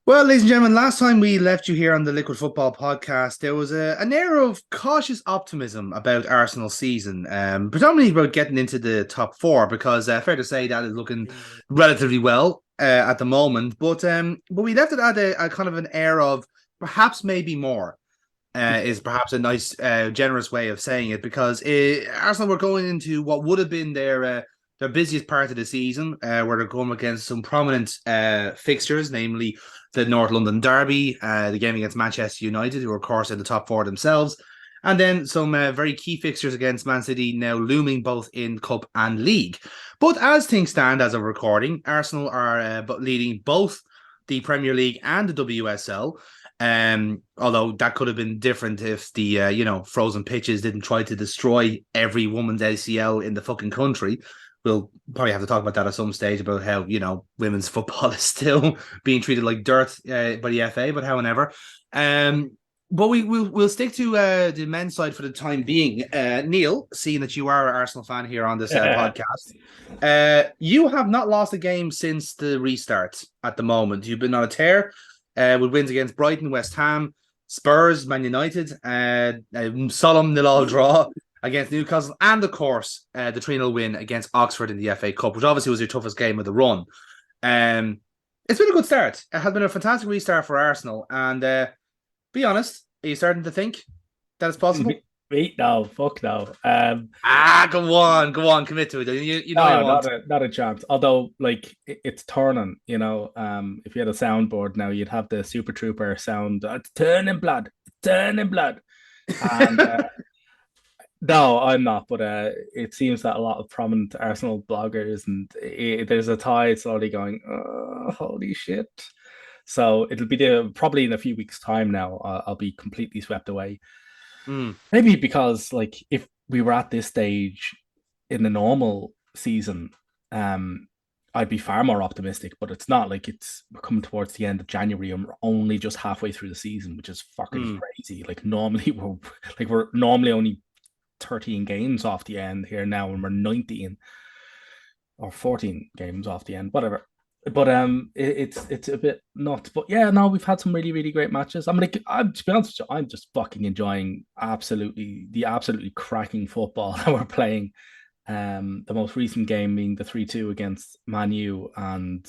Well, ladies and gentlemen, last time we left you here on the Liquid Football podcast, there was an air of cautious optimism about Arsenal's season, predominantly about getting into the top four, because fair to say that is looking relatively well at the moment. But we left it at a kind of an air of perhaps maybe more. Is perhaps a nice, generous way of saying it because Arsenal were going into what would have been their busiest part of the season, where they're going against some prominent fixtures, namely the North London Derby, the game against Manchester United, who are of course in the top four themselves, and then some very key fixtures against Man City, now looming both in Cup and League. But as things stand, as of recording, Arsenal are leading both the Premier League and the WSL. Although that could have been different if the frozen pitches didn't try to destroy every woman's ACL in the fucking country. We'll probably have to talk about that at some stage about how women's football is still being treated like dirt by the FA, but however. But we'll stick to the men's side for the time being. Neil, seeing that you are an Arsenal fan here on this podcast, you have not lost a game since the restart at the moment. You've been on a tear with wins against Brighton, West Ham, Spurs, Man United, a solemn 0-0 draw against Newcastle, and of course the 3-0 win against Oxford in the FA Cup, which obviously was your toughest game of the run. It's been a good start. It has been a fantastic restart for Arsenal, and be honest, are you starting to think that it's possible? Wait, no, fuck no. Go on, commit to it. You know, no, not a chance. Although, like, it's turning. If you had a soundboard now, you'd have the Super Trooper sound. It's turning blood, turning blood. And no, I'm not. But it seems that a lot of prominent Arsenal bloggers and there's a tide slowly going. Oh, holy shit! So it'll be probably in a few weeks' time now. I'll be completely swept away. Maybe because, like, if we were at this stage in the normal season, I'd be far more optimistic. But it's not. Like, we're coming towards the end of January and we're only just halfway through the season, which is fucking crazy. Like, normally we're normally only 13 games off the end here now, and we're 19 or 14 games off the end, whatever. But it's a bit nuts. But yeah, no, we've had some really, really great matches. I'm to be honest with you, I'm just fucking enjoying absolutely cracking football that we're playing. The most recent game being the 3-2 against Man U, and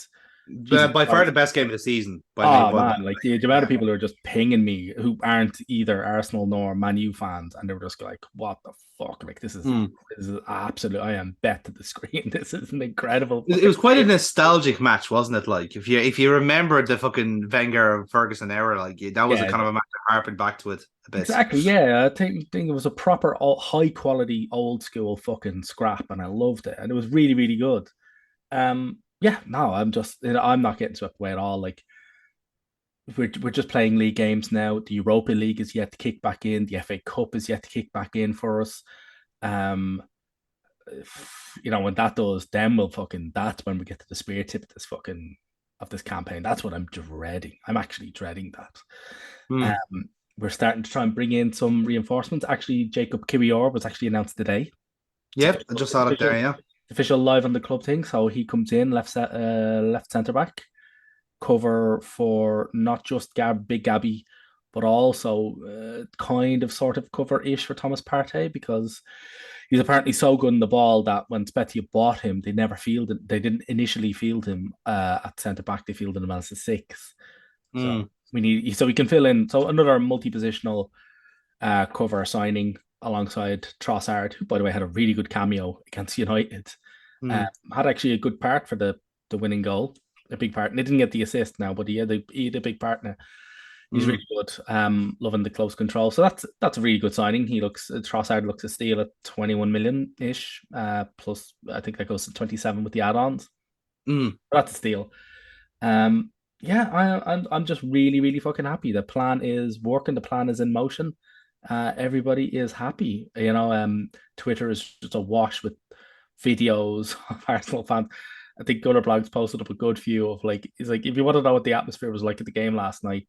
by far the best game of the season. Man, like the amount of people who are just pinging me who aren't either Arsenal nor Man U fans, and they were just like, "What the fuck? Like this is absolute. I am bet to the screen. This is an incredible." It was quite a nostalgic match, wasn't it? Like if you remember the fucking Wenger Ferguson era, like that was a kind of a match harping back to it a bit. Exactly. Yeah, I think it was a proper high quality old school fucking scrap, and I loved it, and it was really really good. Yeah, no, I'm not getting swept away at all. Like we're just playing league games now. The Europa League is yet to kick back in. The FA Cup is yet to kick back in for us. When that does, then that's when we get to the spear tip of this campaign. That's what I'm dreading. I'm actually dreading that. We're starting to try and bring in some reinforcements. Actually, Jacob Kiwior was actually announced today. Yep, I just saw it there. Yeah. Official live on the club thing, so he comes in left centre back, cover for not just Big Gabby, but also kind of sort of cover ish for Thomas Partey, because he's apparently so good in the ball that when Spezia bought him, they never fielded. They didn't initially field him at centre back. They fielded him as a six. So we can fill in. So another multi-positional cover signing alongside Trossard, who, by the way, had a really good cameo against United. Had actually a good part for the winning goal, a big part. And they didn't get the assist now, but he had a big partner. He's really good. Loving the close control. So that's a really good signing. Trossard looks a steal at 21 million ish. Plus, I think that goes to 27 with the add-ons. That's a steal. I'm just really, really fucking happy. The plan is working. The plan is in motion. Everybody is happy. Twitter is just awash with videos of Arsenal fans. I think Gunnar Blogs posted up a good few of he's like, if you want to know what the atmosphere was like at the game last night,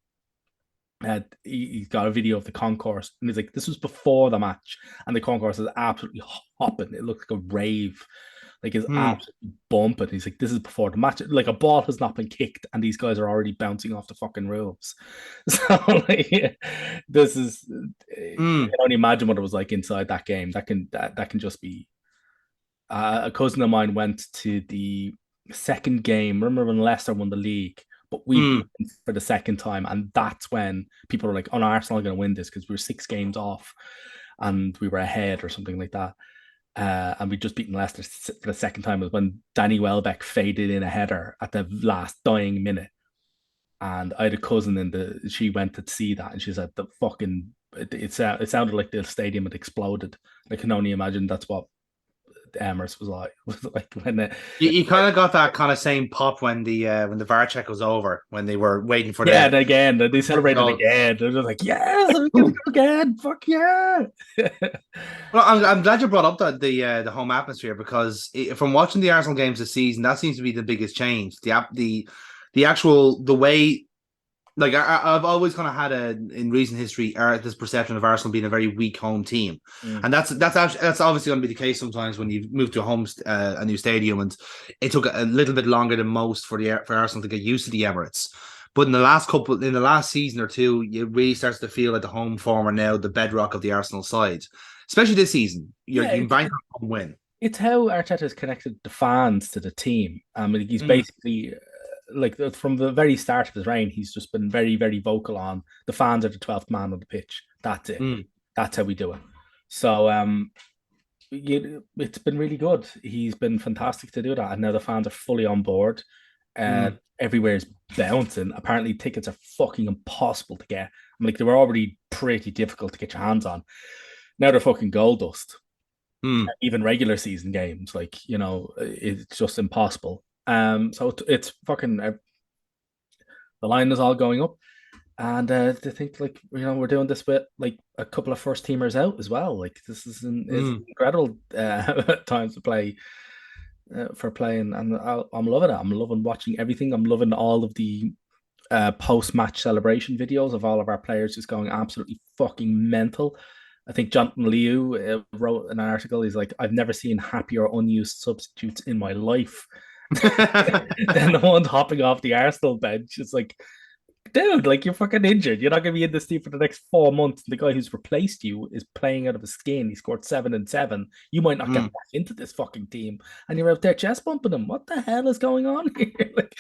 he's got a video of the concourse, and he's like, this was before the match, and the concourse is absolutely hopping. It looked like a rave. like is Mm. absolutely bumping. He's like, this is before the match. Like a ball has not been kicked, and these guys are already bouncing off the fucking roofs. So like, this is I Mm. can only imagine what it was like inside that game. That can just be. A cousin of mine went to the second game. Remember when Leicester won the league, but we beat Mm. them for the second time, and that's when people were like, "Oh, no, Arsenal are going to win this," because we were 6 games off, and we were ahead or something like that. And we just beaten Leicester for the second time. Was when Danny Welbeck faded in a header at the last dying minute, and I had a cousin in the. She went to see that, and she said the fucking. It sounded like the stadium had exploded. I can only imagine that's what Emirates was like when You kind of got that kind of same pop when the VAR check was over when they were waiting for yeah, the and again they celebrated goal. again. They're just like, yes, we're gonna go again. Fuck yeah. Well, I'm glad you brought up the home atmosphere because from watching the Arsenal games this season, that seems to be the biggest change. The actual the way like I've always kind of had in recent history this perception of Arsenal being a very weak home team, Mm. and that's obviously going to be the case sometimes when you move to a new stadium, and it took a little bit longer than most for Arsenal to get used to the Emirates. But in the last season or two, it really starts to feel like the home form are now the bedrock of the Arsenal side, especially this season. Yeah, You can bank on a home win. it's how Arteta has connected the fans to the team. Like he's Mm, basically from the very start of his reign, he's just been very, very vocal on the fans are the 12th man on the pitch. That's it. mm, That's how we do it. So it's been really good. He's been fantastic to do that, and now the fans are fully on board. mm. Everywhere is bouncing. Apparently, tickets are fucking impossible to get. Like they were already pretty difficult to get your hands on. Now they're fucking gold dust. Mm. Even regular season games, like it's just impossible. So it's fucking the line is all going up. And to think like we're doing this with like a couple of first teamers out as well. Like this is Mm. incredible times to play for playing, and I'm loving it. I'm loving watching everything. I'm loving all of the post match celebration videos of all of our players just going absolutely fucking mental. I think Jonathan Liu wrote an article. He's like, I've never seen happier unused substitutes in my life than the one hopping off the Arsenal bench. It's like, dude, like you're fucking injured. You're not going to be in this team for the next 4 months. The guy who's replaced you is playing out of his skin. He scored 7 and 7. You might not get Mm. back into this fucking team, and you're out there chest bumping him. What the hell is going on here? Like,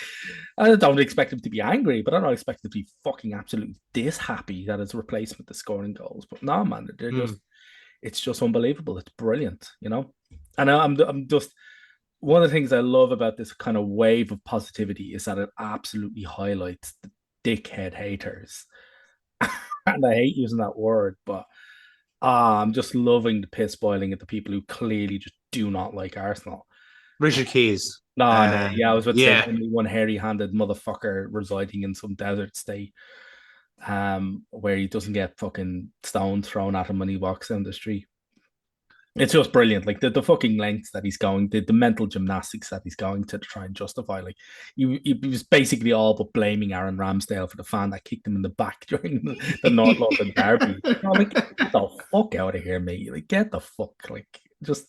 I don't expect him to be angry, but I don't expect him to be fucking absolutely this happy that his replacement is scoring goals. But no, man, Mm. it's just unbelievable. It's brilliant, And I'm just one of the things I love about this kind of wave of positivity is that it absolutely highlights the dickhead haters. And I hate using that word, but I'm just loving the piss boiling at the people who clearly just do not like Arsenal. Richard Keys. No, no, yeah, I was about to say Yeah. only one hairy-handed motherfucker residing in some desert state, where he doesn't get fucking stones thrown at him when he walks down the street. It's just brilliant. Like the fucking lengths that he's going, the mental gymnastics that he's going to try and justify. Like he was basically all but blaming Aaron Ramsdale for the fan that kicked him in the back during the North London derby. Like, get the fuck out of here, mate. Like, get the fuck, like, just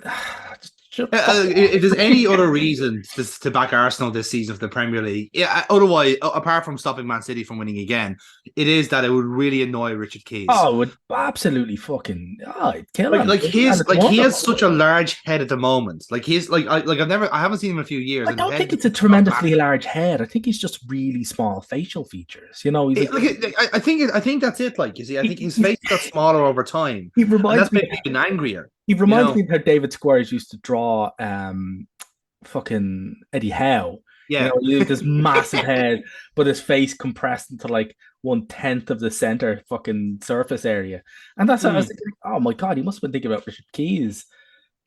fuck If there's off. any other reason to back Arsenal this season for the Premier League, yeah, otherwise, apart from stopping Man City from winning again, it is that it would really annoy Richard Keys. Oh, it would absolutely fucking it'd kill Like him. like And his it's like he has wonderful. such a large head at the moment. Like he's I haven't seen him in a few years, I and his don't head think just it's a gone back. tremendously large head. I think he's just really small facial features. He's like I think that's it. Like you see, I think his he's face got smaller over time, he and reminds that's me made me even angrier. he You reminds know? me of how David Squires used to draw fucking Eddie Howe. Yeah. He had this massive head, but his face compressed into like 1/10 of the center fucking surface area. And that's what I was Mm, thinking, oh my god, he must have been thinking about Richard Keys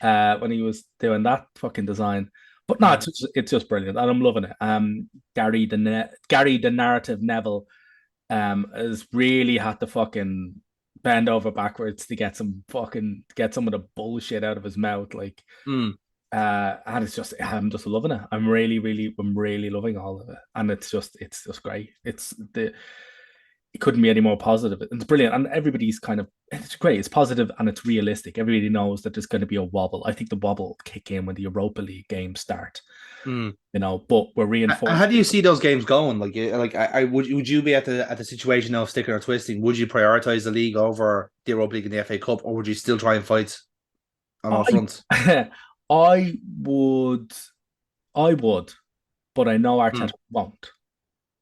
when he was doing that fucking design. But no, mm. it's just brilliant, and I'm loving it. Gary the narrative Neville has really had to fucking bend over backwards to get some of the bullshit out of his mouth. Like, Mm. and I'm just loving it. I'm really loving all of it, and it's just great. it couldn't be any more positive. It's brilliant, and everybody's it's great. It's positive and it's realistic. Everybody knows that there's going to be a wobble. I think the wobble will kick in when the Europa League games start. Mm. But we're And how do you reinforcing. see those games going? I would you be at the situation now of sticking or twisting? Would you prioritize the league over the Europa League and the FA Cup, or would you still try and fight on all fronts? I I would I would, but I know Mm. Arteta won't.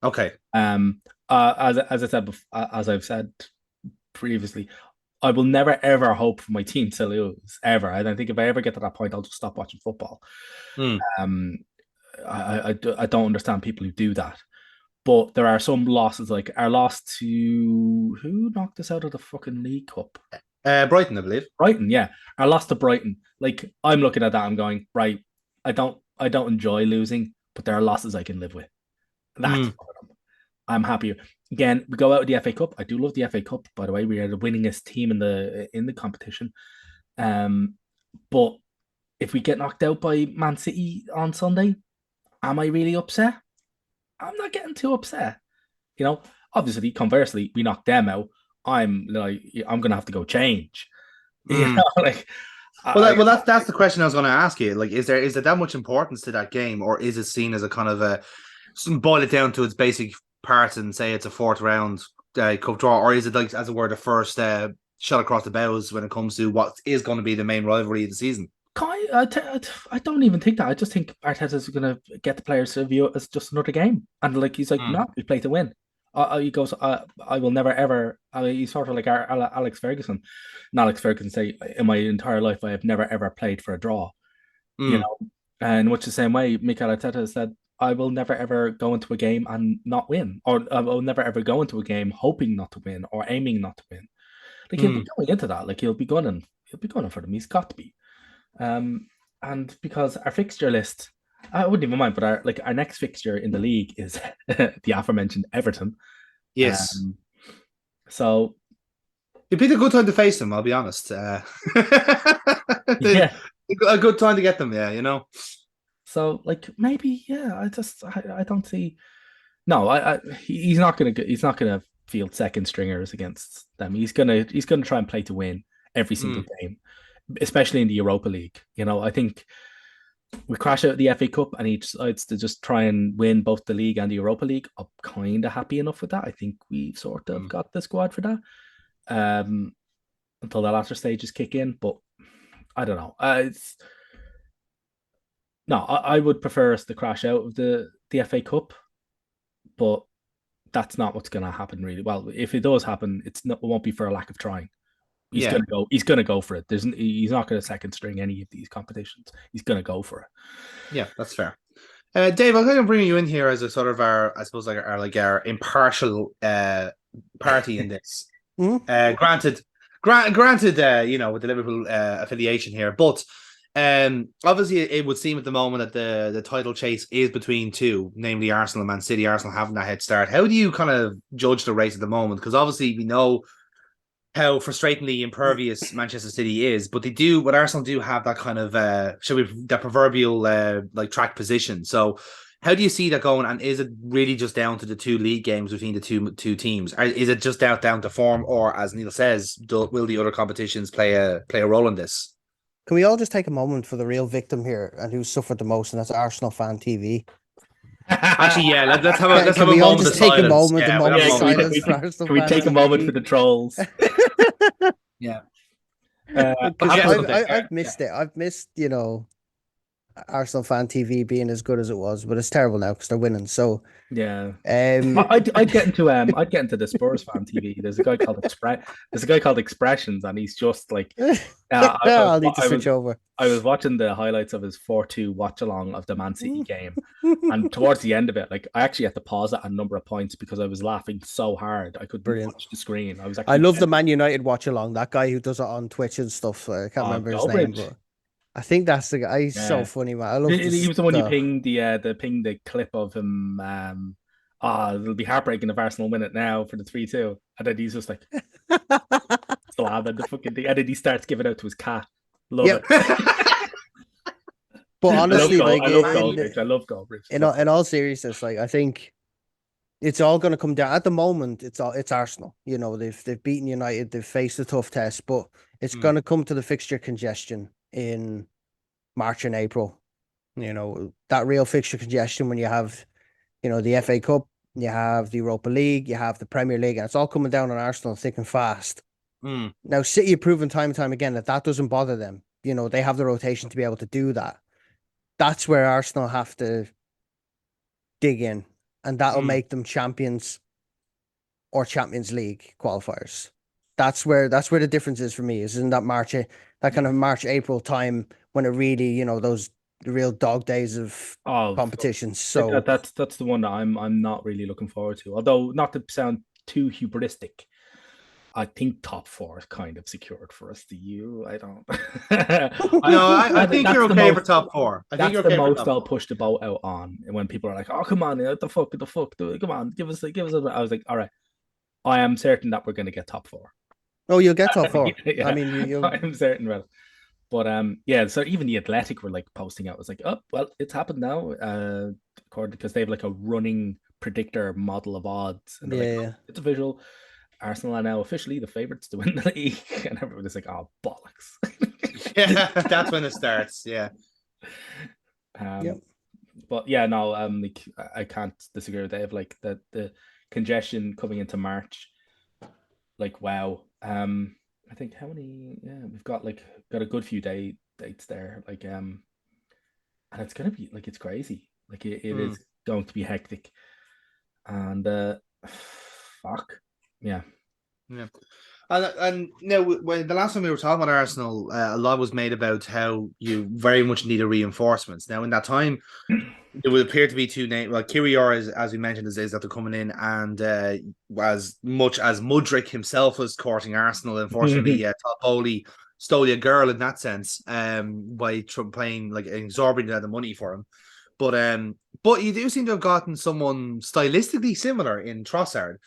Okay. Um, as I said as I've said previously, I will never ever hope for my team to lose ever. I don't think if I ever get to that point, I'll just stop watching football. Mm. Um, I don't understand people who do that. But there are some losses, like our loss to who knocked us out of the fucking League Cup? Brighton, I believe. Brighton, yeah. Our loss to Brighton. Like I'm looking at that, I'm going, right, I don't enjoy losing, but there are losses I can live with. That's Mm. one of them. I'm happier. Again, we go out with the FA Cup. I do love the FA Cup, by the way. We are the winningest team in the competition. Um, but if we get knocked out by Man City on Sunday, am I really upset? I'm not getting too upset. You know, obviously, conversely, we knocked them out. I'm gonna have to go change. You Mm. know, like Well, that's the question I was going to ask you. Like, is there that much importance to that game, or is it seen as a kind of boil it down to its basic parts and say it's a fourth round cup draw, or is it like, as it were, the first shot across the bows when it comes to what is going to be the main rivalry of the season? I don't even think that. I just think Arteta's going to get the players to view it as just another game, and like he's like, Mm. no, we play to win. He goes, I will never ever. He's sort of like our Alex Ferguson. And Alex Ferguson say, in my entire life, I have never ever played for a draw. You Mm. know, and much the same way, Mikel Arteta said, I will never ever go into a game and not win, or I will never ever go into a game hoping not to win or aiming not to win. Like he'll be Mm. going into that, like he'll be gunning for them. He's got to be. Um, and because our fixture list, I wouldn't even mind, but our next fixture in the league is the aforementioned Everton. Yes. Um, so It'd be a good time to face them, I'll be honest. yeah, A good time to get them, yeah, you know. so like maybe yeah, I don't see. No, he's not gonna field second stringers against them. He's gonna try and play to win every single Mm. game, especially in the Europa League. You know, I think we crash out the FA Cup and he decides to just try and win both the league and the Europa League. I'm kind of happy enough with that. I think we've sort of Mm. got the squad for that um, until the latter stages kick in. But I don't know. No, I would prefer us to crash out of the FA Cup, but that's not what's going to happen really. Well, if it does happen, it won't be for a lack of trying. He's Yeah, gonna go. He's gonna go for it. He's not gonna second string any of these competitions. He's gonna go for it. yeah, that's fair. Dave, I'm going to bring you in here as a sort of our, I suppose, our impartial party in this. Mm. Granted, with the Liverpool affiliation here, but obviously it would seem at the moment that the title chase is between two, namely Arsenal and Man City. Arsenal having that head start. How do you kind of judge the race at the moment? Because obviously we know how frustratingly impervious Manchester City is, but Arsenal do have that kind of that proverbial like track position. So how do you see that going? And is it really just down to the two league games between the two teams? Or is it just down to form, or as Neil says, will the other competitions play a role in this? Can we all just take a moment for the real victim here and who suffered the most, and that's Arsenal Fan TV? Actually, yeah, let's have Can a we all moment just of take a silence. moment, Yeah, a we'll have moment a of moment. silence for Arsenal Can we Fan take a moment TV? for the trolls? Yeah. Because Yeah. I've missed it. I've missed, Arsenal Fan TV being as good as it was, but it's terrible now because they're winning. So, Yeah. um, I'd get into the Spurs Fan TV. There's a guy called Expressions, and he's just like I'll need to switch over. I was watching the highlights of his 4-2 watch along of the Man City game, and towards the end of it, like I actually had to pause it at a number of points because I was laughing so hard I couldn't Brilliant. watch the screen. I love the Man United watch along. That guy who does it on Twitch and stuff. I can't remember his name, but I think that's the guy. He's so funny, man. I love this. He was the one you pinged the clip of him. It'll be heartbreaking if Arsenal win it now for the 3-2, and then he's just like slamming the fucking thing, and then he starts giving out to his cat. Love it. But honestly, I love Goldbridge. in all seriousness, like I think it's all going to come down. At the moment, it's Arsenal. You know, they've beaten United, they've faced a tough test, but it's going to come to the fixture congestion in March and April. You know, that real fixture congestion when you have, you know, the FA Cup, you have the Europa League, you have the Premier League, and it's all coming down on Arsenal thick and fast. Now, City have proven time and time again that doesn't bother them. You know, they have the rotation to be able to do that. That's where Arsenal have to dig in, and that'll make them champions or Champions League qualifiers. That's where the difference is for me. Is in that that kind of March, April time when it really, you know, the real dog days of competitions. So that's the one that I'm not really looking forward to. Although not to sound too hubristic, I think top 4 is kind of secured for us. I don't. I think you're okay for top 4. I think you're okay the most I'll push the boat out on. And when people are like, "Oh, come on, the fuck, come on, give us." I was like, "All right, I am certain that we're going to get top 4." Oh, you'll get top 4. Yeah, I mean, I'm certain, well. But yeah, so even the Athletic were like posting out. It was like, oh, well, it's happened now. According because they have like a running predictor model of odds, and they're like, it's official. Arsenal are now officially the favorites to win the league, and everybody's like, "Oh, bollocks!" Yeah, that's when it starts. Yeah. But yeah, no, like I can't disagree with Dave. Like the congestion coming into March, like wow. I think how many? Yeah, we've got a good few dates there. Like and it's gonna be like it's crazy. Like it is going to be hectic, and fuck. Yeah. And now, when the last time we were talking about Arsenal, a lot was made about how you very much needed reinforcements. Now, in that time, there would appear to be two names. Well, Kirior, as we mentioned, is that they're coming in, and as much as Mudryk himself was courting Arsenal, unfortunately, Todd Bowley stole a girl in that sense by paying like an exorbitant amount of money for him. But you do seem to have gotten someone stylistically similar in Trossard.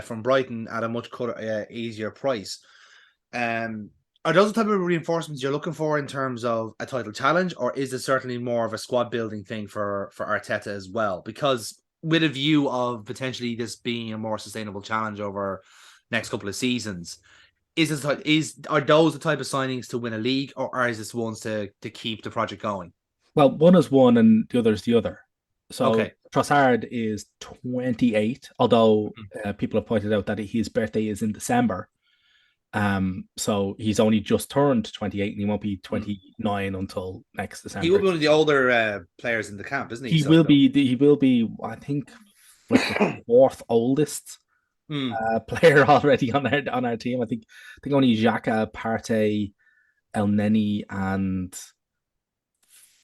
From Brighton at a much easier price. Are those the type of reinforcements you're looking for in terms of a title challenge, or is it certainly more of a squad building thing for Arteta as well? Because with a view of potentially this being a more sustainable challenge over next couple of seasons, are those the type of signings to win a league, or is this ones to keep the project going? Well, one is one and the other is the other. So okay. Trossard is 28, although people have pointed out that his birthday is in December. So he's only just turned 28 and he won't be 29 until next December. He will be one of the older players in the camp, isn't he? He will be, I think, like the 4th oldest player already on our team. I think only Xhaka, Partey, El Neni, and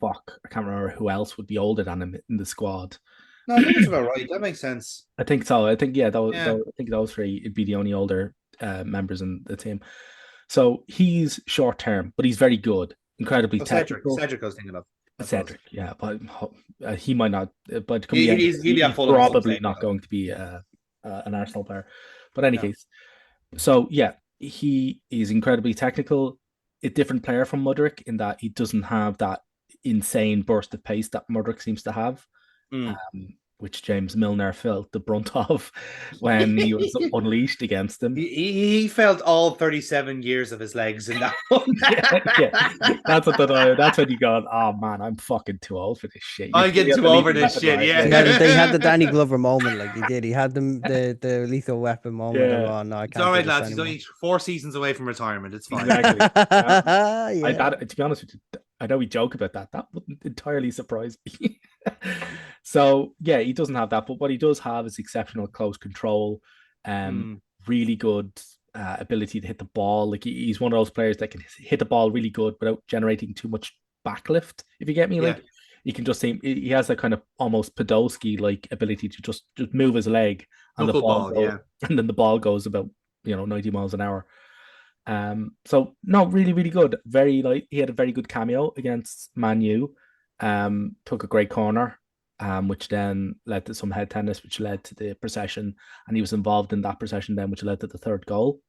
I can't remember who else would be older than him in the squad. No, I think that's about right. That makes sense. I think so. I think I think those 3 would be the only older members in the team. So he's short term, but he's very good, incredibly technical. Cedric I was thinking of. Cedric, yeah, but he might not. But he's probably not going to be an Arsenal player. But in any case, so yeah, he is incredibly technical. A different player from Mudryk in that he doesn't have that insane burst of pace that Mudryk seems to have, which James Milner felt the brunt of when he was unleashed against him. He felt all 37 years of his legs in that one. That's when you go, oh man, I'm fucking too old for this shit. I get too over this shit, yeah. They had the Danny Glover moment, like he did. He had the lethal weapon moment. Yeah. Oh, no, I can't. It's all right, lads. He's only 4 seasons away from retirement. It's fine. Exactly. To be honest with you, I know we joke about that. That wouldn't entirely surprise me. So yeah, he doesn't have that, but what he does have is exceptional close control, really good ability to hit the ball. Like he's one of those players that can hit the ball really good without generating too much backlift. If you get me, like he can just he has that kind of almost Podolski like ability to just move his leg and the ball and then the ball goes about 90 miles an hour. So no, really, really good. He had a very good cameo against Man U. Took a great corner, which then led to some head tennis, which led to the procession, and he was involved in that procession then, which led to the 3rd goal.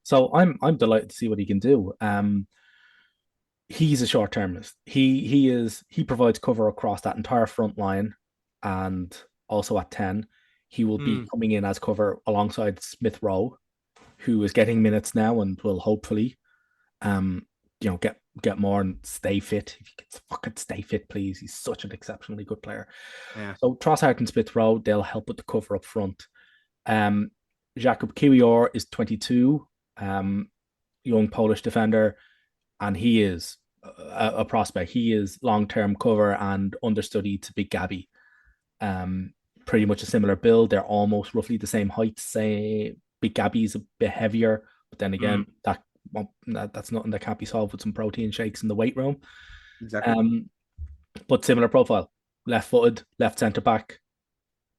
So I'm delighted to see what he can do. He's a short-termist. He provides cover across that entire front line, and also at 10. He will be Hmm. coming in as cover alongside Smith Rowe, who is getting minutes now and will hopefully get more and stay fit. If you can fucking stay fit, please. He's such an exceptionally good player. Yeah. So Trossard and Smith Rowe, they'll help with the cover up front. Jakub Kiwior is 22, young Polish defender, and he is a prospect. He is long-term cover and understudy to Big Gabby. Pretty much a similar build. They're almost roughly the same height. Say Big Gabby's a bit heavier, but then again, that's nothing that can't be solved with some protein shakes in the weight room. Exactly. But similar profile. Left-footed, left centre back,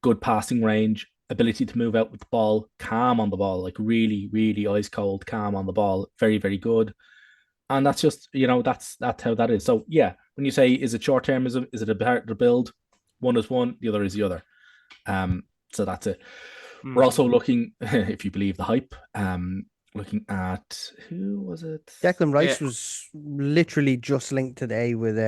good passing range, ability to move out with the ball, calm on the ball, like really, really ice cold, calm on the ball, very, very good. And that's just, that's how that is. So yeah, when you say is it short termism, is it a better build? One is one, the other is the other. So that's it. We're also looking, if you believe the hype, looking at who was it? Declan Rice was literally just linked today with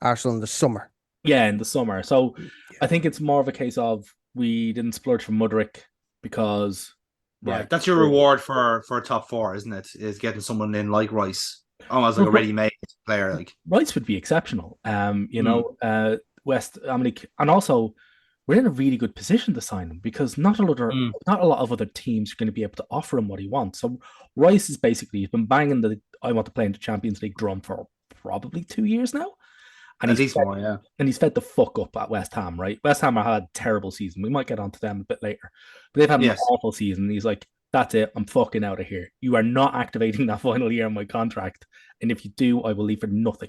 Arsenal in the summer. Yeah, in the summer. So I think it's more of a case of we didn't splurge for Mudryk because that's your reward for a top four, isn't it? Is getting someone in like Rice, almost like a ready-made player. Like Rice would be exceptional. West and also we're in a really good position to sign him because not a lot of other teams are going to be able to offer him what he wants. So Rice is basically, he's been banging the I want to play in the Champions League drum for probably 2 years now. And he's fed the fuck up at West Ham, right? West Ham had a terrible season. We might get onto them a bit later. But they've had an awful season. He's like, that's it. I'm fucking out of here. You are not activating that final year of my contract. And if you do, I will leave for nothing.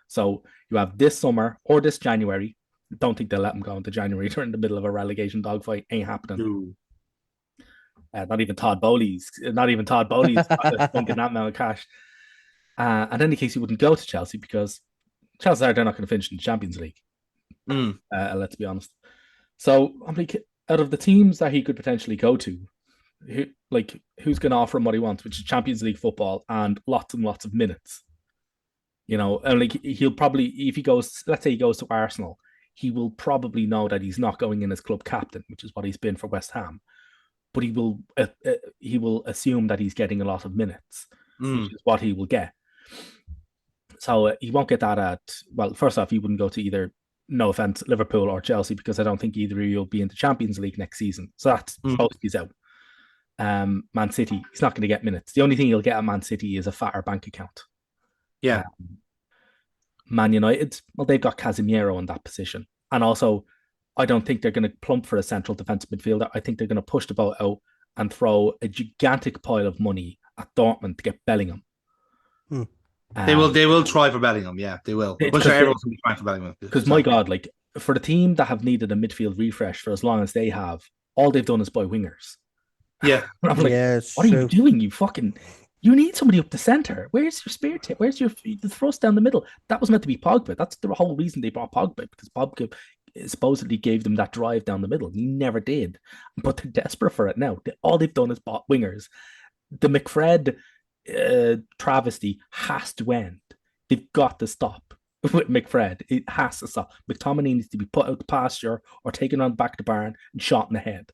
So you have this summer or this January. Don't think they'll let him go into January. They're in the middle of a relegation dogfight. Ain't happening. Not even Todd Bowley's thinking that amount of cash. And in any case, he wouldn't go to Chelsea because chances are they're not going to finish in the Champions League. Let's be honest. So I'm like, out of the teams that he could potentially go to, who's going to offer him what he wants, which is Champions League football and lots of minutes. And like he'll probably, if he goes, let's say he goes to Arsenal, he will probably know that he's not going in as club captain, which is what he's been for West Ham. But he will assume that he's getting a lot of minutes, which is what he will get. So he won't get that first off, he wouldn't go to either, no offense, Liverpool or Chelsea, because I don't think either of you will be in the Champions League next season. So that's supposed he's out. Man City, he's not going to get minutes. The only thing he'll get at Man City is a fatter bank account. Yeah. Man United, well, they've got Casemiro in that position. And also, I don't think they're going to plump for a central defensive midfielder. I think they're going to push the boat out and throw a gigantic pile of money at Dortmund to get Bellingham. They will try for Bellingham, yeah, they will. I'm sure everyone's going to be trying for Bellingham. Because my God, like for the team that have needed a midfield refresh for as long as they have, all they've done is buy wingers. Yeah. I'm like, what are you doing? You need somebody up the center. Where's your spear tip? Where's the thrust down the middle? That was meant to be Pogba. That's the whole reason they brought Pogba, because Pogba supposedly gave them that drive down the middle. He never did. But they're desperate for it now. All they've done is bought wingers. The McFred travesty has to end. They've got to stop with McFred. It has to stop. McTominay needs to be put out the pasture or taken on back to barn and shot in the head.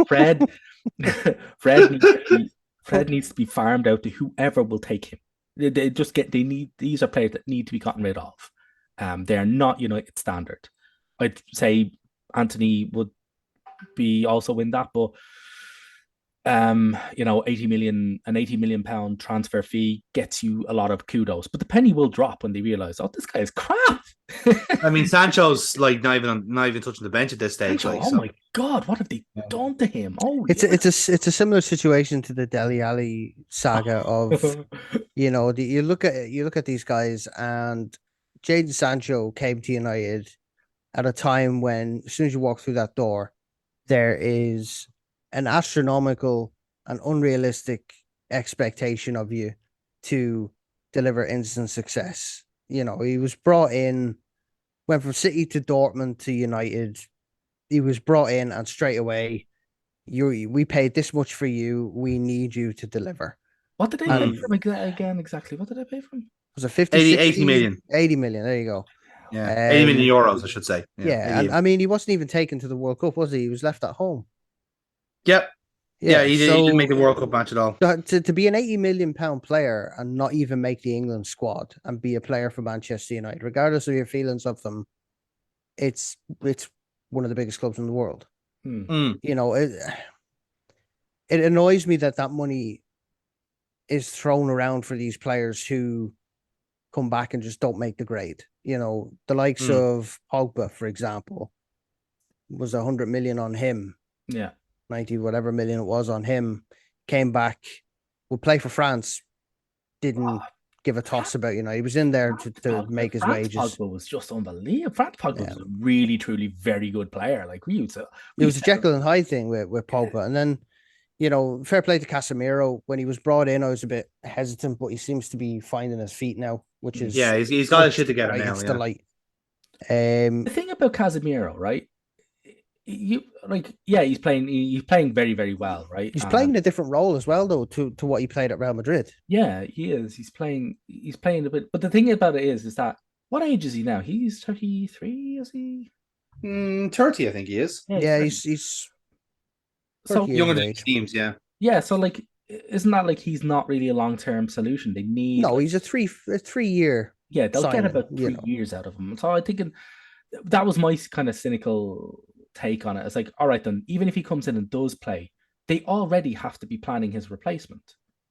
Fred needs to be farmed out to whoever will take him. These are players that need to be gotten rid of. They are not United standard. I'd say Anthony would be also in that, but 80 million pound transfer fee gets you a lot of kudos, but the penny will drop when they realize, this guy is crap. I mean, Sancho's like not even touching the bench at this stage. My God, what have they done to him? It's a similar situation to the Dele Alli saga of you look at these guys, and Jadon Sancho came to United at a time when, as soon as you walk through that door, there is an astronomical and unrealistic expectation of you to deliver instant success. He was brought in, went from City to Dortmund to United. He was brought in, and straight away, we paid this much for you. We need you to deliver. What did they pay from again? Exactly. What did they pay from? Was it 50, 80 million? 80 million. There you go. Yeah, 80 million euros, I should say. Yeah, and I mean, he wasn't even taken to the World Cup, was he? He was left at home. Yep. Yeah, Yeah, he didn't make the World Cup match at all. To be an 80 million pound player and not even make the England squad and be a player for Manchester United, regardless of your feelings of them, it's one of the biggest clubs in the world. You know, it annoys me that money is thrown around for these players who come back and just don't make the grade. You know, the likes of Pogba, for example, was 100 million on him. Yeah. 90 whatever million it was on him, came back, would play for France, didn't give a toss about, you know, he was in there to make his wages. Pogba was just unbelievable. France Pogba was a really, truly very good player. Like it was a Jekyll and Hyde thing with Pogba. And then, you know, fair play to Casemiro. When he was brought in, I was a bit hesitant, but he seems to be finding his feet now, which is he's got his shit together now. It's delight. The thing about Casemiro, right? He's playing very, very well, right? He's playing in a different role as well, though, to what he played at Real Madrid. Yeah, he is. He's playing a bit. But the thing about it is that what age is he now? He's 33, is he? 30, I think he is. Yeah, he's so younger than teams, yeah. Yeah, so like, isn't that like he's not really a long-term solution? They need he's a three-year. Yeah, they'll get about 3 years out of him. So I think that was my kind of cynical take on it. It's like, all right, then, even if he comes in and does play, they already have to be planning his replacement.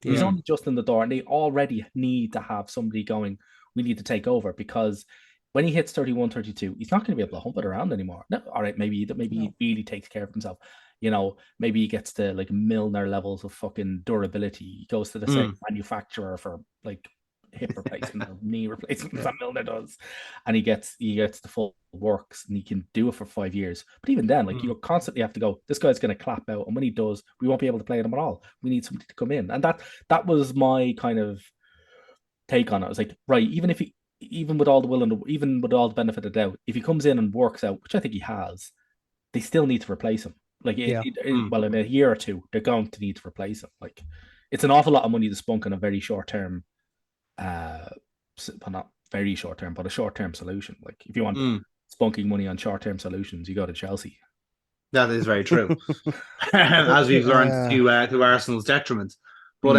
Yeah. He's only just in the door, and they already need to have somebody going, we need to take over, because when he hits 31, 32, he's not going to be able to hump it around anymore. No, all right, maybe he really takes care of himself. You know, maybe he gets to like Milner levels of fucking durability. He goes to the same manufacturer for like hip replacement or knee replacement that Milner does, and he gets the full works, and he can do it for 5 years. But even then, like you constantly have to go, this guy's going to clap out, and when he does, we won't be able to play him at all. We need somebody to come in, and that was my kind of take on it. I was like, right, even with all the will and even with all the benefit of doubt, if he comes in and works out, which I think he has, they still need to replace him. Like, well, in a year or two, they're going to need to replace him. Like, it's an awful lot of money to spunk on a very short term. Well, not very short term, but a short term solution. Like, if you want spunking money on short term solutions, you go to Chelsea. That is very true, as we've learned to Arsenal's detriment. But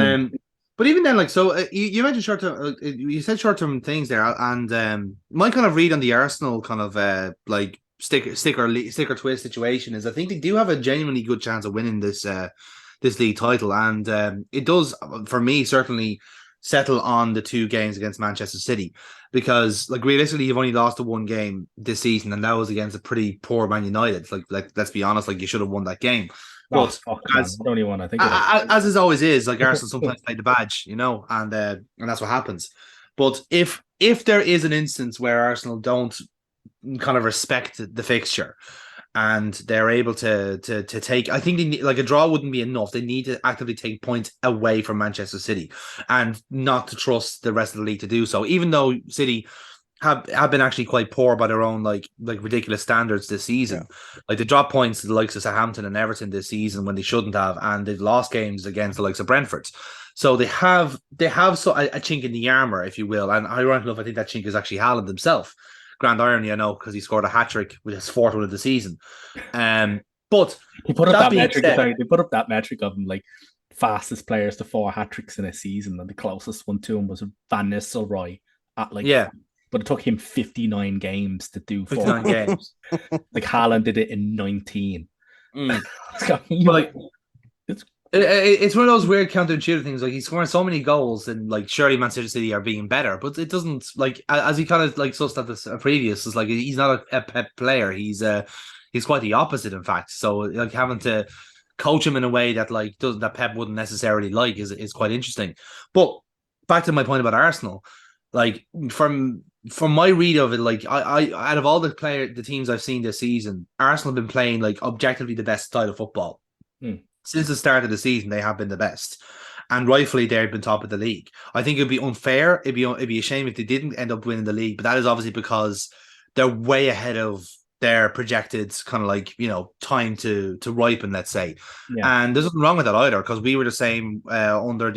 even then, like, so you mentioned short term. You said short term things there, and my kind of read on the Arsenal kind of like stick or twist situation is I think they do have a genuinely good chance of winning this league title, and it does, for me, certainly settle on the 2 games against Manchester City, because like realistically you've only lost the 1 game this season, and that was against a pretty poor Man United. Like let's be honest, like you should have won that game. But as is always is, like Arsenal sometimes play the badge, you know, and that's what happens. But if there is an instance where Arsenal don't kind of respect the fixture and they're able to take, I think they need, like, a draw wouldn't be enough. They need to actively take points away from Manchester City and not to trust the rest of the league to do so, even though City have been actually quite poor by their own like ridiculous standards this season. Like, they dropped points to the likes of Southampton and Everton this season when they shouldn't have, and they've lost games against the likes of Brentford. So they have a chink in the armor, if you will, and ironically enough, I think that chink is actually Haaland himself. Grand irony, I know, because he scored a hat-trick with his 4th one of the season. But he put up that metric. They put up that metric of him, like, fastest players to 4 hat-tricks in a season, and the closest one to him was Van Nistelrooy at but it took him 59 games to do 4. 59 games. Like, Haaland did it in 19. It's one of those weird counterintuitive things. Like, he's scoring so many goals, and like surely Manchester City are being better, but it doesn't, like, as he kind of like sussed at this previous, is like he's not a Pep player. He's quite the opposite, in fact. So like having to coach him in a way that like that Pep wouldn't necessarily like is quite interesting. But back to my point about Arsenal, like from my read of it, like I out of all the teams I've seen this season, Arsenal have been playing like objectively the best style of football. Since the start of the season, they have been the best, and rightfully they've been top of the league. I think it'd be unfair. It'd be a shame if they didn't end up winning the league, but that is obviously because they're way ahead of their projected kind of like, you know, time to ripen, let's say. And there's nothing wrong with that either, because we were the same under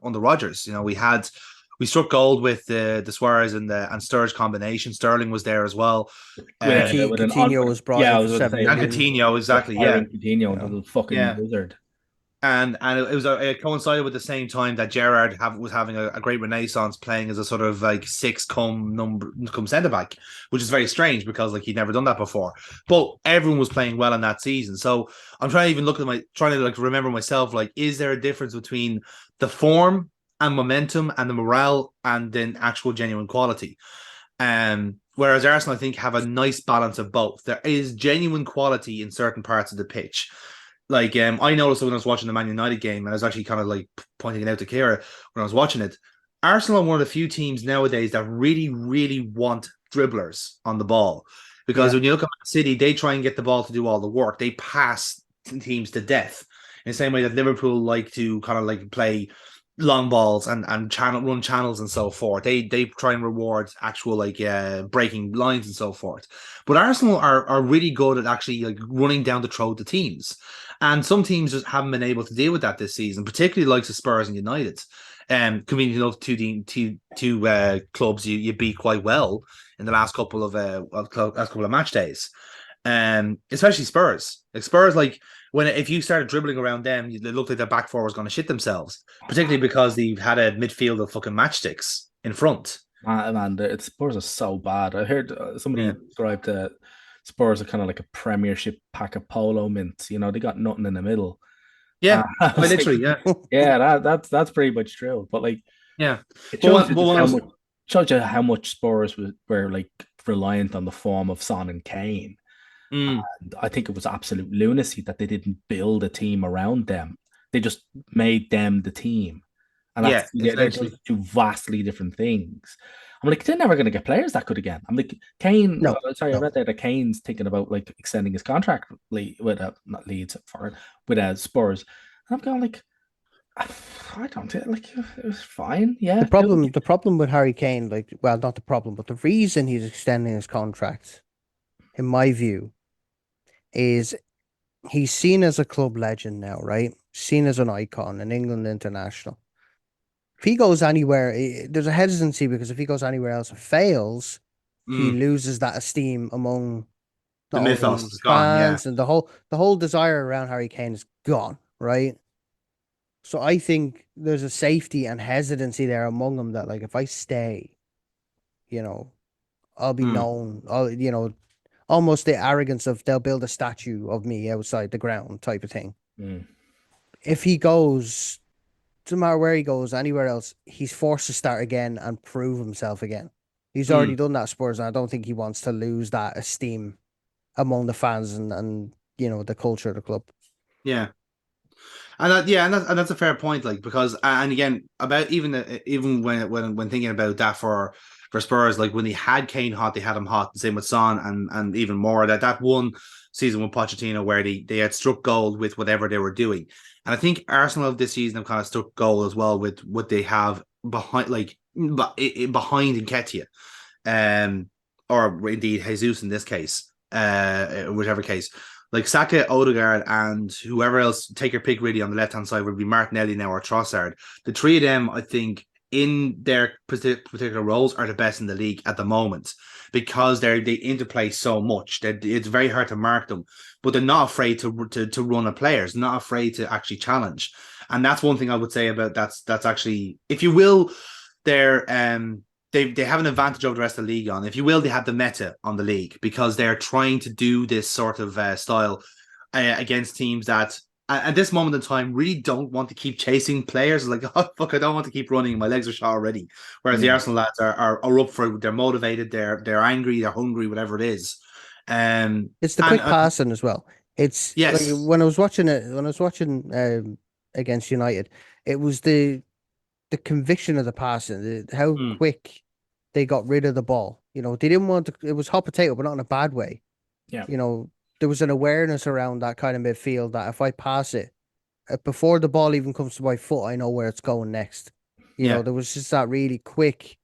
Rodgers. You know, we had We struck gold with the Suarez and Sturridge combination. Sterling was there as well. With an Coutinho was brought yeah, in I for was going to 7 say And million. Coutinho, exactly, yeah. Coutinho, Yeah. the fucking Yeah. wizard. And it coincided with the same time that Gerrard was having a great renaissance, playing as a sort of like six come centre back, which is very strange because like he'd never done that before. But everyone was playing well in that season. So I'm trying to even trying to like remember myself, like, is there a difference between the form and momentum and the morale and then actual genuine quality? Whereas Arsenal, I think, have a nice balance of both. There is genuine quality in certain parts of the pitch. Like, I noticed when I was watching the Man United game, and I was actually kind of like pointing it out to Kira when I was watching it. Arsenal are one of the few teams nowadays that really, really want dribblers on the ball. Because when you look at Man City, they try and get the ball to do all the work. They pass teams to death in the same way that Liverpool like to kind of like play long balls and run channels and so forth. They try and reward actual like breaking lines and so forth. But Arsenal are really good at actually like running down the throat to teams. And some teams just haven't been able to deal with that this season, particularly like the Spurs and United. Convenient enough, two clubs you beat quite well in the last couple of match days. Especially Spurs. Like Spurs, like if you started dribbling around them, it looked like their back four was going to shit themselves. Particularly because they've had a midfield of fucking matchsticks in front. Man, the Spurs are so bad. I heard somebody described the Spurs are kind of like a Premiership pack of polo mints. You know, they got nothing in the middle. Yeah, literally, like, yeah. That's pretty much true. But like, yeah, it shows you how much Spurs were like reliant on the form of Son and Kane. And I think it was absolute lunacy that they didn't build a team around them. They just made them the team. And they're just two vastly different things. I'm like, they're never going to get players that good again. I'm like, Kane. No, I read there that Kane's thinking about like extending his contract with not Leeds with Spurs. And I'm going like, I don't like it was fine. Yeah. The problem with Harry Kane, like, well, not the problem, but the reason he's extending his contract, in my view, is he's seen as a club legend now, right? Seen as an icon, an England international. If he goes anywhere, there's a hesitancy because if he goes anywhere else and fails, he loses that esteem among the mythos is gone, fans, and the whole desire around Harry Kane is gone, right? So I think there's a safety and hesitancy there among them that, like, if I stay, you know, I'll be known. Almost the arrogance of they'll build a statue of me outside the ground type of thing. If he goes, no matter where he goes, anywhere else, he's forced to start again and prove himself again. He's already done that at Spurs, and I don't think he wants to lose that esteem among the fans and the culture of the club. Yeah. And that's a fair point. Like because and again about even when thinking about that for Spurs, like when they had Kane hot, they had him hot. The same with Son and even more that one season with Pochettino where they had struck gold with whatever they were doing. And I think Arsenal of this season have kind of struck gold as well with what they have behind behind Nketiah, or indeed Jesus in this case, whichever case. Like Saka, Odegaard, and whoever else, take your pick really on the left-hand side, would be Martinelli now or Trossard. The three of them, I think, in their particular roles, are the best in the league at the moment because they interplay so much that it's very hard to mark them. But they're not afraid to run at players, not afraid to actually challenge. And that's one thing I would say about that's actually, if you will, they're they have an advantage over the rest of the league on. If you will, they have the meta on the league because they're trying to do this sort of style against teams that at this moment in time really don't want to keep chasing players. Like, oh fuck, I don't want to keep running. My legs are shot already. Whereas the Arsenal lads are up for it. They're motivated. They're angry. They're hungry. Whatever it is. It's the quick passing as well. It's yes. Like when I was watching against United, it was the conviction of the passing, how quick they got rid of the ball. They didn't want to, it was hot potato, but not in a bad way. Yeah. There was an awareness around that kind of midfield that if I pass it, before the ball even comes to my foot, I know where it's going next. There was just that really quick,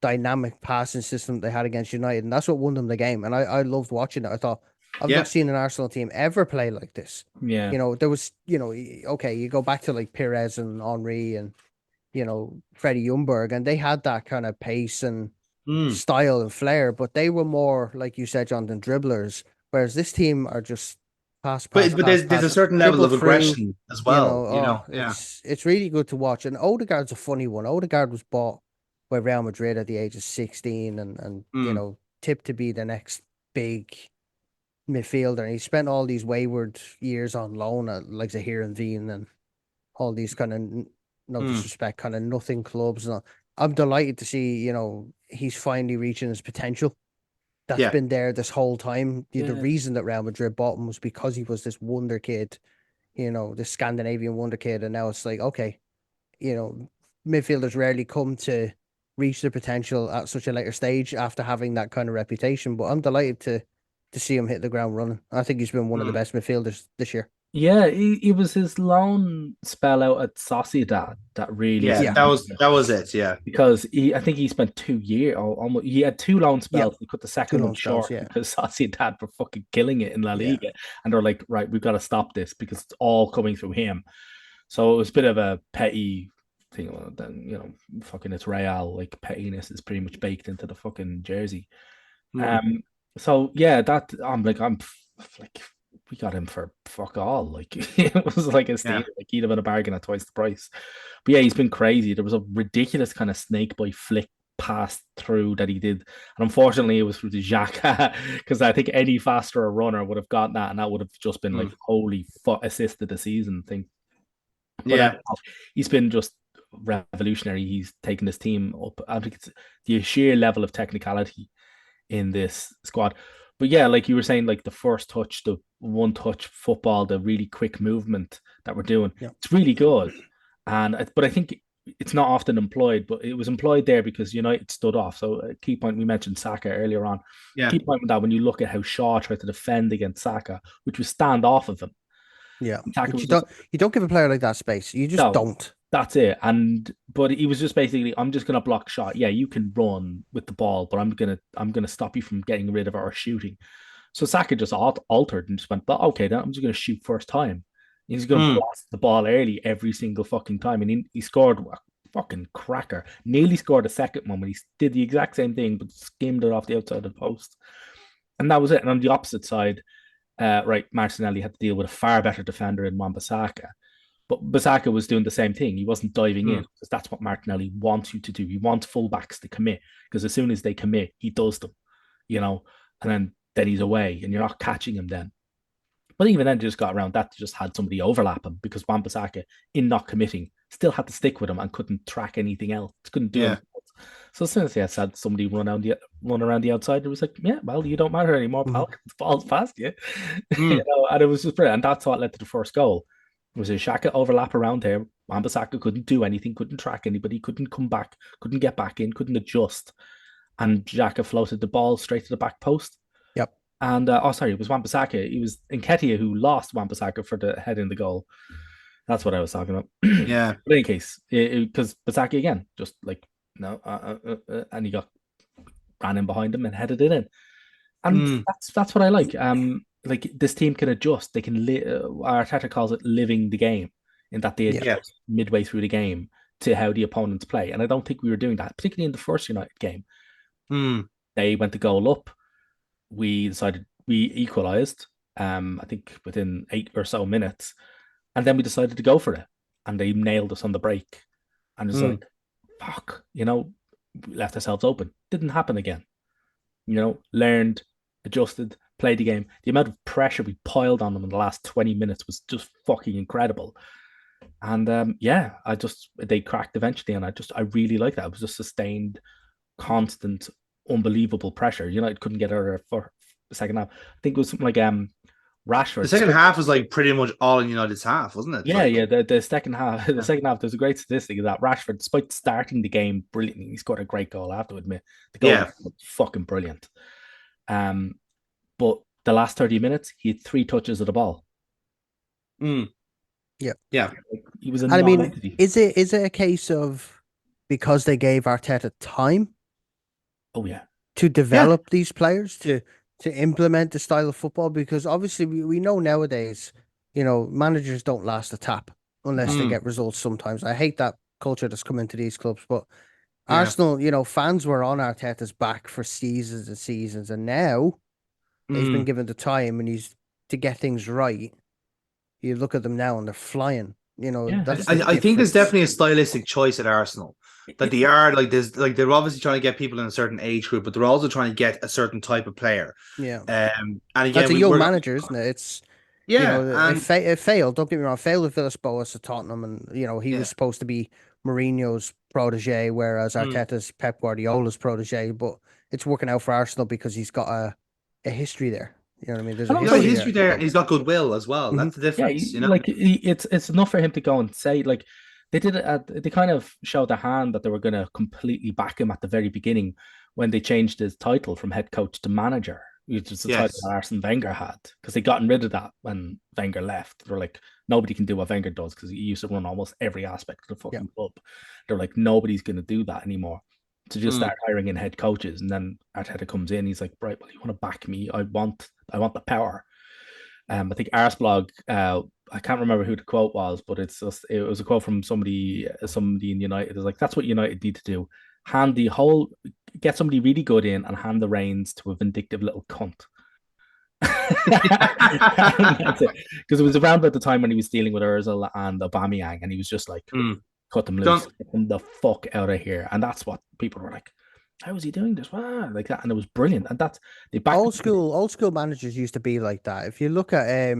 dynamic passing system they had against United, and that's what won them the game. And I loved watching it. I thought, I've not seen an Arsenal team ever play like this. Yeah. There was, okay, you go back to like Perez and Henry and Freddie Ljungberg, and they had that kind of pace and Mm. style and flair, but they were more, like you said, Jonathan, dribblers. Whereas this team are just pass, pass, But pass, there's a pass, certain level dribble of through. aggression as well, yeah. It's really good to watch. And Odegaard's a funny one. Odegaard was bought by Real Madrid at the age of 16, and Mm. tipped to be the next big midfielder. And he spent all these wayward years on loan at like Zahir and Veen and all these kind of, no Mm. disrespect, kind of nothing clubs. And I'm delighted to see, he's finally reaching his potential. That's Yeah. been there this whole time. The Yeah. reason that Real Madrid bought him was because he was this wonder kid, this Scandinavian wonder kid. And now it's like, okay, midfielders rarely come to reach their potential at such a later stage after having that kind of reputation. But I'm delighted to see him hit the ground running. I think he's been one of the Mm. best midfielders this year. Yeah, he was his loan spell out at Sociedad that really Yeah, Yeah. that was it, yeah. because I think he spent 2 years or almost he had two loan spells. He cut the second Two one loan spells, short yeah. because Sociedad were fucking killing it in La Yeah. Liga, and they're like, right, we've got to stop this because it's all coming through him. So it was a bit of a petty thing. Well, then fucking it's Real, like pettiness is pretty much baked into the fucking jersey. Mm. So yeah, that I'm like we got him for fuck all. Like it was like a steal. Yeah. Like he'd have been a bargain at twice the price. But yeah, he's been crazy. There was a ridiculous kind of snake boy flick pass through that he did, and unfortunately it was through the Xhaka because I think any faster a runner would have gotten that, and that would have just been like holy fuck assisted the season thing. But Yeah. he's been just revolutionary. He's taken his team up. I think it's the sheer level of technicality in this squad. But yeah, like you were saying, like the first touch, the one touch football, the really quick movement that we're doing, Yeah. it's really good. But I think it's not often employed, but it was employed there because United stood off. So a key point, we mentioned Saka earlier on. Yeah. Key point with that when you look at how Shaw tried to defend against Saka, which was stand off of him. Yeah. Saka But was you don't give a player like that space. You just no, don't. that's it. But he was just basically, I'm just gonna block shot. Yeah, you can run with the ball, but I'm gonna stop you from getting rid of it or shooting. So Saka just altered and just went, but okay, then I'm just gonna shoot first time. He's gonna blast the ball early every single fucking time, and he scored a fucking cracker. Nearly scored a second one, but he did the exact same thing, but skimmed it off the outside of the post, and that was it. And on the opposite side, right, Martinelli had to deal with a far better defender in Wan-Bissaka. But Basaka was doing the same thing. He wasn't diving in because that's what Martinelli wants you to do. He wants fullbacks to commit because as soon as they commit, he does them, and then he's away and you're not catching him then. But even then, just got around that to just had somebody overlap him because Wan-Bissaka, in not committing, still had to stick with him and couldn't track anything else. Couldn't do anything else. So as soon as he had somebody run around the outside, it was like, yeah, well, you don't matter anymore, pal. The ball's past you. And it was just brilliant. And that's what led to the first goal. It was a Xhaka overlap around there. Wan-Bissaka couldn't do anything, couldn't track anybody, couldn't come back, couldn't get back in, couldn't adjust. And Xhaka floated the ball straight to the back post. Yep. And sorry, it was Wan-Bissaka. It was Nketiah who lost Wan-Bissaka for the head in the goal. That's what I was talking about. Yeah. But in any case, because Bissaka again, just like no, and he ran in behind him and headed it in. And that's what I like. Like this team can adjust. They can. Arteta calls it living the game, in that they adjust midway through the game to how the opponents play. And I don't think we were doing that, particularly in the first United game. They went the goal up. We decided we equalised. I think within 8 or so minutes, and then we decided to go for it, and they nailed us on the break. And it's like, fuck, we left ourselves open. Didn't happen again. Learned, adjusted, played the game. The amount of pressure we piled on them in the last 20 minutes was just fucking incredible. And they cracked eventually, and I really like that. It was just sustained, constant, unbelievable pressure. United couldn't get out of it for the second half. I think it was something like Rashford. The second half was like pretty much all in United's half, wasn't it? Yeah. The second half, there's a great statistic that Rashford, despite starting the game brilliantly, he scored a great goal. I have to admit, the goal was fucking brilliant. But the last 30 minutes, he had 3 touches of the ball. Yeah. He was a is it a case of because they gave Arteta time? Oh yeah. To develop these players to implement the style of football, because obviously we know nowadays, managers don't last a tap unless they get results sometimes. I hate that culture that's come into these clubs. But Yeah. Arsenal, fans were on Arteta's back for seasons and seasons, and now he's been given the time and he's to get things right. You look at them now and they're flying. Yeah. That's the I think there's difference. definitely a stylistic choice at Arsenal that they are like they're obviously trying to get people in a certain age group, but they're also trying to get a certain type of player. Yeah. And That's again, a young we're manager, isn't it? It's yeah, it failed. Don't get me wrong, failed with Villas-Boas at Tottenham, and he yeah. was supposed to be Mourinho's protege, whereas Mm. Arteta's Pep Guardiola's protege. But it's working out for Arsenal because he's got a history there. You know what I mean? There's a And He's also, got history history there. there, and he's got goodwill as well. Mhm. That's the yeah, difference, it's enough for him to go and say, like, they did it. They kind of showed their hand that they were going to completely back him at the very beginning when they changed his title from head coach to manager, which is the title Yes. that Arsene Wenger had, because they gotten rid of that when Wenger left. They're like, nobody can do what Wenger does because he used to run almost every aspect of the fucking club. They're like, nobody's going to do that anymore. To just start hiring in head coaches, and then Arteta comes in. He's like, right, well, you want to back me? I want the power. I think Arsblog, I can't remember who the quote was, but it was a quote from somebody in United. It's like, that's what United need to do. Get somebody really good in and hand the reins to a vindictive little cunt. That's it. Because it was around about the time when he was dealing with Ozil and Aubameyang, and he was just like, cut them loose, get them the fuck out of here. And that's what people were like, how is he doing this? Wow, like that. And it was brilliant. And that's the Old school managers used to be like that. If you look at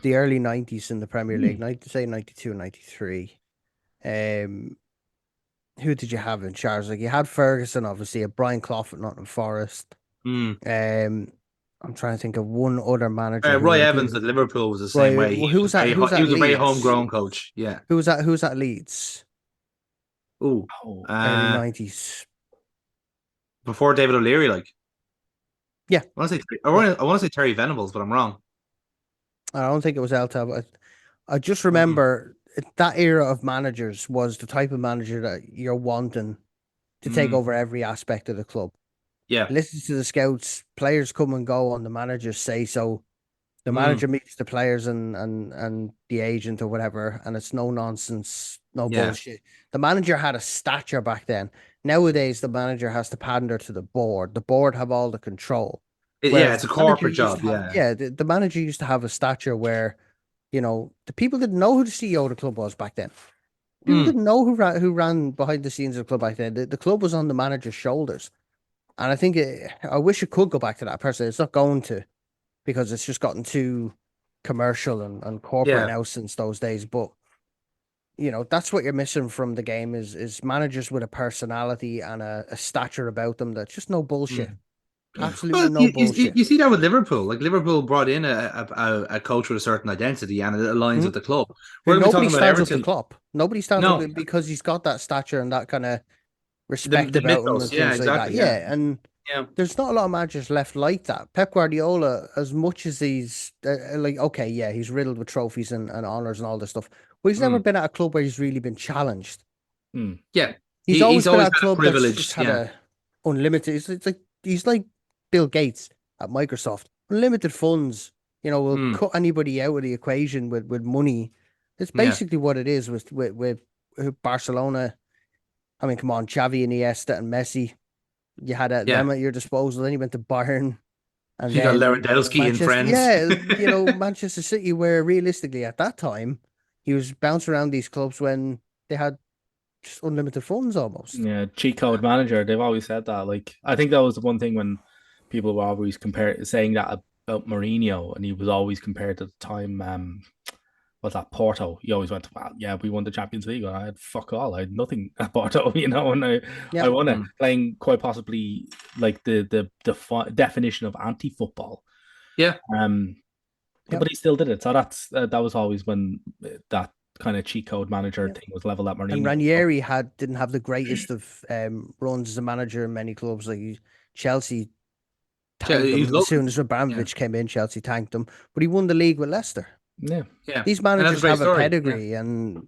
the early 90s in the Premier League, say 92, 93, who did you have in charge? Like, you had Ferguson, obviously, a Brian Clough at Nottingham Forest. I'm trying to think of one other manager. Roy Evans at Liverpool was the same way. Who was that? He was a very homegrown coach. Yeah. Who was that? Who was at Leeds? Ooh, early 90s. Before David O'Leary, like. Yeah. I want to say Terry Venables, but I'm wrong. I don't think it was Elta, but I just remember that era of managers was the type of manager that you're wanting to take over every aspect of the club. Yeah. Listen to the scouts, players come and go on the manager's say so. The manager meets the players and the agent or whatever, and it's no nonsense, no bullshit. The manager had a stature back then. Nowadays, the manager has to pander to the board. The board have all the control. It's a corporate job. The manager used to have a stature where, the people didn't know who the CEO of the club was back then. People didn't know who ran behind the scenes of the club back then. The club was on the manager's shoulders. And I think I wish it could go back to that personally. It's not going to, because it's just gotten too commercial and corporate now since those days. But that's what you're missing from the game is managers with a personality and a stature about them that's just no bullshit. Absolutely no bullshit. You see that with Liverpool. Like, Liverpool brought in a coach with a certain identity, and it aligns with the club. Nobody stands up to Klopp. Nobody stands up because he's got that stature and that kind of respect about him and things like that. And there's not a lot of managers left like that. Pep Guardiola, as much as he's he's riddled with trophies and honors and all this stuff, but he's never been at a club where he's really been challenged. Yeah, he's always been at a club that's just had a unlimited. It's like he's like Bill Gates at Microsoft, unlimited funds. Will cut anybody out of the equation with money. It's basically what it is with Barcelona. I mean, come on, Xavi and Iniesta and Messi. You had them at your disposal. Then you went to Bayern, and you got Lewandowski and friends. Yeah, Manchester City, where realistically at that time he was bouncing around these clubs when they had just unlimited funds almost. Yeah, cheat code manager. They've always said that. Like, I think that was the one thing when people were always saying that about Mourinho, and he was always compared to the time. Was that Porto? He always went, well, yeah, we won the Champions League, and I had fuck all. I had nothing at Porto, and I won it, playing quite possibly like the definition of anti-football. Yeah. But he still did it. So that was always when that kind of cheat code manager thing was leveled at Mourinho. And Ranieri didn't have the greatest of runs as a manager in many clubs. Like Chelsea tanked him as soon as Abramovich came in. Chelsea tanked him, but he won the league with Leicester. Yeah. These managers have a pedigree, and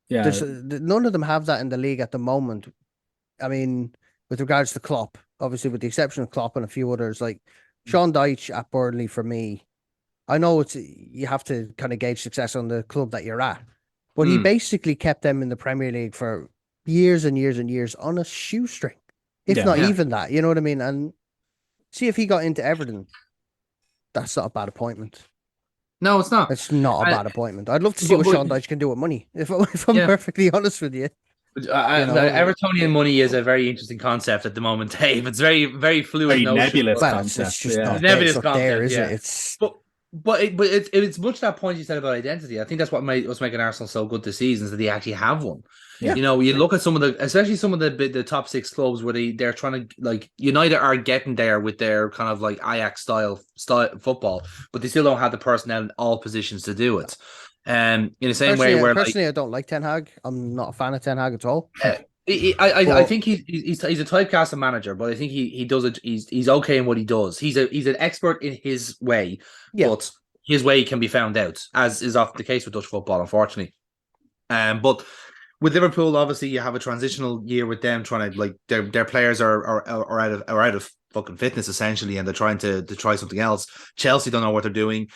none of them have that in the league at the moment. I mean, with regards to Klopp, obviously, with the exception of Klopp and a few others, like Sean Dyche at Burnley, for me, I know you have to kind of gauge success on the club that you're at, But he basically kept them in the Premier League for years and years and years on a shoestring, if not even that. You know what I mean? And see if he got into Everton, that's not a bad appointment. No, it's not. It's not a bad appointment. I'd love to see what Sean Dyche can do with money. If I'm perfectly honest with you. Evertonian money is a very interesting concept at the moment, Dave. It's very fluid, very nebulous concept. It's just not nebulous concept, there, is it? It's it's much that point you said about identity. I think that's what was making Arsenal so good this season, is that they actually have one. Yeah. You know, you look at especially some of the top 6 clubs where they're trying to, like, United are getting there with their kind of like Ajax style football, but they still don't have the personnel in all positions to do it. In the same way, where personally, I don't like Ten Hag. I'm not a fan of Ten Hag at all. I think he's a typecasted manager, but I think he does it. He's okay in what he does. He's an expert in his way, but his way can be found out, as is often the case with Dutch football, unfortunately. But with Liverpool, obviously, you have a transitional year with them trying to, like, their players are out of fucking fitness essentially, and they're trying to try something else. Chelsea don't know what they're doing.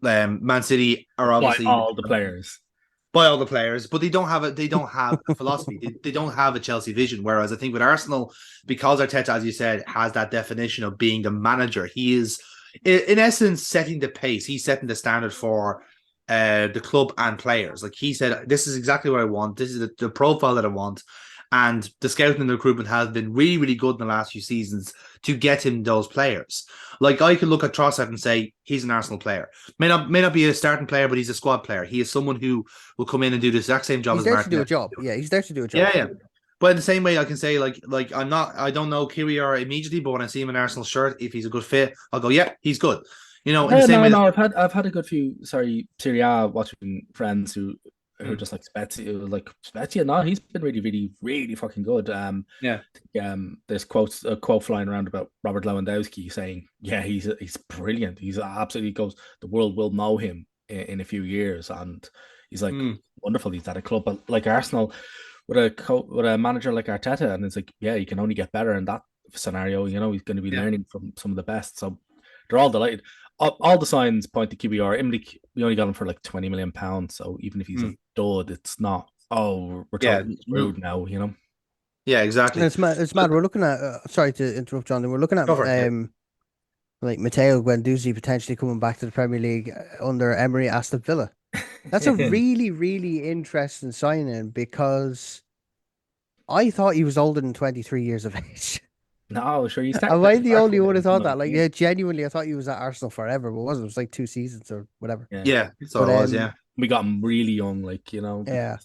Man City are obviously by all the players, but they don't have a philosophy. They don't have a Chelsea vision. Whereas I think with Arsenal, because Arteta, as you said, has that definition of being the manager, he is in essence setting the pace. He's setting the standard for the club and players. Like, he said, this is exactly what I want. This is the profile that I want. And the scouting and the recruitment has been really, really good in the last few seasons to get him those players. Like, I could look at Trossard and say he's an Arsenal player. May not be a starting player, but he's a squad player. He is someone who will come in and do the exact same job as Martin. He's there to do a job. Yeah, he's there to do a job. Yeah. But in the same way, I can say, like I don't know Kiwior immediately, but when I see him in Arsenal shirt, if he's a good fit, I'll go, yeah, he's good. You know, in the same way. I've had a good few Serie A watching friends who just like Spezia. Like, Spezia, no, he's been really, really, really fucking good. There's a quote flying around about Robert Lewandowski saying, yeah, he's brilliant. He's absolutely goes, the world will know him in a few years, and he's like wonderful. He's at a club like Arsenal with a manager like Arteta, and it's like, yeah, you can only get better in that scenario. You know, he's going to be learning from some of the best. So they're all delighted. All the signs point to QBR. We only got him for like £20 million. So even if he's a dud, it's not, we're talking rude now, you know? Yeah, exactly. And it's mad. We're looking at, sorry to interrupt, John. We're looking at like Matteo Guendouzi potentially coming back to the Premier League under Emery Aston Villa. That's a really, really interesting signing, because I thought he was older than 23 years of age. No, sure. Am I the only one who thought that? Like, yeah, genuinely, I thought he was at Arsenal forever, but it wasn't. It was like 2 seasons or whatever. Yeah, so it was. Yeah, we got him really young, like, you know. Yeah.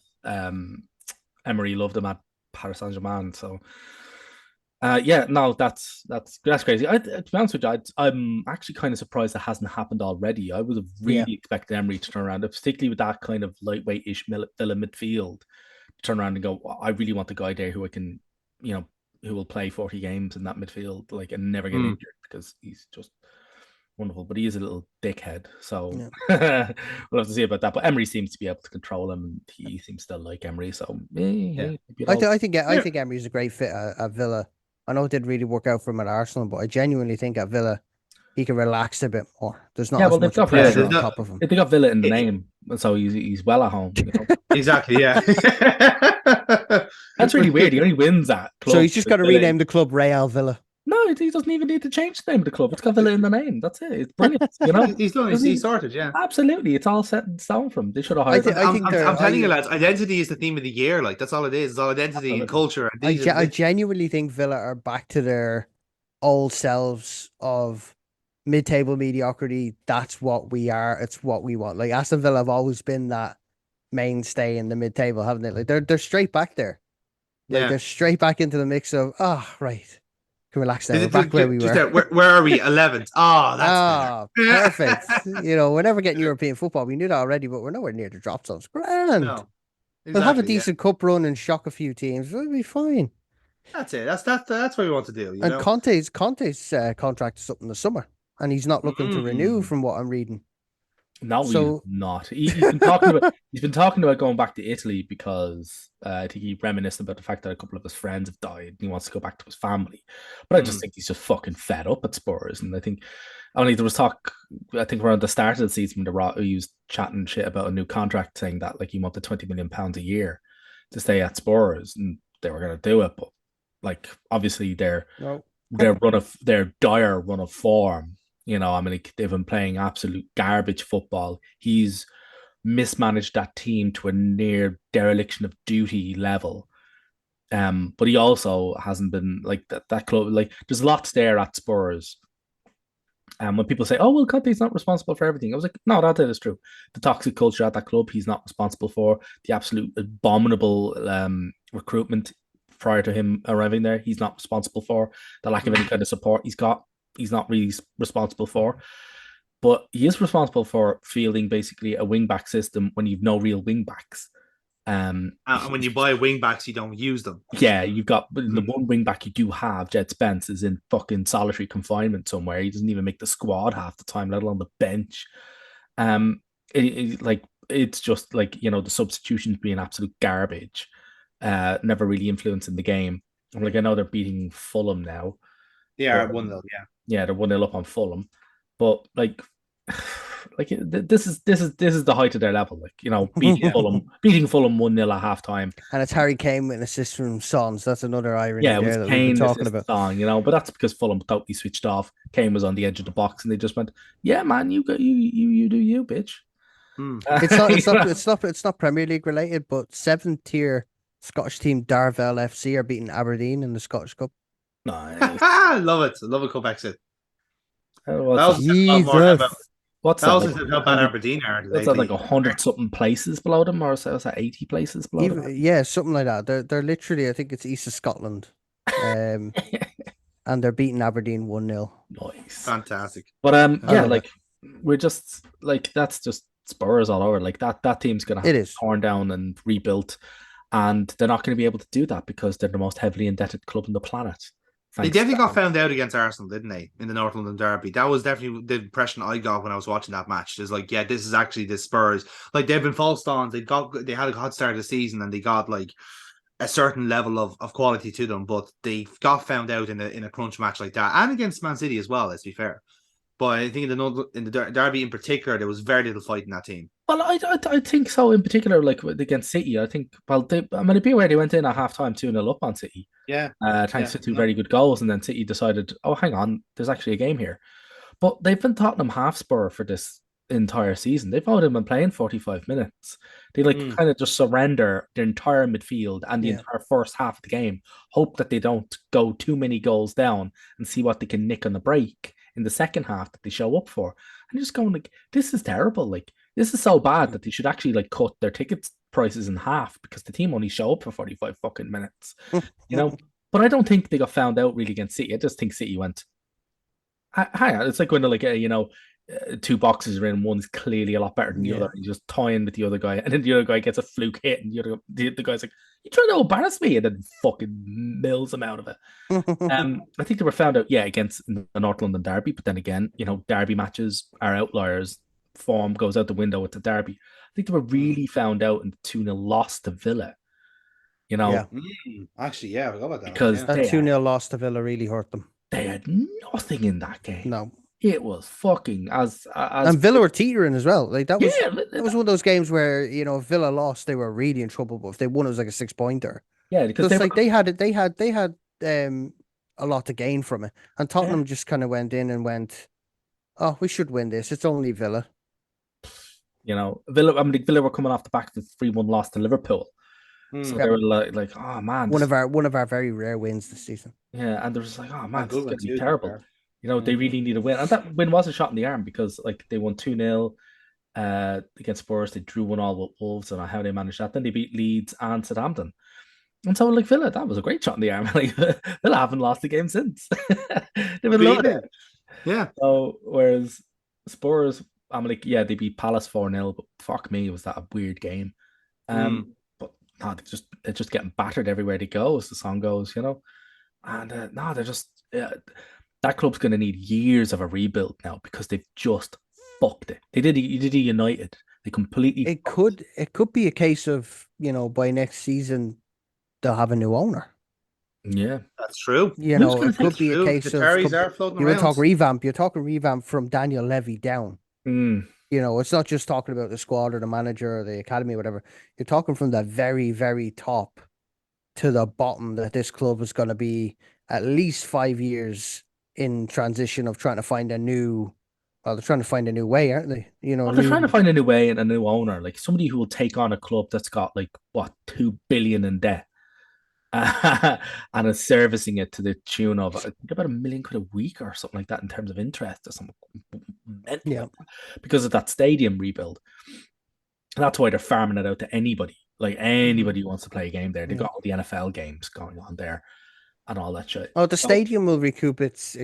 Emery loved him at Paris Saint-Germain, so. That's crazy. To be honest with you, I'm actually kind of surprised that hasn't happened already. I would have really expected Emery to turn around, particularly with that kind of lightweight-ish Villa midfield, to turn around and go, I really want the guy there who I can, you know, who will play 40 games in that midfield, like, and never get injured, because he's just wonderful. But he is a little dickhead, so we'll have to see about that. But Emery seems to be able to control him, and he seems to like Emery. So I think Emery's a great fit at Villa. I know it didn't really work out for him at Arsenal, but I genuinely think at Villa he can relax a bit more. There's not as much pressure on top of him. They got Villa in the name, so he's well at home. You know? Exactly, yeah. That's really weird. He only wins that club. So he's just got to rename the club Real Villa. No, he doesn't even need to change the name of the club. It's got Villa in the name. That's it. It's brilliant. You know, he's sorted. Yeah, absolutely. It's all set in stone for him. They should have hired him. I'm telling you, lads, identity is the theme of the year. Like, that's all it is. It's all identity and culture. And I genuinely think Villa are back to their old selves of mid-table mediocrity. That's what we are. It's what we want. Like, Aston Villa have always been that mainstay in the mid-table, haven't they? Like, they're straight back there. Like, they're straight back into the mix of, right. Can relax now. We're back where we were. Where are we? 11th. Oh, that's perfect. You know, we're never getting European football. We knew that already, but we're nowhere near the drop zones. Grand. No, exactly, we'll have a decent cup run and shock a few teams. We'll be fine. That's it. That's what we want to do. And Conte's contract is up in the summer, and he's not looking to renew, from what I'm reading. No, he's So not. He's been talking about going back to Italy because I think he reminisced about the fact that a couple of his friends have died and he wants to go back to his family. But I just think he's just fucking fed up at Spurs. And I think only there was talk, I think around the start of the season when he was chatting shit about a new contract, saying that like he wanted £20 million a year to stay at Spurs, and they were going to do it. But like obviously no, their dire run of form. I mean, like, they've been playing absolute garbage football. He's mismanaged that team to a near dereliction of duty level. But he also hasn't been like that club. Like, there's lots there at Spurs. When people say, "Oh well, Conte's not responsible for everything," I was like, "No, that is true. The toxic culture at that club, he's not responsible for. The absolute abominable recruitment prior to him arriving there, he's not responsible for. The lack of any kind of support he's not really responsible for. But he is responsible for fielding basically a wing back system when you've no real wing backs. And when you buy wing backs, you don't use them. Yeah, you've got the one wing back you do have, Jet Spence, is in fucking solitary confinement somewhere. He doesn't even make the squad half the time, let alone the bench. It's just like the substitutions being absolute garbage, never really influencing the game. Like I know they're beating Fulham now. Yeah, 1-0, yeah. Yeah, they're 1-0 up on Fulham, but like this is the height of their level. Like beating Fulham 1-0 at halftime. and it's Harry Kane with an assist from Sons. That's another irony Yeah, it was there that we've been Kane talking about. song, but that's because Fulham totally switched off. Kane was on the edge of the box, and they just went, "Yeah, man, you go, you do you, bitch." It's not Premier League related, but 7th-tier Scottish team Darvel FC are beating Aberdeen in the Scottish Cup. Nice. Love it. Love a cup exit. What's What's that? That was how bad Aberdeen are What's that, lately. like 100 something places below them, or is that 80 places below them? Yeah, something like that. They're literally, I think it's east of Scotland, and they're beating Aberdeen 1-0. Nice, fantastic. But Yeah, like we're just like that's just Spurs all over. Like that team's gonna have to be torn down and rebuilt, and they're not going to be able to do that because they're the most heavily indebted club on the planet. They definitely got found out against Arsenal, didn't they, in the North London derby? That was definitely the impression I got when I was watching that match. It's like, yeah, this is actually the Spurs. Like they've been false dawns. They had a hot start of the season and they got like a certain level of quality to them, but they got found out in a crunch match like that, and against Man City as well. Let's be fair. But I think in the derby in particular, there was very little fight in that team. Well, I think so in particular, like against City. I think, well, it'd be where they went in at halftime 2-0 up on City. Yeah. Thanks to two very good goals. And then City decided, oh, hang on, there's actually a game here. But they've been Tottenham half-spur for this entire season. They've only been playing 45 minutes. They kind of just surrender their entire midfield and the entire first half of the game, hope that they don't go too many goals down and see what they can nick on the break in the second half that they show up for. And just going like, this is terrible. Like, this is so bad that they should actually like cut their ticket prices in half because the team only show up for 45 fucking minutes. But I don't think they got found out really against City. I just think City went, hang on. It's like when two boxes are in, one's clearly a lot better than the other. And you just tie in with the other guy, and then the other guy gets a fluke hit, and the guy's like, "You trying to embarrass me?" And then fucking mills him out of it. I think they were found out, against the North London derby. But then again, derby matches are outliers. Form goes out the window with the derby. I think they were really found out in the 2-0 loss to Villa. Actually, yeah, I forgot about that. Because that 2-0 loss to Villa really hurt them. They had nothing in that game. No. It was fucking as and Villa were teetering as well. Like that was one of those games where if Villa lost, they were really in trouble. But if they won, it was like a 6-pointer. Yeah, because they had a lot to gain from it, and Tottenham just kind of went in and went, "Oh, we should win this. It's only Villa." Villa. I mean, Villa were coming off the back of the 3-1 loss to Liverpool, so they were like, "Oh man, one of our very rare wins this season." Yeah, and they were just like, "Oh man, it's going to be terrible." They really need a win. And that win was a shot in the arm because they won 2-0 against Spurs. They drew 1-1 with Wolves. And how they managed that. Then they beat Leeds and Southampton. And so Villa, that was a great shot in the arm. Villa haven't lost the game since. They've been loving it. Yeah. So whereas Spurs, I'm like, yeah, they beat Palace 4-0, but fuck me, was that a weird game. But no, they're just getting battered everywhere they go, as the song goes, And they're just that club's going to need years of a rebuild now because they've just fucked it. They did a United. They completely It fucked. could be a case of, by next season they'll have a new owner. Yeah. That's true. Who's going It to take could That's be a true. case of Qataris are floating you want to around. talk revamp. You're talking revamp from Daniel Levy down. It's not just talking about the squad or the manager or the academy or whatever. You're talking from the very, very top to the bottom that this club is going to be at least 5 years in transition of trying to find a new. Well, they're trying to find a new way, aren't they? Well, they're trying to find a new way and a new owner, like somebody who will take on a club that's got like what 2 billion in debt, and is servicing it to the tune of I think about £1 million a week or something like that in terms of interest or something mental like that, because of that stadium rebuild. And that's why they're farming it out to anybody, like anybody who wants to play a game there. They've got all the NFL games going on there and all that shit. Oh, the stadium will recoup its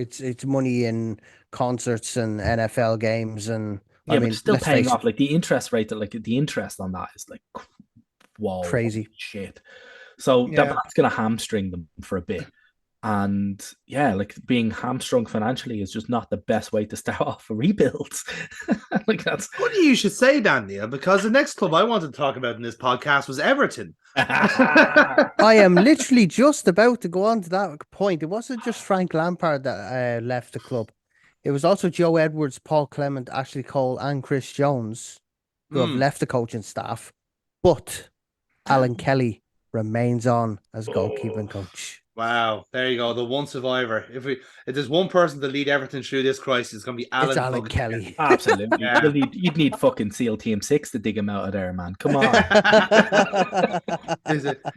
money in concerts and NFL games, and Yeah, I but mean, it's still let's paying face off. it, Like the interest rate, that like the interest on that is like, whoa, crazy. shit. So Yeah. that's going to hamstring them for a bit. And yeah, like being hamstrung financially is just not the best way to start off a rebuild. Like that's Funny you should say that, Neil, because the next club I wanted to talk about in this podcast was Everton. I am literally just about to go on to that point. It wasn't just Frank Lampard that left the club. It was also Joe Edwards, Paul Clement, Ashley Cole, and Chris Jones who have left the coaching staff. But Alan Kelly remains on as goalkeeping coach. Wow, there you go. The one survivor. If there's one person to lead Everton through this crisis, it's gonna be Alan. It's Alan Kelly. Absolutely. Yeah. You'd need fucking SEAL Team 6 to dig him out of there, man. Come on.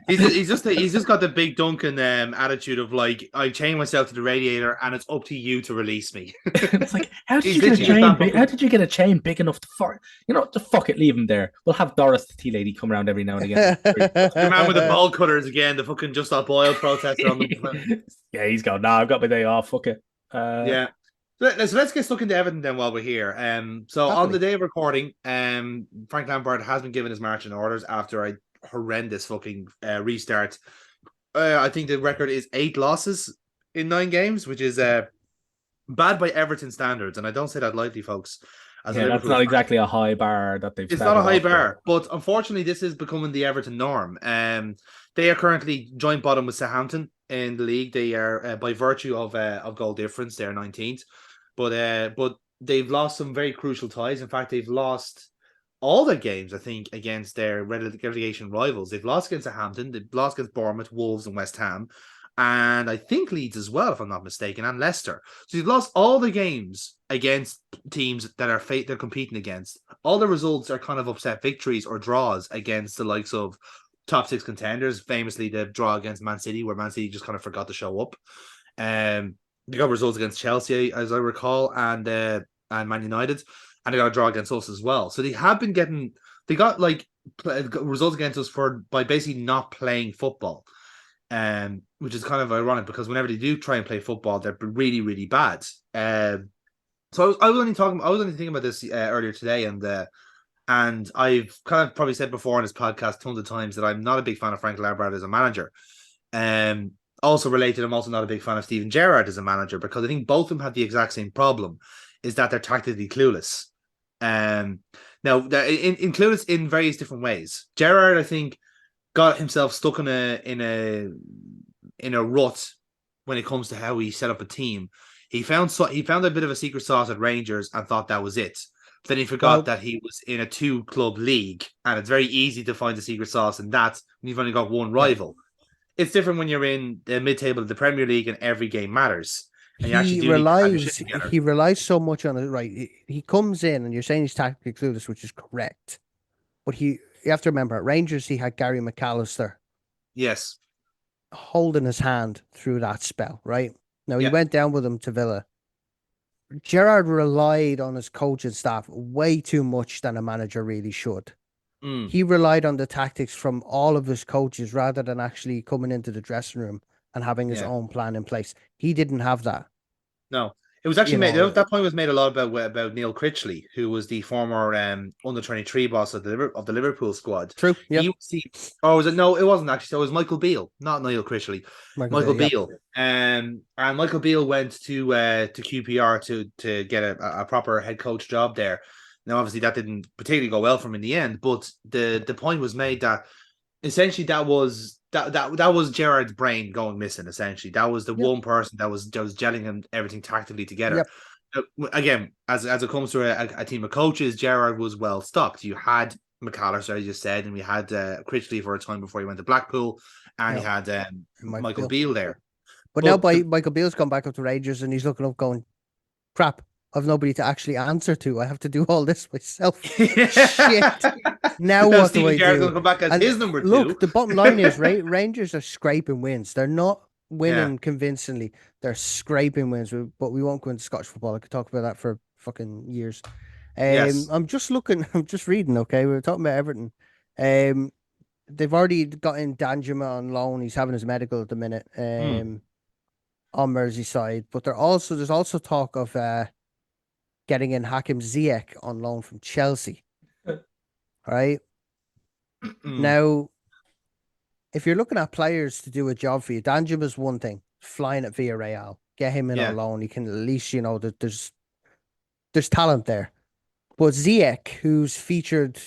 He's just got the big Duncan attitude of like, I chain myself to the radiator and it's up to you to release me. It's like, how did He's you get a literally chain? that How did you get a chain big enough to fart? The fuck it, leave him there. We'll have Doris the tea lady come around every now and again. The man with the ball cutters again, the fucking Just Stop Oil protester on the Yeah, he's gone. Nah, I've got my day off. Fuck it. yeah. So let's get stuck into Everton then while we're here. So on the day of recording, Frank Lampard has been given his marching orders after a horrendous fucking restart. I think the record is 8 losses in 9 games, which is bad by Everton standards, and I don't say that lightly, folks. That's not exactly a high bar that they've. It's not a high bar, but unfortunately, this is becoming the Everton norm. They are currently joint bottom with Southampton in the league. They are by virtue of goal difference, they're 19th, but they've lost some very crucial ties. In fact, they've lost all their games, I think, against their relegation rivals. They've lost against Southampton, they've lost against Bournemouth, Wolves, and West Ham. And I think Leeds as well, if I'm not mistaken, and Leicester. So you've lost all the games against teams that they're competing against. All the results are kind of upset victories or draws against the likes of top 6 contenders. Famously, the draw against Man City, where Man City just kind of forgot to show up. They got results against Chelsea, as I recall, and Man United, and they got a draw against us as well. So they got results against us by basically not playing football. Which is kind of ironic because whenever they do try and play football, they're really, really bad. So I was only thinking about this earlier today, and I've kind of probably said before on this podcast tons of times that I'm not a big fan of Frank Lampard as a manager. Also related, I'm also not a big fan of Steven Gerrard as a manager because I think both of them have the exact same problem, is that they're tactically clueless. Now they're clueless in various different ways. Gerrard, I think, got himself stuck in a rut when it comes to how he set up a team. He found a bit of a secret sauce at Rangers and thought that was it. But then he forgot that he was in a 2-club league, and it's very easy to find the secret sauce in that when you've only got one rival. It's different when you're in the mid-table of the Premier League and every game matters. And he relies so much on it, right? He comes in and you're saying he's tactically clueless, which is correct. But you have to remember, at Rangers, he had Gary McAllister. Yes. Holding his hand through that spell, right? Now, he went down with him to Villa. Gerrard relied on his coaching staff way too much than a manager really should. He relied on the tactics from all of his coaches rather than actually coming into the dressing room and having his own plan in place. He didn't have that. No. It was actually You made. know, That point was made a lot about Neil Critchley, who was the former under-23 boss of the Liverpool squad. true. Yeah, He see, oh, was it? No, it wasn't actually. So it was Michael Beale, not Neil Critchley. Michael Michael Beale. Yeah, Beale. And Michael Beale went to QPR to get a proper head coach job there. Now, obviously, that didn't particularly go well for him in the end. But the point was made that essentially that was Gerrard's brain going missing. Essentially, that was the yep, one person that was gelling and everything tactically together. yep, Again, as it comes to a team of coaches, Gerrard was well stocked. You had McAllister, as you said, and we had Critchley for a time before he went to Blackpool, and yeah. you had Michael Michael Beale. Beale there. But now But Michael Beale's gone back up to Rangers and he's looking up going, crap, I've nobody to actually answer to. I have to do all this myself. Shit. Now what do Steven I Gerrard's do? going to come back as And his number two. look, the bottom line is Rangers are scraping wins. They're not winning Yeah. convincingly. They're scraping wins, but we won't go into Scottish football. I could talk about that for fucking years. Yes. I'm just looking, I'm just reading, okay? We were talking about Everton. They've already got in Danjuma on loan. He's having his medical at the minute. On Merseyside, but there's also talk of getting in Hakim Ziyech on loan from Chelsea. Right now, if you're looking at players to do a job for you, Danjuma's one thing. Flying at Villarreal, get him in on loan. He can at least, there's talent there. But Ziyech, who's featured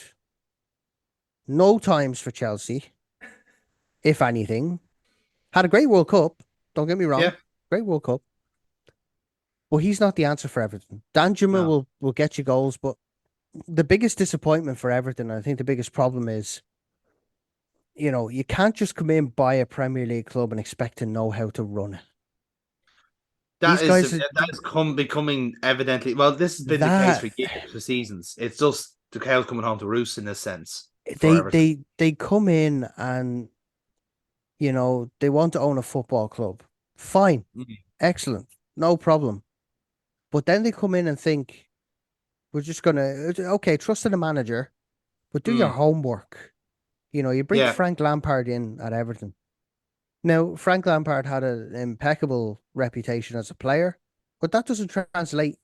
no times for Chelsea, if anything, had a great World Cup. Don't get me wrong. Yeah. Great World Cup. But he's not the answer for Everton. Danjuma will get you goals, but the biggest disappointment for Everton, I think the biggest problem is, you can't just come in, buy a Premier League club and expect to know how to run it. That is becoming evidently. Well, this has been the case for years, for seasons. It's just the cows coming home to roost in this sense. They come in and they want to own a football club. Fine, excellent, no problem. But then they come in and think we're just gonna trust in the manager, but do your homework. You bring Frank Lampard in at Everton. Now, Frank Lampard had an impeccable reputation as a player, but that doesn't translate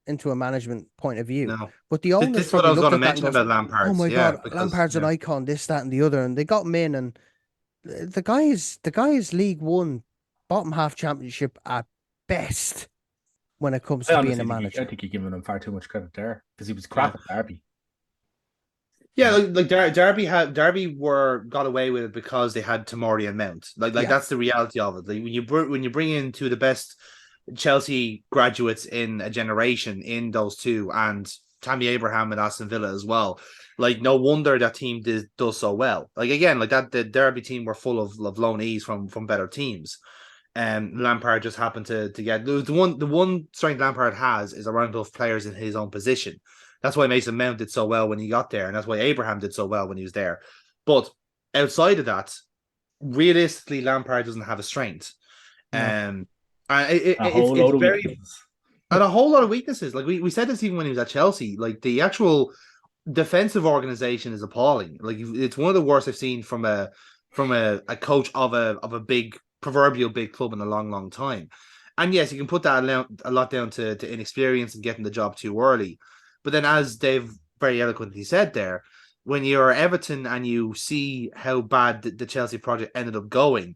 into a management point of view. No. But the owners This is what I was going to mention about Lampard. "Oh my god, Lampard's an icon, this, that, and the other," and they got him in, and the guy is League One, bottom half championship at best when it comes to being a manager. I think you're giving him far too much credit there because he was crap at Derby. Yeah, like Derby got away with it because they had Tomori and Mount. That's the reality of it. Like when you bring in two of the best Chelsea graduates in a generation in those two, and Tammy Abraham and Aston Villa as well. Like no wonder that team does so well. Like again, like that the Derby team were full of loanees from better teams. Lampard just happened to get the one strength Lampard has is around those players in his own position. That's why Mason Mount did so well when he got there, and that's why Abraham did so well when he was there. But outside of that, realistically, Lampard doesn't have a strength. And it's very and a whole lot of weaknesses. Like we said this even when he was at Chelsea. Like the actual defensive organization is appalling. Like it's one of the worst I've seen from a coach of a big proverbial big club in a long, long time. And yes, you can put that a lot down to inexperience and getting the job too early. But then, as Dave very eloquently said there, when you're Everton and you see how bad the Chelsea project ended up going,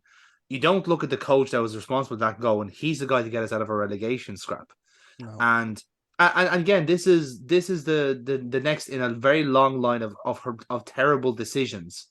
you don't look at the coach that was responsible for that going, he's the guy to get us out of a relegation scrap. No. And again, this is the next in a very long line of terrible decisions.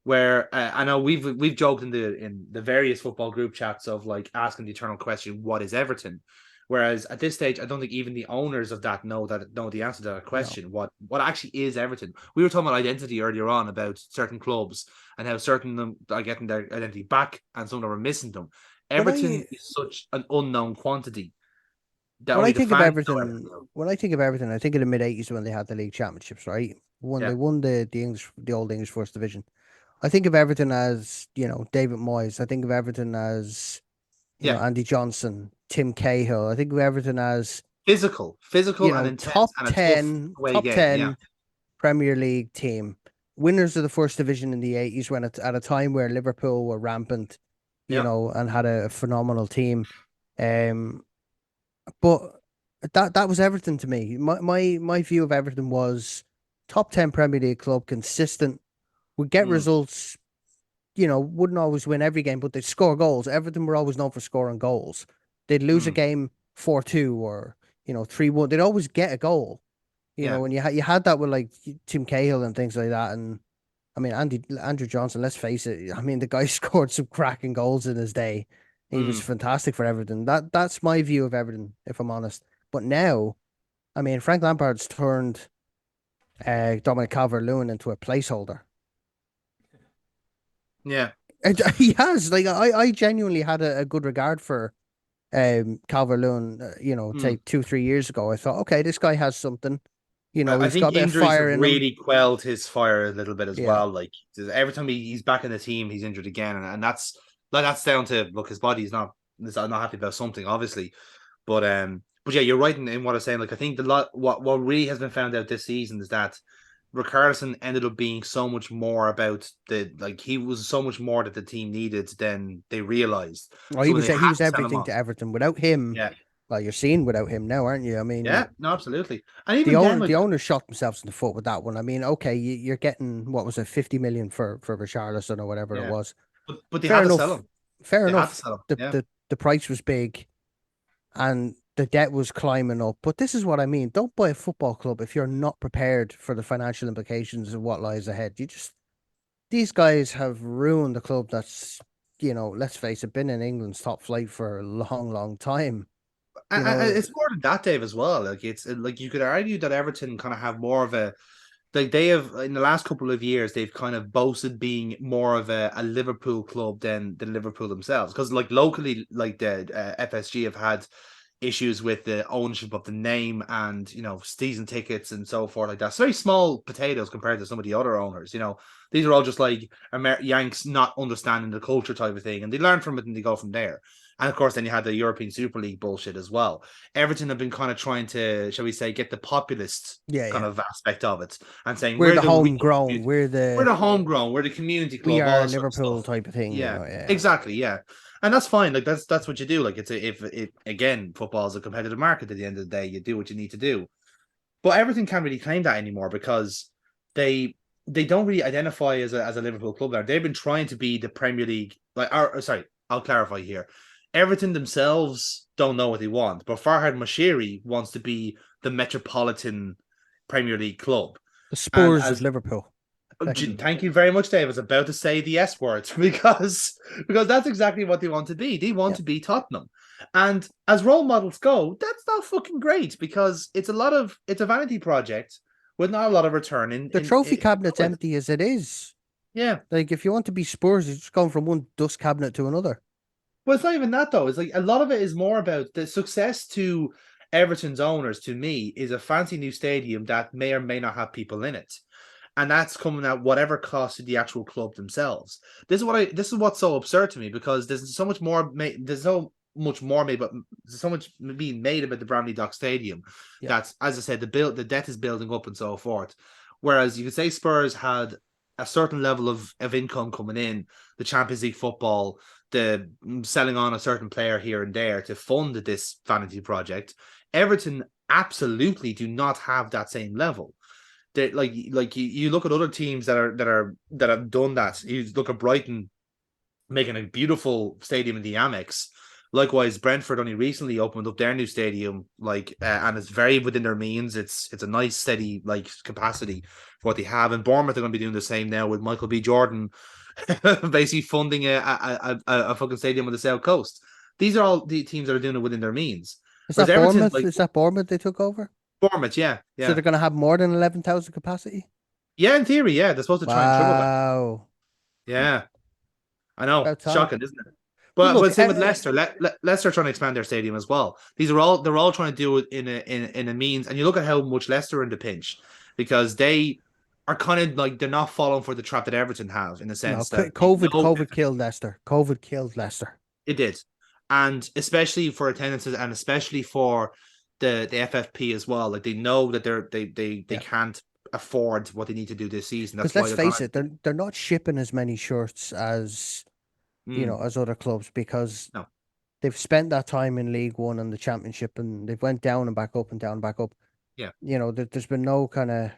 Where I know we've joked in the various football group chats of like asking the eternal question, what is Everton? Whereas at this stage, I don't think even the owners of that know the answer to that question. No. What actually is Everton? We were talking about identity earlier on about certain clubs and how certain of them are getting their identity back and some of them are missing them. Everton is such an unknown quantity. When I think of Everton, I think of the mid-80s when they had the league championships, right? They won the old English First Division. I think of Everton as, David Moyes. I think of Everton as, Andy Johnson, Tim Cahill. I think of Everton as physical and intense top and 10 Premier League team. Winners of the First Division in the 80s when at a time where Liverpool were rampant, and had a phenomenal team. But that was Everton to me. My view of Everton was top 10 Premier League club, consistent, would get Mm, results, wouldn't always win every game, but they'd score goals. Everton were always known for scoring goals. They'd lose a mm, game 4-2 or 3-1. They'd always get a goal. yeah. And you had that with like Tim Cahill and things like that. And I mean, Andrew Johnson, let's face it. I mean, the guy scored some cracking goals in his day. He was Mm. fantastic for Everton. That's my view of Everton, if I'm honest. But now, I mean, Frank Lampard's turned Dominic Calvert-Lewin into a placeholder. Yeah. He has. Like, I genuinely had a good regard for Calvert-Lewin. Mm. Say 2-3 years ago. I thought, okay, this guy has something. I He's think got a bit of injuries fire have in him. really quelled his fire a little bit as Yeah. well. Like every time he's back in the team, he's injured again, and that's down to look, his body's not happy about something, obviously. But yeah, you're right in what I'm saying. Like I think the lot what really has been found out this season is that Rickarlison ended up being so much more about he was so much more that the team needed than they realized. Well, So he when was they he had was to sell him everything on, to Everton. Without him, yeah, well, you're seeing without him now, aren't you? I yeah, mean, no, absolutely. And the even then, owner like the owner shot themselves in the foot with that one. I mean, okay, you're getting what was it, 50 million for Richarlison or whatever it yeah, was. but they Fair had to sell enough. him. Fair They had to enough. sell him. The Yeah. the the price was big and the debt was climbing up. But this is what I mean. Don't buy a football club if you're not prepared for the financial implications of what lies ahead. These guys have ruined the club that's, let's face it, been in England's top flight for a long, long time. You know, It's more than that, Dave, as well. Like it's like you could argue that Everton kind of have more of a like they have in the last couple of years they've kind of boasted being more of a Liverpool club than Liverpool themselves because like locally like the FSG have had issues with the ownership of the name and season tickets and so forth like that. It's very small potatoes compared to some of the other owners. These are all just like Yanks not understanding the culture type of thing, and they learn from it and they go from there. And of course, then you had the European Super League bullshit as well. Everton have been kind of trying to, shall we say, get the populist yeah, kind yeah. of aspect of it and saying We're we're the the real homegrown. community, we're the homegrown, we're the community We club, all are this sort of Liverpool stuff. type of thing. Yeah, Yeah. exactly. Yeah, and that's fine. Like that's what you do. Like if it again, football is a competitive market. At the end of the day, you do what you need to do. But Everton can't really claim that anymore because they they don't really identify as a Liverpool club now. They've been trying to be the Premier League. Sorry, I'll clarify here. Everton themselves don't know what they want, but Farhad Moshiri wants to be the Metropolitan Premier League club. The And Spurs of as Liverpool, effectively. thank you very much, Dave. I was about to say the S word because that's exactly what they want to be. They want Yeah. to be Tottenham. And as role models go, that's not fucking great because it's a vanity project with not a lot of return The trophy in cabinet's empty as it is. yeah. Like, if you want to be Spurs, you're just going from one dust cabinet to another. Well, it's not even that though. It's like a lot of it is more about the success to Everton's owners, to me, is a fancy new stadium that may or may not have people in it. And that's coming at whatever cost to the actual club themselves. This is what's so absurd to me because there's so much more made, but there's so much being made about the Bramley Dock Stadium. Yeah. That's, as I said, the debt is building up and so forth. Whereas you could say Spurs had a certain level of income coming in, the Champions League football, the selling on a certain player here and there to fund this vanity project. Everton absolutely do not have that same level. They like you look at other teams that have done that. You look at Brighton making a beautiful stadium in the Amex. Likewise, Brentford only recently opened up their new stadium, and it's very within their means. It's a nice, steady capacity for what they have. And Bournemouth are going to be doing the same now with Michael B. Jordan, basically funding a fucking stadium on the south coast. These are all the teams that are doing it within their means. Is Whereas that Everton, Bournemouth? Is that Bournemouth they took over? Bournemouth, yeah, So yeah, they're going to have more than 11,000 capacity? yeah. In theory, yeah, they're supposed to try and triple that. Wow. Yeah, I know, About time. shocking, isn't it? But look, But same with Leicester. Leicester trying to expand their stadium as well. They're all trying to do it in a means. And you look at how much Leicester are in the pinch because they are kind of like they're not falling for the trap that Everton have in the no, sense that COVID killed Leicester. COVID killed Leicester. it did, and especially for attendances and especially for the FFP as well. Like they know that they Yeah. can't afford what they need to do this season. That's Because why let's they're face it, they're not shipping as many shirts as gonna. as other clubs because No. they've spent that time in League One and the Championship, and they've went down and back up and down and back up. Yeah. There's been no kind of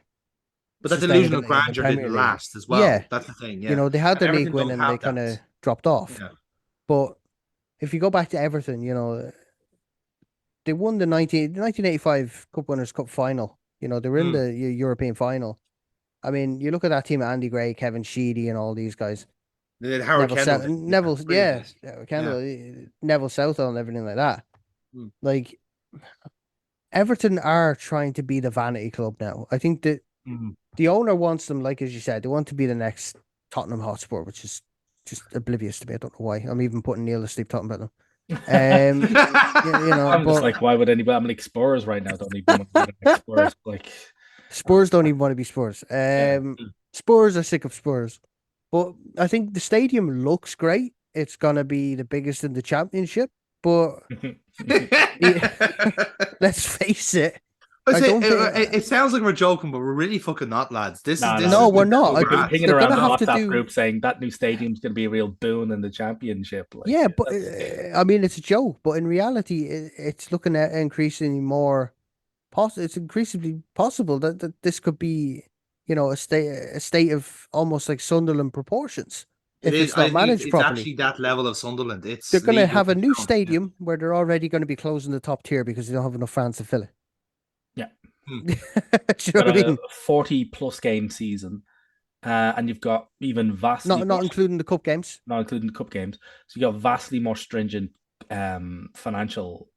But that delusion of sustainability in the grandeur Premier didn't League. last as well. Yeah, That's the thing. Yeah. they had And the league Everton win don't and they have kind of that. dropped off. Yeah. But if you go back to Everton, they won the 1985 Cup Winners' Cup final. They were in the European final. I mean, you look at that team: Andy Gray, Kevin Sheedy, and all these guys. They had Howard Kendall. Neville, Brilliant. Kendall, Neville Southall, and everything like that. Mm. Like Everton are trying to be the vanity club now. I think that the owner wants them, like as you said, they want to be the next Tottenham Hotspur, which is just oblivious to me. I don't know why. I'm even putting Neil to sleep talking about them. I'm just like, why would anybody? I'm like Spurs right now. Don't even want to be the Spurs. Like Spurs don't even want to be Spurs. Spurs are sick of Spurs. But I think the stadium looks great. It's gonna be the biggest in the championship. But let's face it. It sounds like we're joking, but we're really fucking not, lads. We're not. We've been pinging around the WhatsApp group do... saying that new stadium's going to be a real boon in the championship. Like, yeah, but I mean, it's a joke. But in reality, it's looking at increasingly more possible. It's increasingly possible that this could be, a state of almost like Sunderland proportions. If it's not managed properly, it's actually that level of Sunderland. They're going to have a new stadium where they're already going to be closing the top tier because they don't have enough fans to fill it. Yeah. Do you know what I mean? 40+ game season, and you've got even vastly not including the cup games. Not including the cup games. So you got vastly more stringent financial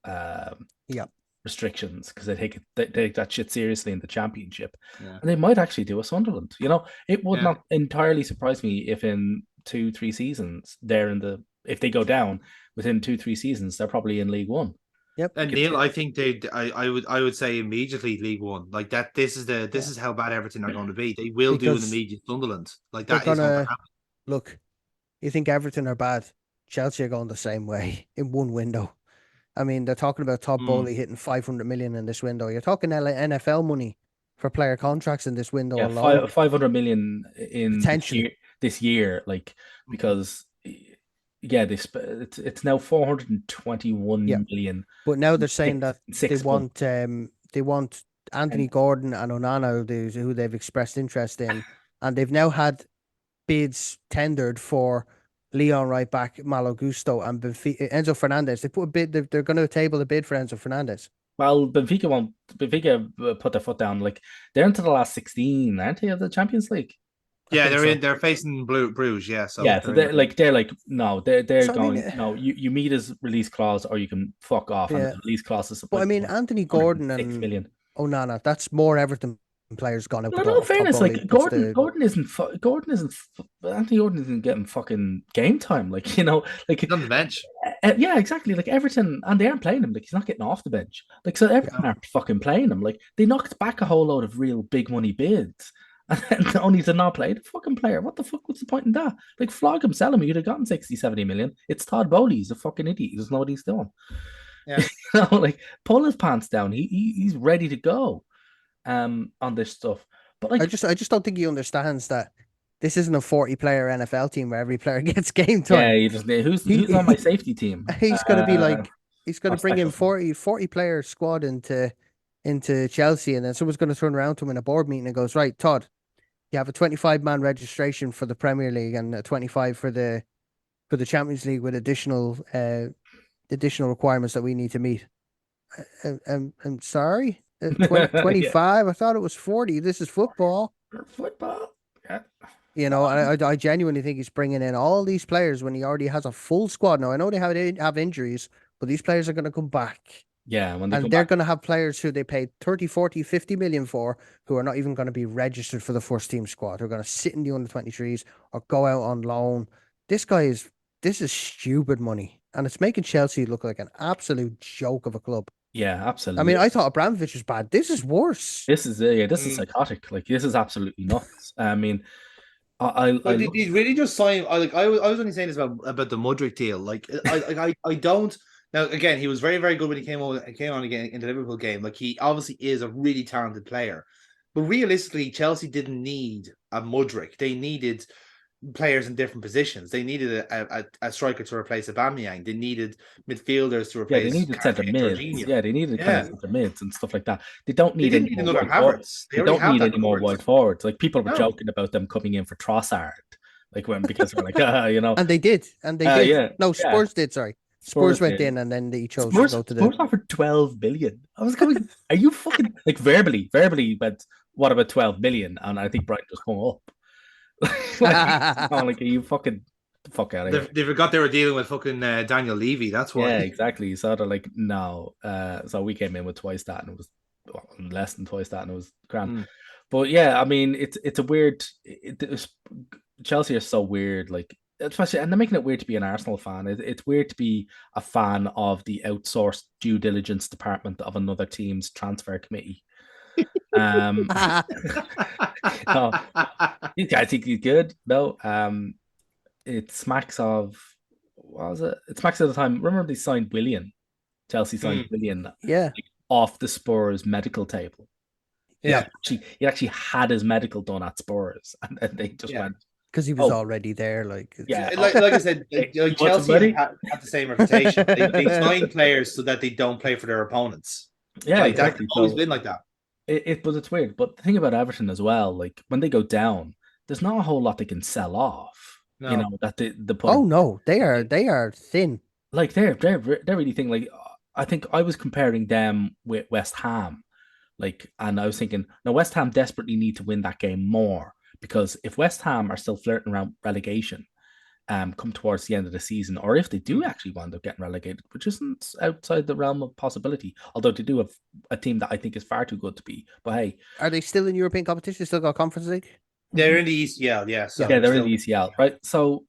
restrictions because they take that shit seriously in the championship, and they might actually do a Sunderland. It would not entirely surprise me if in 2-3 seasons if they go down within 2-3 seasons, they're probably in League One. Yep. And Neil, I think I would say immediately League One. Like that. This is how bad Everton are going to be. They will do an immediate Sunderland. Like that is going to happen. Look, you think Everton are bad? Chelsea are going the same way in one window. I mean, they're talking about Todd Bowley hitting 500 million in this window. You're talking NFL money for player contracts in this window alone. 500 million in this year, like because. Yeah, it's now 421 million. But now they're saying that they want Anthony Gordon and Onana, who they've expressed interest in, and they've now had bids tendered for Leon right back, Malo Gusto, and Enzo Fernandez. They put a bid. They're going to table a bid for Enzo Fernandez. Well, Benfica put their foot down. Like they're into the last 16, aren't they, of the Champions League? Yeah, they're facing Bruges. Yeah, so they're going. No, you meet his release clause, or you can fuck off. And the release clause is. But I mean, Anthony Gordon and 6 million. Onana, that's more Everton players gone out. Well, in all fairness, like Gordon isn't Anthony Gordon isn't getting fucking game time. Like he's on the bench. Yeah, exactly. Like Everton, and they aren't playing him. Like he's not getting off the bench. Like so, Everton aren't fucking playing him. Like they knocked back a whole load of real big money bids. And only to not play the fucking player. What the fuck? What's the point in that? Like, flog him, sell him. You'd have gotten 60-70 million. It's Todd Bowley. He's a fucking idiot. He doesn't know what he's doing. Yeah. Like, pull his pants down. He's ready to go on this stuff. But like, I just don't think he understands that this isn't a 40-player NFL team where every player gets game time. Yeah, he just who's on my safety team? He's going to be like, he's going to bring in 40-player squad into Chelsea, and then someone's going to turn around to him in a board meeting and goes, right, Todd, you have a 25-man registration for the Premier League and a 25 for the Champions League with additional requirements that we need to meet. I'm sorry, 25. I thought it was 40. This is football. Football. Yeah. I genuinely think he's bringing in all these players when he already has a full squad. Now I know they have injuries, but these players are going to come back. Yeah, they're going to have players who they paid 30, 40, 50 million for, who are not even going to be registered for the first team squad. They're going to sit in the under-23s or go out on loan. This is stupid money, and it's making Chelsea look like an absolute joke of a club. Yeah, absolutely. I mean, I thought Abramovich was bad. This is worse. This is psychotic. Like, this is absolutely nuts. I mean, did he really just sign? I was only saying this about the Mudryk deal. Like, I don't. Now, again, he was very, very good when he came on again in the Liverpool game. Like, he obviously is a really talented player. But realistically, Chelsea didn't need a Mudryk. They needed players in different positions. They needed a striker to replace Aubameyang. They needed midfielders to Yeah, they replace needed centre Kante and mids. Jorginho. Yeah, they needed kind of Yeah, centre mids and stuff like that. They don't they need didn't any need more another wide forwards. Havertz. They They already don't have need that any more covered. wide forwards. Like people were No, joking about them coming in for Trossard, like when because they're like, And they did. And they did. yeah, No, yeah. Spurs did, sorry. Spurs Spurs went did. in and then they chose to go to Spurs the offered 12 million. I was going, are you fucking like verbally, but what about 12 million? And I think Brighton just hung up. Like, are you fucking the fuck out of here? they forgot they were dealing with fucking Daniel Levy. That's why. Yeah, exactly. So they're like, no. So we came in with twice that, and it was less than twice that, and it was grand. Mm. But yeah, I mean, it's a weird. Chelsea are so weird, like especially, and they're making it weird to be an Arsenal fan. It's weird to be a fan of the outsourced due diligence department of another team's transfer committee. No, these guys think he's good. No, it smacks of what was it? It smacks of the time. Remember they signed Willian. Chelsea signed Willian Yeah. off the Spurs medical table. Yeah. He actually had his medical done at Spurs, and then they just went because he was already there. Like, yeah, like I said, like Chelsea had the same reputation. They sign players so that they don't play for their opponents. Yeah, like exactly. That's always been like that. But it's weird. But the thing about Everton as well, like when they go down, there's not a whole lot they can sell off. No. You know that the oh no, they are thin. Like they're really thin. Like I think I was comparing them with West Ham, like, and I was thinking, no, West Ham desperately need to win that game more because if West Ham are still flirting around relegation, come towards the end of the season, or if they do actually wind up getting relegated, which isn't outside the realm of possibility, although they do have a team that I think is far too good to be. But hey, are they still in European competition? Still got Conference League? They're in the ECL, yeah. So yeah, they're in the ECL, right? So,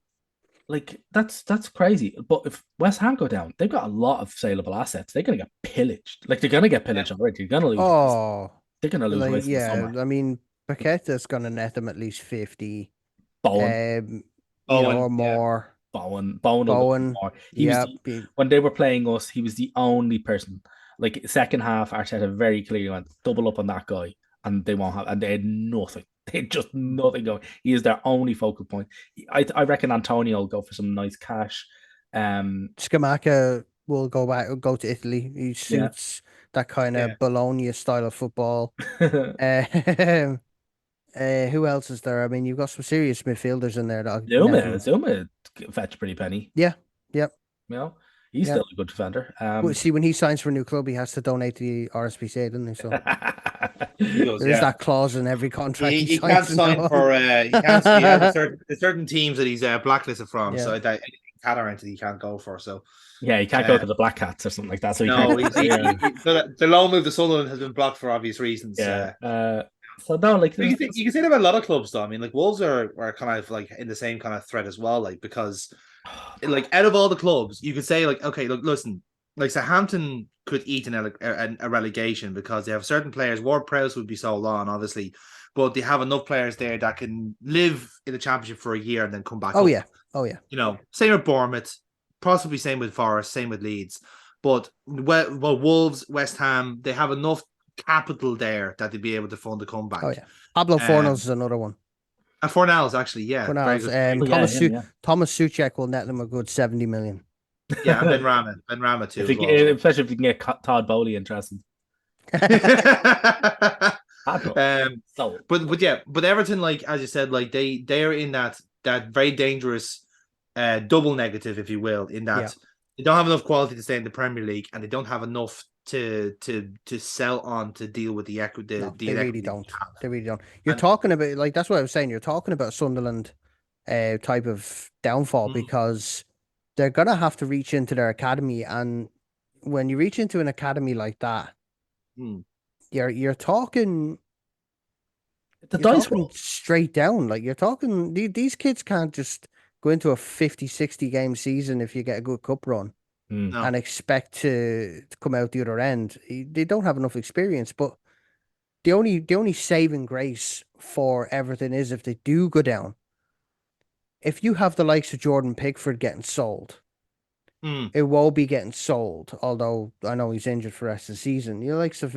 like, that's crazy. But if West Ham go down, they've got a lot of saleable assets. They're gonna get pillaged. Like they're gonna get pillaged already. They're gonna lose. Oh, they're gonna lose. like, In the summer. I mean, Paqueta's gonna net them at least 50. Bowen, or more. Bowen. More. When they were playing us, he was the only person. Like second half, Arteta very clearly went double up on that guy, and they won't have, and they had nothing. They had just nothing going. He is their only focal point. I reckon Antonio will go for some nice cash. Scamacca will go to Italy. He suits that kind of Bologna style of football. Who else is there? I mean, you've got some serious midfielders in there. Zuma fetch pretty penny. Yeah, yep. You know, he's still a good defender. See, when he signs for a new club, he has to donate to the RSPCA, doesn't he? So there's that clause in every contract. He can't sign for. He can't. He has certain teams that he's blacklisted from. So that Qatar entity he can't go for. So yeah, he can't go to the Black Cats or something like that. So the loan move to Sunderland has been blocked for obvious reasons. Yeah. So no, like you can say that about a lot of clubs, though. I mean, like Wolves are kind of like in the same kind of threat as well, like because, like out of all the clubs, you could say like, okay, look, listen, like Southampton could eat a relegation because they have certain players. Ward-Prowse would be sold on, obviously, but they have enough players there that can live in the Championship for a year and then come back. Oh up. yeah. You know, same with Bournemouth, possibly same with Forest, same with Leeds, but Wolves, West Ham, they have enough capital there that they'd be able to fund the comeback. Oh yeah, Pablo Fornals is another one. And Fornals actually, Fornals. Thomas Souček will net them a good 70 million. Yeah, and Ben Rama too. Especially if you can get Todd Bowley interested. But Everton, like as you said, like they are in that very dangerous double negative, if you will, in that they don't have enough quality to stay in the Premier League, and they don't have enough to sell on to deal with the equity. They really don't. They really don't. You're talking about, like, that's what I was saying. You're talking about Sunderland type of downfall because they're gonna have to reach into their academy, and when you reach into an academy like that, you're talking. The dice roll straight down. Like you're talking, these kids can't just go into a 50-60 game season if you get a good cup run. And expect to come out the other end. They don't have enough experience, but the only saving grace for Everton is if they do go down. If you have the likes of Jordan Pickford getting sold, it will be getting sold. Although I know he's injured for the rest of the season. The likes of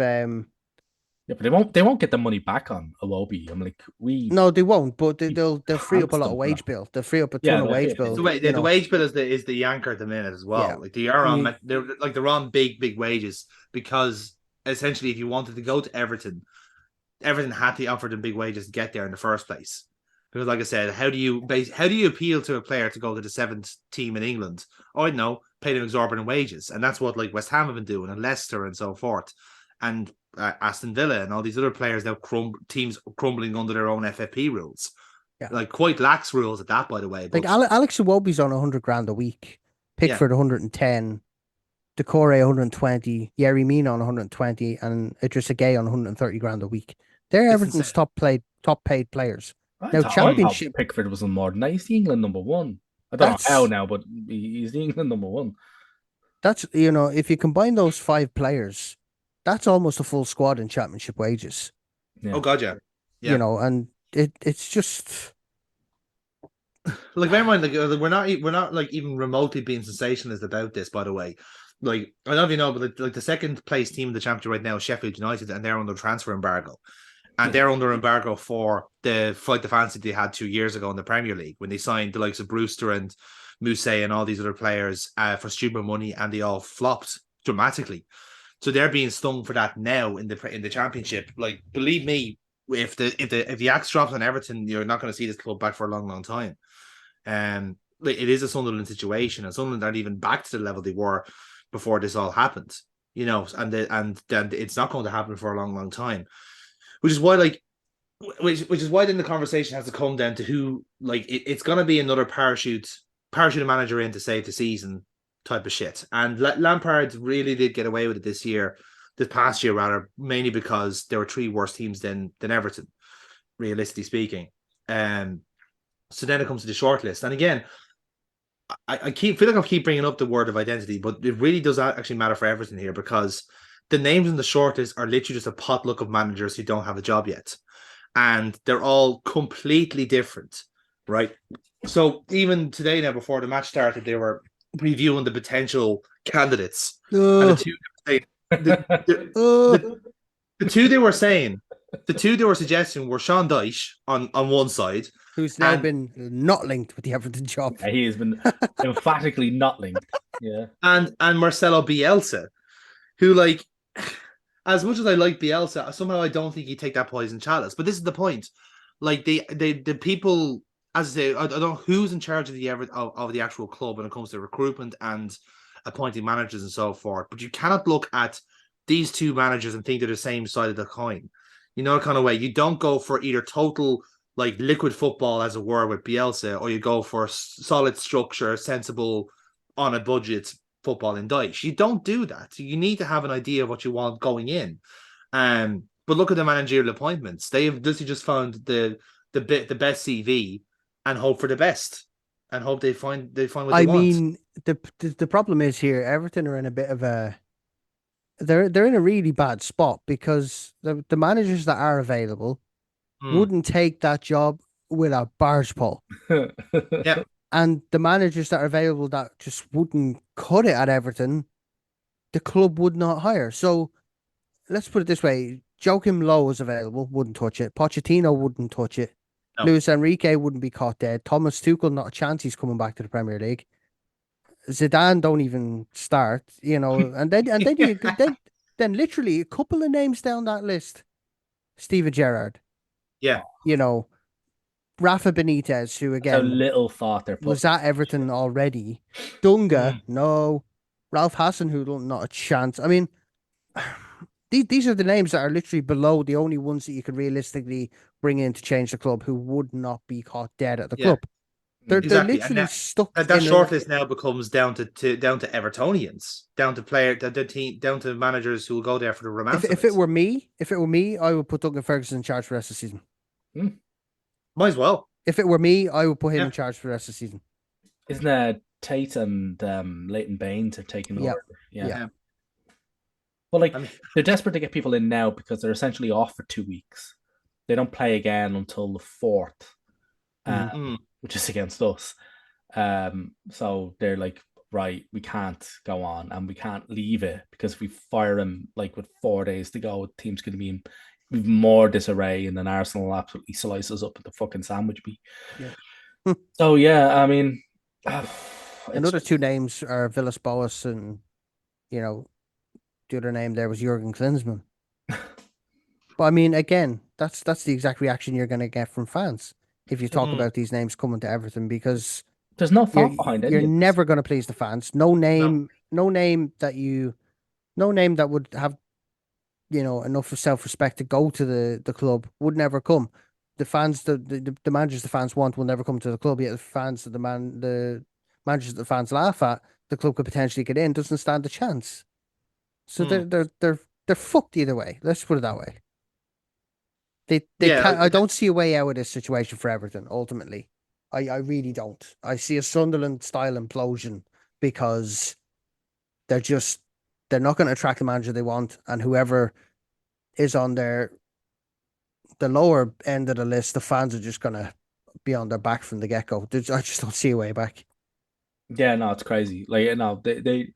Yeah, but they won't get the money back on Iwobi. I'm like, No, they won't, but we they'll free up a pounced lot of them for that. wage bill. They'll free up a ton Yeah, of wage yeah, bill. The wage bill is the anchor at the minute as Yeah. well. Like they are I on mean, they're on big wages because essentially if you wanted to go to Everton, Everton had to offer them big wages to get there in the first place. Because, like I said, how do you appeal to a player to go to the seventh team in England? Oh, I don't know, pay them exorbitant wages, and that's what like West Ham have been doing, and Leicester and so forth, and Aston Villa and all these other players now teams crumbling under their own FFP rules, yeah. like quite lax rules at that, by the way. Like But Alex Iwobi's on 100 grand a week, yeah, Pickford 110, Decore 120, Yerry Mina on 120, and Idrissa Gueye on 130 grand a week. They're it's Everton's insane. top paid players. I Now thought Championship, Pickford was on more than that. He's the England number one. I don't know how that's now, but he's the England number one. that's if you combine those 5 players, that's almost a full squad in Championship wages. Yeah. Oh god, yeah. And it's just Like, bear in mind, like we're not like even remotely being sensationalist about this. By the way, like I don't know if you know, but like the second place team in the championship right now is Sheffield United, and they're under transfer embargo, and they're under embargo for the flight to fancy they had 2 years ago in the Premier League when they signed the likes of Brewster and Mousse and all these other players for stupid money, and they all flopped dramatically. So they're being stung for that now in the championship. Like, believe me, if the axe drops on Everton, you're not going to see this club back for a long time. Like, it is a Sunderland situation, and Sunderland aren't even back to the level they were before this all happened. And it's not going to happen for a long time. Which is why, like, which is why then the conversation has to come down to who, like, it's going to be another parachute manager in to save the season type of shit. And Lampard really did get away with it this past year rather, mainly because there were 3 worse teams than Everton, realistically speaking. So then it comes to the shortlist, and again, I feel like I keep bringing up the word of identity, but it really does actually matter for Everton here because the names in the shortlist are literally just a potluck of managers who don't have a job yet, and they're all completely different, right? So even today, now before the match started, they were reviewing the potential candidates, and the two they were saying, the two they were suggesting were Sean Dyche on one side, who's now and been not linked with the Everton job. Yeah, he has been emphatically not linked. Yeah. and Marcelo Bielsa, who, like, as much as I like Bielsa, somehow I don't think he'd take that poison chalice. But this is the point. Like, the people, as I say, I don't know who's in charge of the actual club when it comes to recruitment and appointing managers and so forth. But you cannot look at these two managers and think they're the same side of the coin. You know, the kind of way. You don't go for either total, like, liquid football, as it were, with Bielsa, or you go for solid structure, sensible, on a budget football in Dyche. You don't do that. You need to have an idea of what you want going in. But look at the managerial appointments. They have literally just found the best CV and hope for the best, and hope they find what they I want. mean, the problem is here, Everton are in a bit of a they're in a really bad spot because the managers that are available wouldn't take that job with a barge pole. Yeah. And the managers that are available that just wouldn't cut it at Everton, the club would not hire. So let's put it this way. Joachim Low is available, wouldn't touch it. Pochettino wouldn't touch it. No. Luis Enrique wouldn't be caught dead. Thomas Tuchel, not a chance he's coming back to the Premier League. Zidane don't even start, and then literally a couple of names down that list. Steven Gerrard. Yeah. Rafa Benitez, who So again little thought there was at Everton already. Dunga, no. Ralph Hassan, who not a chance. I mean, these are the names that are literally below the only ones that you could realistically bring in to change the club who would not be caught dead at the club. They're Exactly. literally stuck. That shortlist now becomes down to Evertonians, down to managers who will go there for the romance. If it were me, I would put Duncan Ferguson in charge for the rest of the season. Might as well. If it were me, I would put him in charge for the rest of the season. Isn't that Tate and Leighton Baines have taken over? Yeah. Well, like, they're desperate to get people in now because they're essentially off for 2 weeks. They don't play again until the 4th, which is against us. So they're like, right, we can't go on and we can't leave it because if we fire him like with 4 days to go, the team's going to be more disarray, and then Arsenal absolutely slice us up at the fucking sandwich bee. Yeah. So yeah, I mean, Another two names are Villas Boas and, you know, the other name there was Jurgen Klinsmann. But I mean, again, that's the exact reaction you're going to get from fans if you talk about these names coming to Everton, because there's no thought behind you're any of this. never going to please the fans. No name that would have, enough of self-respect to go to the club would never come. The fans, the managers the fans want will never come to the club. Yet the managers that the fans laugh at, the club could potentially get in, doesn't stand a chance. So they're fucked either way. Let's put it that way. They can't. I don't see a way out of this situation for Everton. Ultimately, I really don't. I see a Sunderland style implosion because they're not going to attract the manager they want, and whoever is on the lower end of the list, the fans are just going to be on their back from the get go. I just don't see a way back. Yeah, no, it's crazy. Like, no, they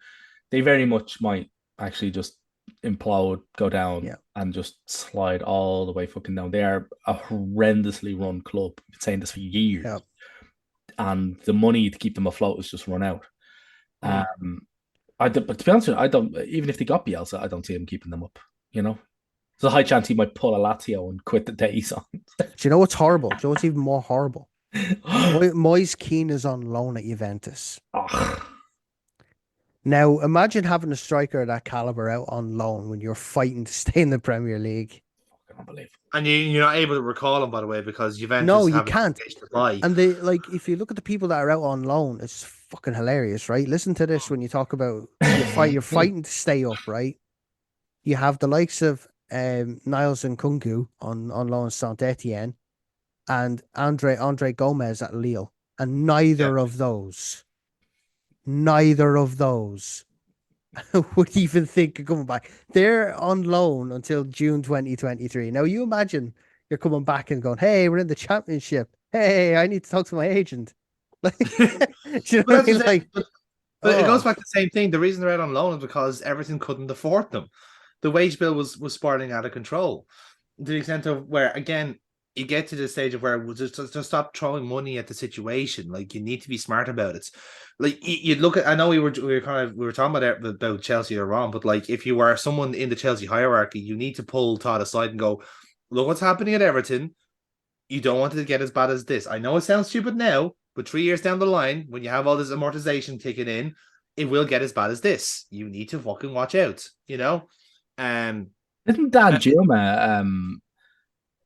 very much might actually just implode, go down, and just slide all the way fucking down. They are a horrendously run club. I've been saying this for years, and the money to keep them afloat is just run out. But to be honest with you, I don't. Even if they got Bielsa, I don't see him keeping them up. You know, there's a high chance he might pull a Lazio and quit the day he's on. Do you know what's horrible? Do you know what's even more horrible? Moise Keane is on loan at Juventus. Now, imagine having a striker of that caliber out on loan when you're fighting to stay in the Premier League. Unbelievable. And you're not able to recall him, by the way, because Juventus. No, you can't. And if you look at the people that are out on loan, it's fucking hilarious, right? Listen to this when you talk about you're fighting to stay up, right? You have the likes of Niles and Kunku on loan Saint Etienne and Andre Gomez at Lille, and neither of those would even think of coming back. They're on loan until June 2023. Now you imagine you're coming back and going, "Hey, we're in the championship. Hey, I need to talk to my agent." Like, do you know what I mean? Like, but it goes back to the same thing. The reason they're out on loan is because Everton couldn't afford them. The wage bill was spiraling out of control to the extent of where, again, you get to the stage of where just stop throwing money at the situation. Like, you need to be smart about it. Like, you look at, I know we were talking about Chelsea or wrong, but like, if you were someone in the Chelsea hierarchy, you need to pull Todd aside and go, look what's happening at Everton. You don't want it to get as bad as this. I know it sounds stupid now, but 3 years down the line, when you have all this amortization kicking in, it will get as bad as this. You need to fucking watch out, you know? Isn't Dan Juma,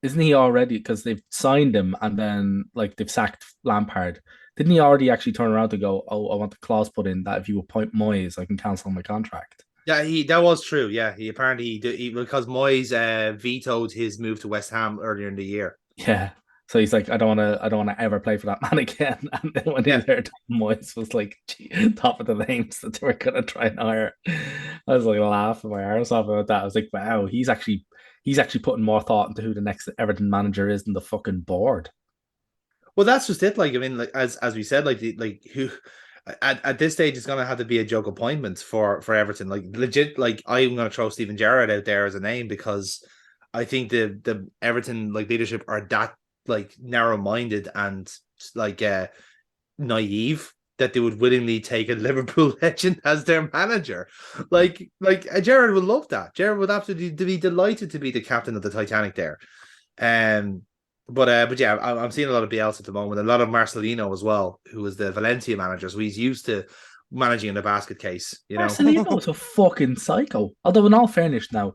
isn't he already, because they've signed him and then like they've sacked Lampard, didn't he already actually turn around to go, oh, I want the clause put in that if you appoint Moyes, I can cancel my contract? Yeah, that was true. Yeah, he apparently because Moyes vetoed his move to West Ham earlier in the year. Yeah. So he's like, I don't want to ever play for that man again. And then when he heard Moyes was like top of the names that they were gonna try and hire, I was like laughing my arse off about that. I was like, wow, he's actually putting more thought into who the next Everton manager is than the fucking board. Well, that's just it. Like, I mean, like as we said, who at this stage is gonna have to be a joke appointment for Everton. Like, legit, like I'm gonna throw Steven Gerrard out there as a name because I think the Everton like leadership are that like narrow-minded and like naive that they would willingly take a Liverpool legend as their manager. Like Gerrard would love that. Gerrard would absolutely be delighted to be the captain of the Titanic there. But yeah, I'm seeing a lot of Bielsa at the moment, a lot of Marcelino as well, who is the Valencia manager. So he's used to managing in the basket case. You know, Marcelino's a fucking psycho. Although in all fairness now,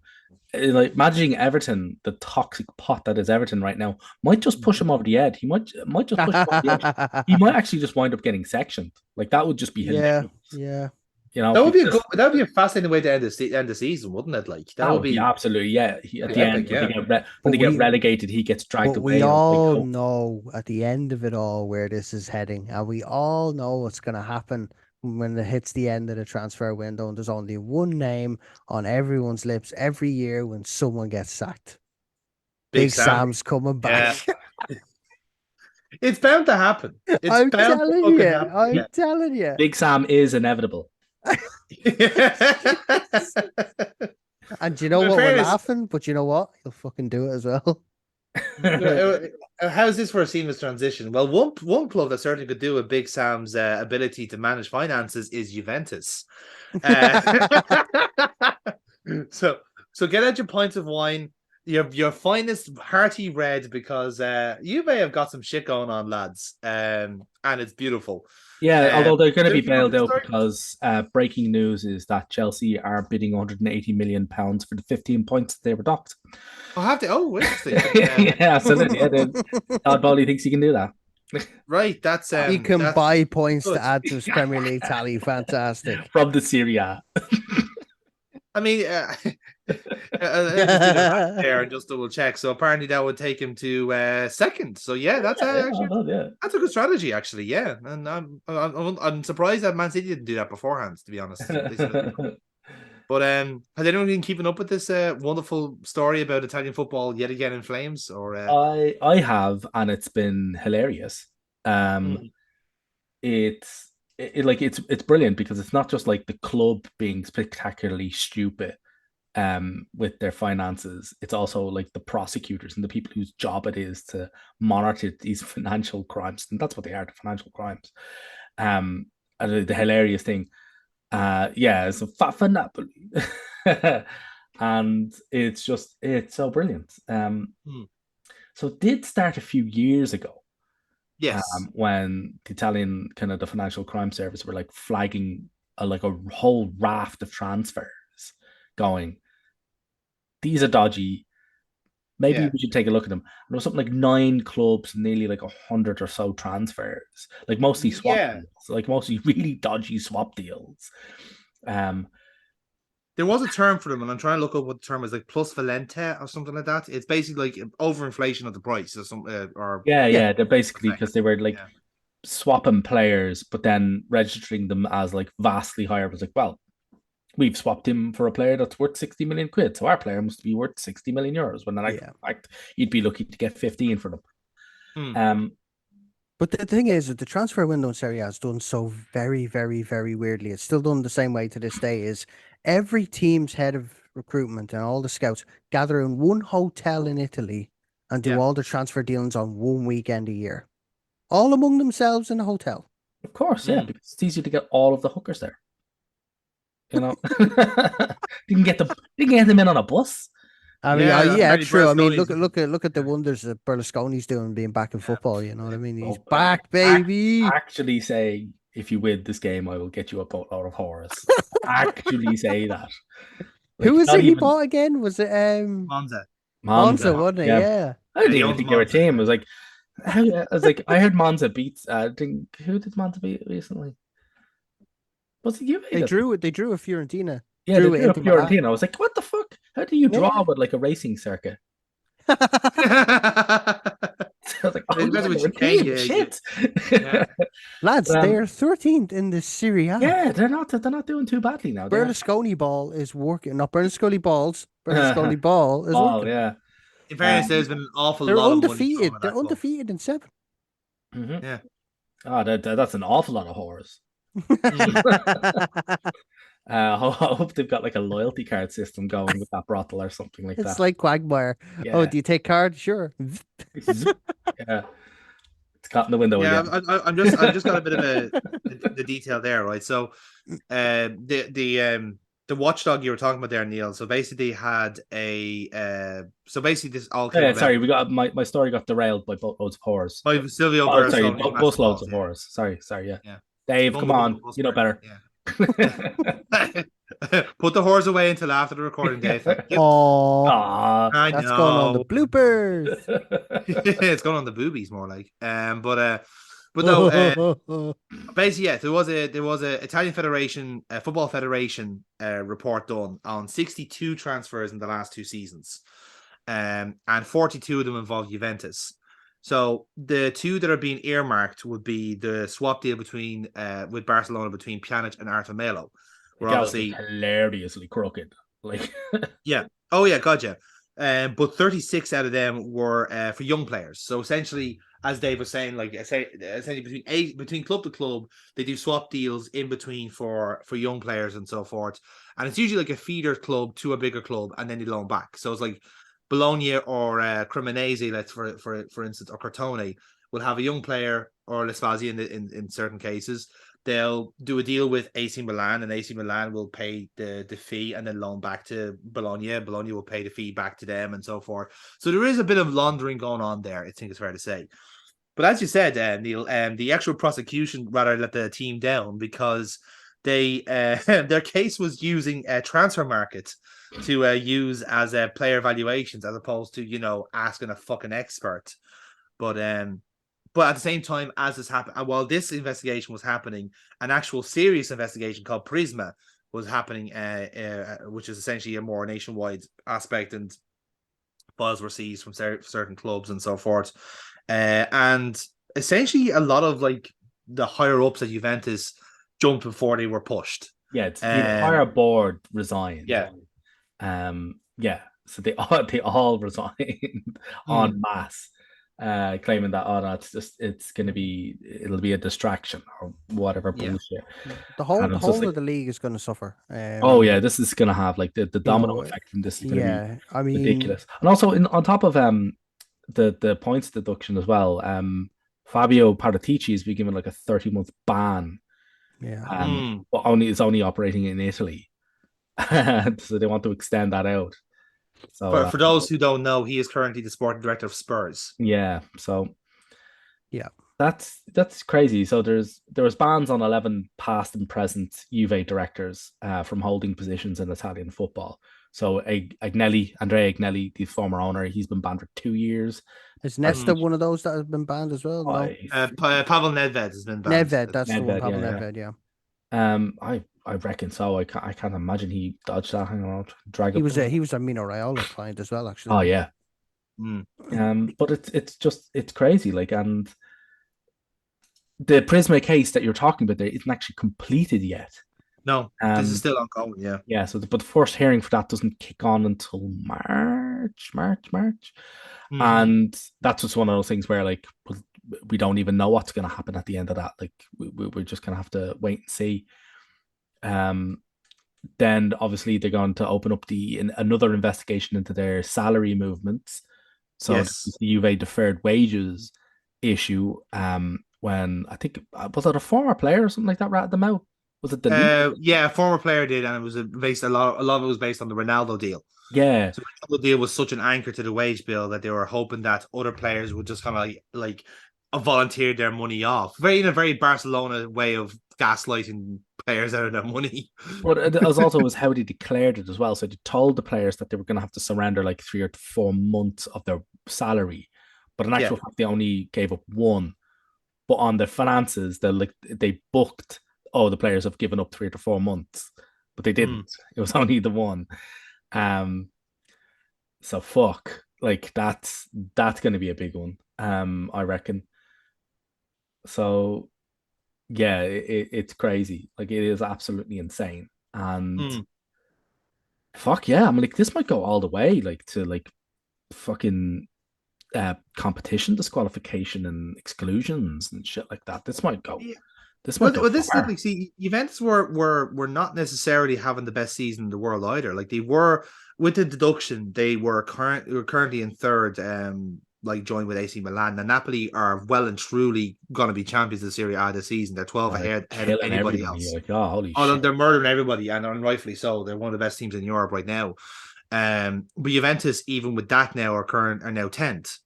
like managing Everton, the toxic pot that is Everton right now, might just push him over the edge. He might just push him over the edge. He might actually just wind up getting sectioned. Like that would just be hilarious. Yeah. You know, that would be that would be a fascinating way to end the season, wouldn't it? Like that would be absolutely at the end when they get relegated, he gets dragged away. We all know at the end of it all where this is heading, and we all know what's going to happen when it hits the end of the transfer window, and there's only one name on everyone's lips every year when someone gets sacked. Big Sam's coming back. Yeah. It's bound to happen. I'm telling you. Big Sam is inevitable. And you know In what? We're fairness, laughing, but you know what? You'll fucking do it as well. how's this for a seamless transition? Well, one club that certainly could do with Big Sam's ability to manage finances is Juventus. Uh, so get out your pints of wine, your finest hearty red, because you may have got some shit going on, lads. And it's beautiful. Yeah, although they're going to be Did you look at bailed the out story? because breaking news is that Chelsea are bidding 180 million pounds for the 15 points they were docked. I'll have to. Oh, interesting. Yeah, absolutely. Yeah, Todd Bowley thinks he can do that. Right, that's He can that's buy points good. to add to his Premier League tally. Fantastic. From the Serie A. I mean, I just did a math there and just double check. So apparently that would take him to second. So yeah, that's actually that's a good strategy, actually. Yeah, and I'm surprised that Man City didn't do that beforehand. To be honest, but has anyone been keeping up with this wonderful story about Italian football yet again in flames? Or I have, and it's been hilarious. It's brilliant because it's not just like the club being spectacularly stupid with their finances. It's also like the prosecutors and the people whose job it is to monitor these financial crimes, and that's what they are, the financial crimes. And the hilarious thing, it's a fat for Napoli. And it's so brilliant. So it did start a few years ago. yes, when the Italian kind of the financial crime service were like flagging a whole raft of transfers, going, these are dodgy. Maybe we should take a look at them. And there was something like 9 clubs, nearly like 100 or so transfers, like mostly swap deals, like mostly really dodgy swap deals. There was a term for them, and I'm trying to look up what the term is, like plus valente or something like that. It's basically like overinflation of the price or something. They're basically because they were like swapping players, but then registering them as like vastly higher. It was like, well, we've swapped him for a player that's worth 60 million quid, so our player must be worth 60 million euros. When in fact, you'd be lucky to get 15 for them. But the thing is that the transfer window in Serie A is done so very, very, very weirdly. It's still done the same way to this day. Is every team's head of recruitment and all the scouts gather in one hotel in Italy and do all the transfer dealings on one weekend a year, all among themselves in a hotel. Of course, because it's easier to get all of the hookers there. You know, you can get them in on a bus. I mean, true. I mean, look at the wonders that Berlusconi's doing being back in football. You know what I mean? He's back, baby. Actually, say if you win this game, I will get you a boatload of horrors. Actually, say that. Who was it he bought again? Was it Monza, wasn't it? Yeah. I didn't even think they were a team. It was like, I heard Monza beats. Who did Monza beat recently? Was it you? They drew a Fiorentina. Yeah, they drew a Fiorentina. I was like, what the fuck? How do you draw with like a racing circuit? I was like, shit. Lads, they are 13th in the Serie A. Yeah, they're not doing too badly now. Berlusconi ball is working. Not Berlusconi balls. Berlusconi ball is working. Yeah. In fairness, there's been an awful lot undefeated. They're undefeated in 7. Mm-hmm. Yeah. Oh, that's an awful lot of horrors. I hope they've got like a loyalty card system going with that brothel or something like that. It's like Quagmire. Yeah. Oh, do you take card? Sure. Yeah. It's caught in the window. Yeah, I'm just got a bit of the detail there, right? So, the watchdog you were talking about there, Neil. So basically, had this all. Sorry, we got my story got derailed by boatloads of horrors. By Silvio busloads of horrors. Sorry, yeah. Dave, come on, you know better. Yeah. Put the horse away until after the recording, Dave. Oh, that's going on the bloopers. It's going on the boobies, more like. But no. Basically, there was a Italian Federation, Football Federation, report done on 62 transfers in the last 2 seasons, and 42 of them involved Juventus. So the 2 that are being earmarked would be the swap deal between with Barcelona between Pjanic and Arthur Melo. We're obviously hilariously crooked. Like yeah. Oh yeah, gotcha. But 36 out of them were for young players. So essentially, as Dave was saying, like essentially between club to club, they do swap deals in between for young players and so forth. And it's usually like a feeder club to a bigger club, and then they loan back. So it's like Bologna or Cremonese, let's for instance, or Crotone will have a young player, or Spezia in certain cases. They'll do a deal with AC Milan, and AC Milan will pay the fee and then loan back to Bologna. Bologna will pay the fee back to them, and so forth. So there is a bit of laundering going on there, I think it's fair to say. But as you said, Neil, the actual prosecution rather let the team down because they their case was using transfer markets to use as player valuations as opposed to asking a fucking expert. But at the same time, as this happened, and while this investigation was happening, an actual serious investigation called Prisma was happening, which is essentially a more nationwide aspect, and files were seized from certain clubs and so forth. And essentially, a lot of like the higher ups at Juventus jumped before they were pushed. Yeah, it's the entire board resigned. Yeah. Yeah. So they all resigned en masse, claiming that it'll be a distraction or whatever bullshit. The whole of the league is going to suffer. This is going to have like the domino effect from this is going to be ridiculous. And also on top of the points deduction as well, Fabio Paratici has been given like a 30-month ban. Yeah. But is only operating in Italy. So they want to extend that out. So for those who don't know, he is currently the sporting director of Spurs. Yeah. So yeah, that's crazy. So there was bans on 11 past and present Juve directors from holding positions in Italian football. So Andrea Agnelli, the former owner, he's been banned for 2 years. Is Nesta one of those that has been banned as well? No. Pavel Nedved has been banned. Nedved, that's the one. Pavel Nedved, yeah. I reckon so. I can't imagine he dodged that. Hang on, he was a Mino Raiola client as well, actually. Oh yeah. But it's crazy. Like, and the Prisma case that you're talking about there isn't actually completed yet. No, this is still ongoing. Yeah. Yeah. So, but the first hearing for that doesn't kick on until March. And that's just one of those things where like we don't even know what's going to happen at the end of that. Like we're just going to have to wait and see. Then obviously they're going to open up another investigation into their salary movements. So yes. The Juve deferred wages issue. When I think was it a former player or something like that ratted them out? Was it the a former player did, and it was based a lot of it was based on the Ronaldo deal. Yeah. So the Ronaldo deal was such an anchor to the wage bill that they were hoping that other players would just kind of like volunteer their money off. In a very Barcelona way of gaslighting players out of their money. But it was how they declared it as well. So they told the players that they were going to have to surrender like 3 or 4 months of their salary, but in actual fact they only gave up 1. But on their finances, they booked, the players have given up 3 to 4 months, but they didn't. It was only the 1. So fuck, like that's going to be a big one. I reckon. So yeah, it's crazy. Like it is absolutely insane. And fuck yeah, I mean, like this might go all the way, like to like fucking competition disqualification and exclusions and shit like that. This might go. This might go. This like, see, Juventus were not necessarily having the best season in the world either. Like they were with the deduction, they were currently in third. Like joined with AC Milan. And Napoli are well and truly going to be champions of Serie A this season. They're 12 ahead of anybody else. Like, holy shit. They're murdering everybody, and rightfully so. They're one of the best teams in Europe right now. But Juventus, even with that now, are now 10th,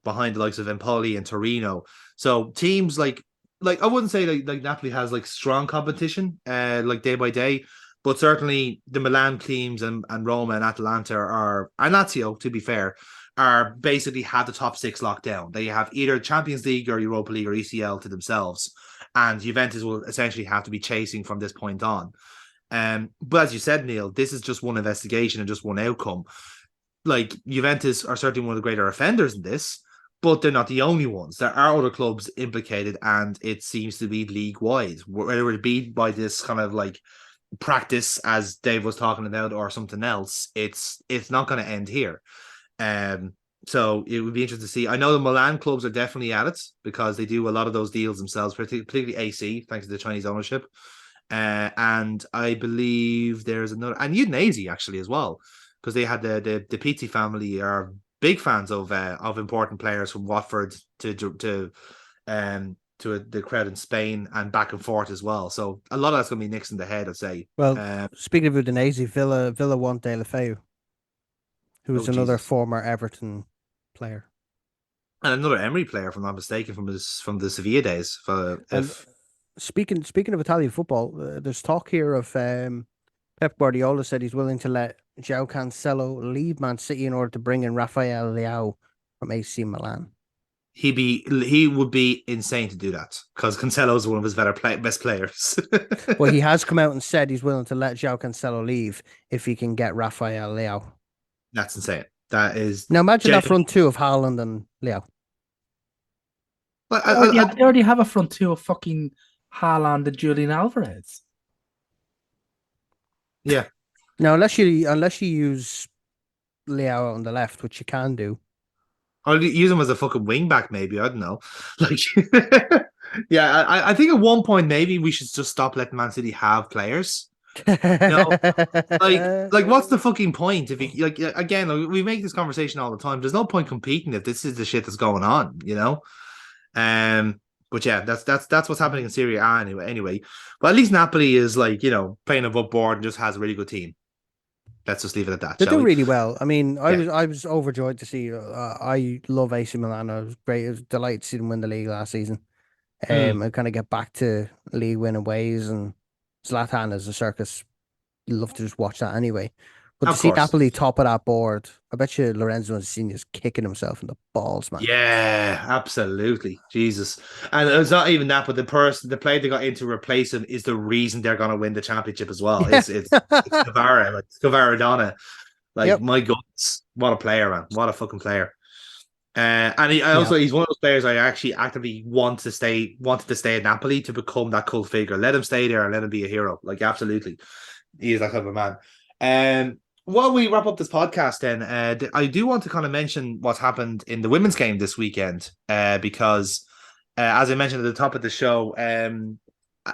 behind the likes of Empoli and Torino. So teams like I wouldn't say like Napoli has like strong competition, like day by day. But certainly the Milan teams and Roma and Atalanta and Lazio, to be fair, are basically have the top 6 locked down. They have either Champions League or Europa League or ECL to themselves, and Juventus will essentially have to be chasing from this point on. But as you said, Neil, this is just one investigation and just one outcome. Like Juventus are certainly one of the greater offenders in this, but they're not the only ones. There are other clubs implicated, and it seems to be league-wide, whether it be by this kind of like practice, as Dave was talking about, or something else. It's not going to end here. So it would be interesting to see. I know the Milan clubs are definitely at it because they do a lot of those deals themselves, particularly AC, thanks to the Chinese ownership. And I believe there's another, and Udinese actually as well, because they had the Pizzi family are big fans of important players from Watford to the crowd in Spain and back and forth as well. So a lot of that's going to be Nixon the head, I'd say. Well, speaking of Udinese, Villa want De La Feu, who's another Jesus. former Everton player. And another Emery player, if I'm not mistaken, from the Sevilla days. Speaking of Italian football, there's talk here of Pep Guardiola said he's willing to let João Cancelo leave Man City in order to bring in Rafael Leao from AC Milan. He would be insane to do that because Cancelo is one of his best players. Well, he has come out and said he's willing to let João Cancelo leave if he can get Rafael Leao. That's insane. That is now imagine that front two of Haaland and Leao. They already have a front two of fucking Haaland and Julian Alvarez. Yeah. Now, unless you use Leao on the left, which you can do. I'll use him as a fucking wing back, maybe. I don't know. Like, yeah, I think at one point maybe we should just stop letting Man City have players. No, like what's the fucking point if you like again? We make this conversation all the time. There's no point competing if this is the shit that's going on, you know. But yeah, that's what's happening in Serie A anyway. But at least Napoli is like playing above board and just has a really good team. Let's just leave it at that. They do really well. I mean, I was overjoyed to see. I love AC Milan. I was great. I was delighted to see them win the league last season. And kind of get back to league winning ways. And Zlatan as a circus, you love to just watch that anyway. But to see Napoli top of that board, I bet you Lorenzo Insigne is kicking himself in the balls, man. Yeah, absolutely. Jesus. And it's not even that, but the player they got in to replace him is the reason they're going to win the championship as well. Yeah. It's Kvara, like Kvaradona. Like, my goodness, what a player, man. What a fucking player. And he's one of those players I actually actively wanted to stay at Napoli to become that cult figure. Let him stay there and let him be a hero. Like, absolutely. He is that kind of a man. While we wrap up this podcast, then I do want to kind of mention what's happened in the women's game this weekend, because as I mentioned at the top of the show,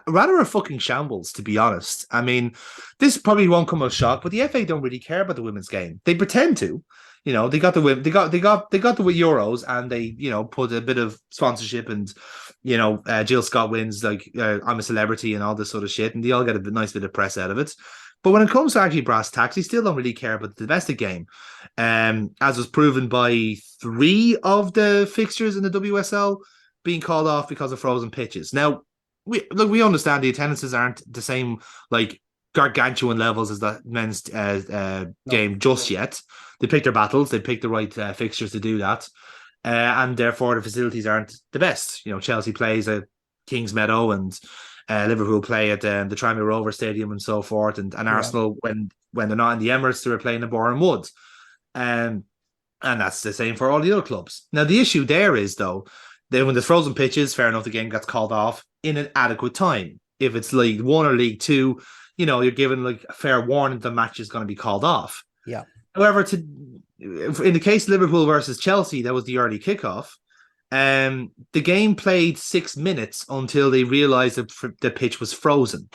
rather a fucking shambles, to be honest. I mean, this probably won't come as a shock, but the FA don't really care about the women's game. They pretend to, they got the Euros, and they put a bit of sponsorship, and Jill Scott wins like I'm a celebrity and all this sort of shit, and they all get a nice bit of press out of it. But when it comes to actually brass tacks, they still don't really care about the domestic game, as was proven by 3 of the fixtures in the WSL being called off because of frozen pitches. Now, we understand the attendances aren't the same like gargantuan levels as the men's game just yet. They picked their battles, they picked the right fixtures to do that, and therefore the facilities aren't the best. Chelsea plays at Kings Meadow, and Liverpool play at the Tranmere Rover Stadium and so forth, and Arsenal when they're not in the Emirates, they're playing in Boreham Wood, and that's the same for all the other clubs. Now the issue there is though that when there's frozen pitches, fair enough, the game gets called off in an adequate time. If it's League 1 or League 2, you're given like a fair warning the match is going to be called off. Yeah. However, in the case of Liverpool versus Chelsea, that was the early kickoff. The game played 6 minutes until they realized that the pitch was frozen.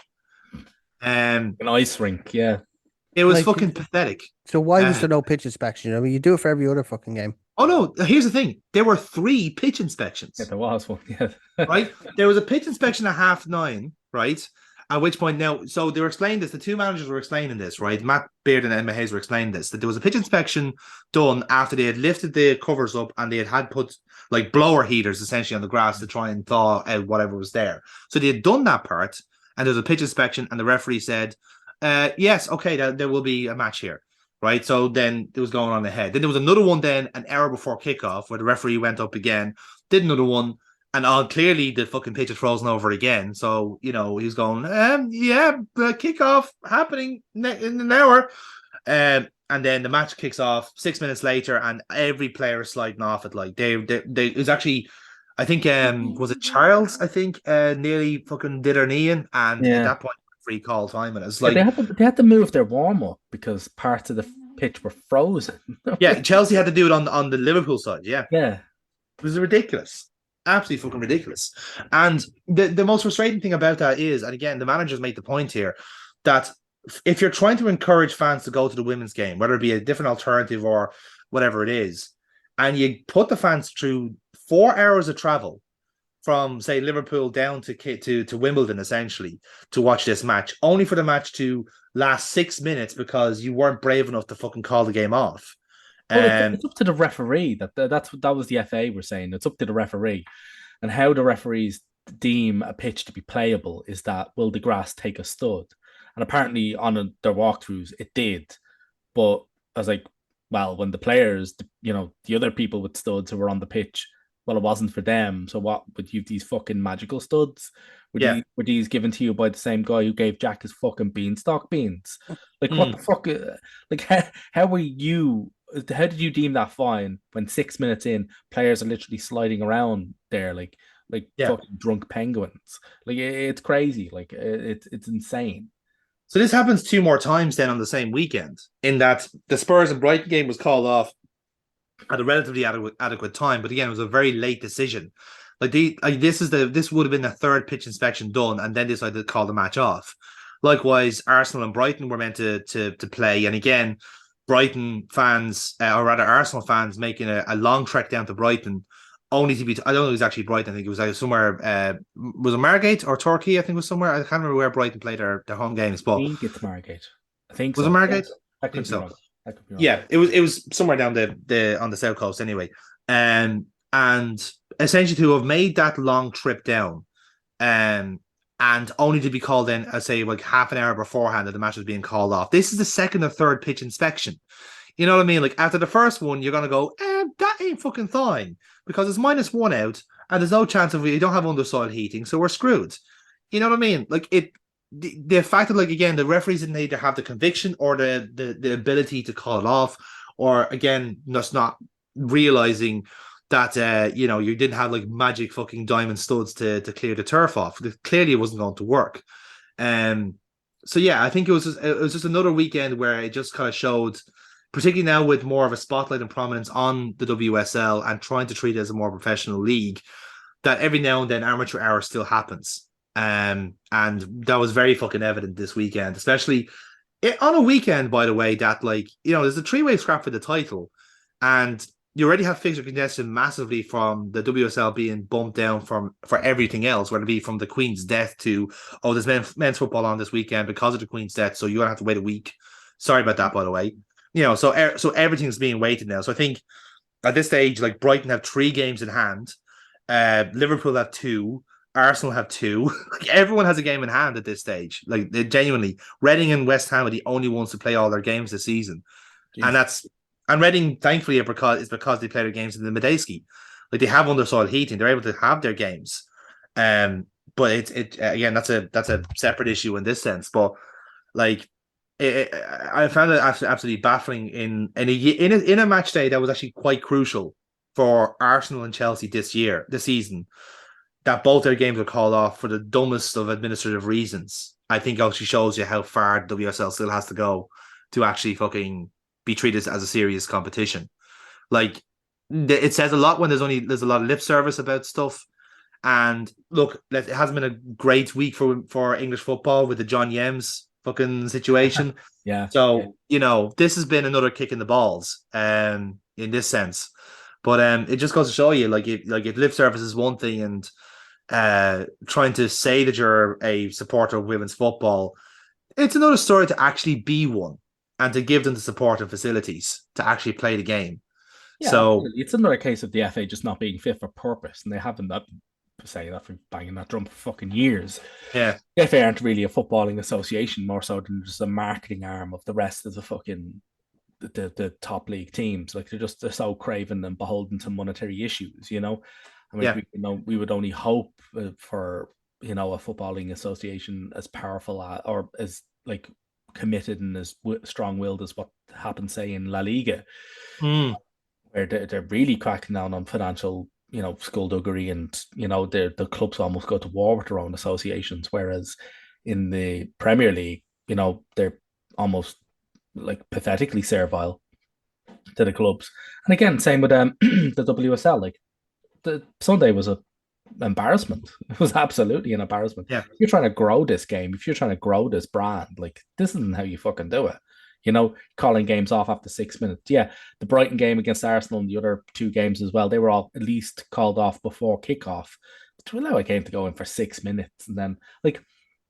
An ice rink, yeah. It was fucking pathetic. So why was there no pitch inspection? I mean, you do it for every other fucking game. Oh no, here's the thing. There were 3 pitch inspections. Yeah, there was one, yeah. Right? There was a pitch inspection at 9:30, right? At which point so they were explaining this, the 2 managers were explaining this, right? Matt Beard and Emma Hayes were explaining this, that there was a pitch inspection done after they had lifted the covers up and they had put like blower heaters essentially on the grass to try and thaw out whatever was there. So they had done that part, and there was a pitch inspection, and the referee said, yes, okay, there will be a match here. Right, so then it was going on ahead. Then there was another one then an hour before kickoff where the referee went up again, did another one, and clearly the fucking pitch is frozen over again. So, he was going, kickoff happening in an hour. And then the match kicks off 6 minutes later, and every player is sliding off it. Like they it was actually, I think, was it Charles? I think nearly fucking did her knee in, and at that point, free call time, and it's like they had to move their warm up because parts of the pitch were frozen. Yeah, Chelsea had to do it on the Liverpool side. Yeah, Yeah. it was ridiculous. Absolutely fucking ridiculous. And the most frustrating thing about that is, and again, the managers made the point here, that if you're trying to encourage fans to go to the women's game, whether it be a different alternative or whatever it is, and you put the fans through 4 hours of travel from, say, Liverpool down to Wimbledon, essentially, to watch this match, only for the match to last 6 minutes because you weren't brave enough to fucking call the game off. Well, it's up to the referee. That was the FA were saying. It's up to the referee, and how the referees deem a pitch to be playable is that will the grass take a stud, and apparently on their walkthroughs it did, but I was like, well, when the players, the other people with studs who were on the pitch, well, it wasn't for them. So what would you these fucking magical studs? Were these given to you by the same guy who gave Jack his fucking beanstalk beans? Like what the fuck? Like how were you? How did you deem that fine when 6 minutes in, players are literally sliding around there like fucking drunk penguins? Like it's crazy. Like it's insane. So this happens 2 more times then on the same weekend, in that the Spurs and Brighton game was called off at a relatively adequate time, but again, it was a very late decision. This would have been the third pitch inspection done, and then decided to call the match off. Likewise, Arsenal and Brighton were meant to play, and again, Brighton fans, or rather Arsenal fans, making a long trek down to Brighton, only to be. I don't know if it was actually Brighton. I think it was either somewhere. Was it Margate or Torquay? I think it was somewhere. I can't remember where Brighton played their home games. But I think it's Margate. I think was so. it Margate? I think so. Yeah, it was somewhere down the on the south coast anyway. And essentially to have made that long trip down, and only to be called in, I say, like half an hour beforehand that the match was being called off. This is the second or third pitch inspection. You know what I mean? Like after the first one, you're gonna go, that ain't fucking fine because it's -1 out, and there's no chance of you don't have undersoil heating, so we're screwed. You know what I mean? Like the fact that, like, again, the referees didn't either have the conviction or the ability to call it off, or again, just not realizing that you didn't have like magic fucking diamond studs to clear the turf off. Clearly, it wasn't going to work. So yeah, I think it was just another weekend where it just kind of showed, particularly now with more of a spotlight and prominence on the WSL and trying to treat it as a more professional league, that every now and then amateur hour still happens. And that was very fucking evident this weekend, especially on a weekend, by the way, that, like, there's a three-way scrap for the title, and you already have fixture congestion massively from the WSL being bumped down for everything else, whether it be from the Queen's death to, there's men's football on this weekend because of the Queen's death, so you're gonna have to wait a week. Sorry about that, by the way. So everything's being weighted now. So I think at this stage, like, Brighton have 3 games in hand, Liverpool have 2. Arsenal have 2. Like, everyone has a game in hand at this stage. Like, they genuinely, Reading and West Ham are the only ones to play all their games this season. Jeez. And Reading, thankfully, because they play their games in the Medeski. Like, they have undersoil heating, they're able to have their games. But it again, that's a separate issue in this sense. But like, I found it absolutely baffling in a match day that was actually quite crucial for Arsenal and Chelsea this season, that both their games were called off for the dumbest of administrative reasons. I think actually shows you how far WSL still has to go to actually fucking be treated as a serious competition. Like, it says a lot when there's a lot of lip service about stuff. And look, it hasn't been a great week for English football with the John Yems fucking situation. Yeah. So, this has been another kick in the balls, in this sense. But it just goes to show you, if lip service is one thing, and trying to say that you're a supporter of women's football, it's another story to actually be one and to give them the support and facilities to actually play the game. Yeah, so absolutely. It's another case of the FA just not being fit for purpose, and they haven't say that for banging that drum for fucking years. Yeah, the FA aren't really a footballing association, more so than just a marketing arm of the rest of the fucking the top league teams. Like, they're so craven and beholden to monetary issues. I mean, we would only hope for a footballing association as powerful or as like committed and as strong-willed as what happens, say, in La Liga, where they're really cracking down on financial, skullduggery, and the clubs almost go to war with their own associations. Whereas in the Premier League, they're almost like pathetically servile to the clubs. And again, same with the WSL. Like the Sunday was a embarrassment. It was absolutely an embarrassment. Yeah. If you're trying to grow this game, if you're trying to grow this brand, like this isn't how you fucking do it. Calling games off after 6 minutes. Yeah, the Brighton game against Arsenal and the other two games as well, they were all at least called off before kickoff. But to allow a game to go in for 6 minutes and then like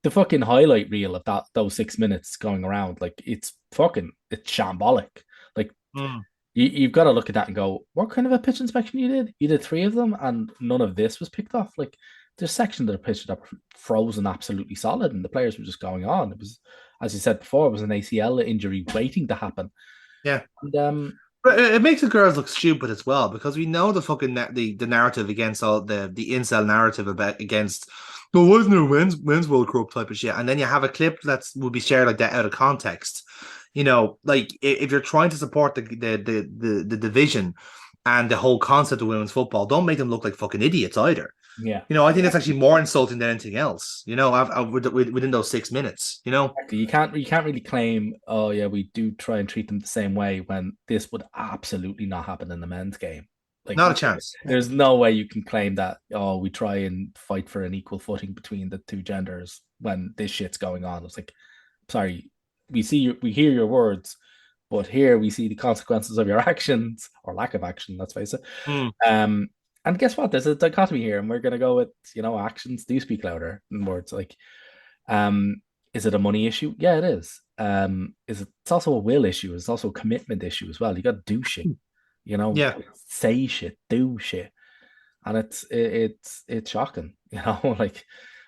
the fucking highlight reel of those 6 minutes going around, like it's shambolic. Like Mm. you've got to look at that and go, what kind of a pitch inspection you did? You did 3 of them and none of this was picked off. Like there's section of the pitch that were frozen absolutely solid and the players were just going on. It was, as you said before, it was an ACL injury waiting to happen. Yeah. And But it makes the girls look stupid as well because we know the fucking the narrative against all the incel narrative against wasn't there men's World Cup type of shit, and then you have a clip that will be shared like that out of context. Like if you're trying to support the division and the whole concept of women's football, don't make them look like fucking idiots either. yeah, I think that's actually more insulting than anything else. Within those 6 minutes. exactly. You can't really claim, oh yeah, we do try and treat them the same way when this would absolutely not happen in the men's game. Like Not a chance. There's no way you can claim that, oh, we try and fight for an equal footing between the two genders when this shit's going on. It's like, sorry, we hear your words, but here we see the consequences of your actions or lack of action, let's face it. And guess what? There's a dichotomy here, and we're gonna go with actions do speak louder than words. Like, is it a money issue? Yeah, it is. It's also a will issue. It's also a commitment issue as well. You got to do shit. Yeah. Say shit, do shit, and it's shocking. Like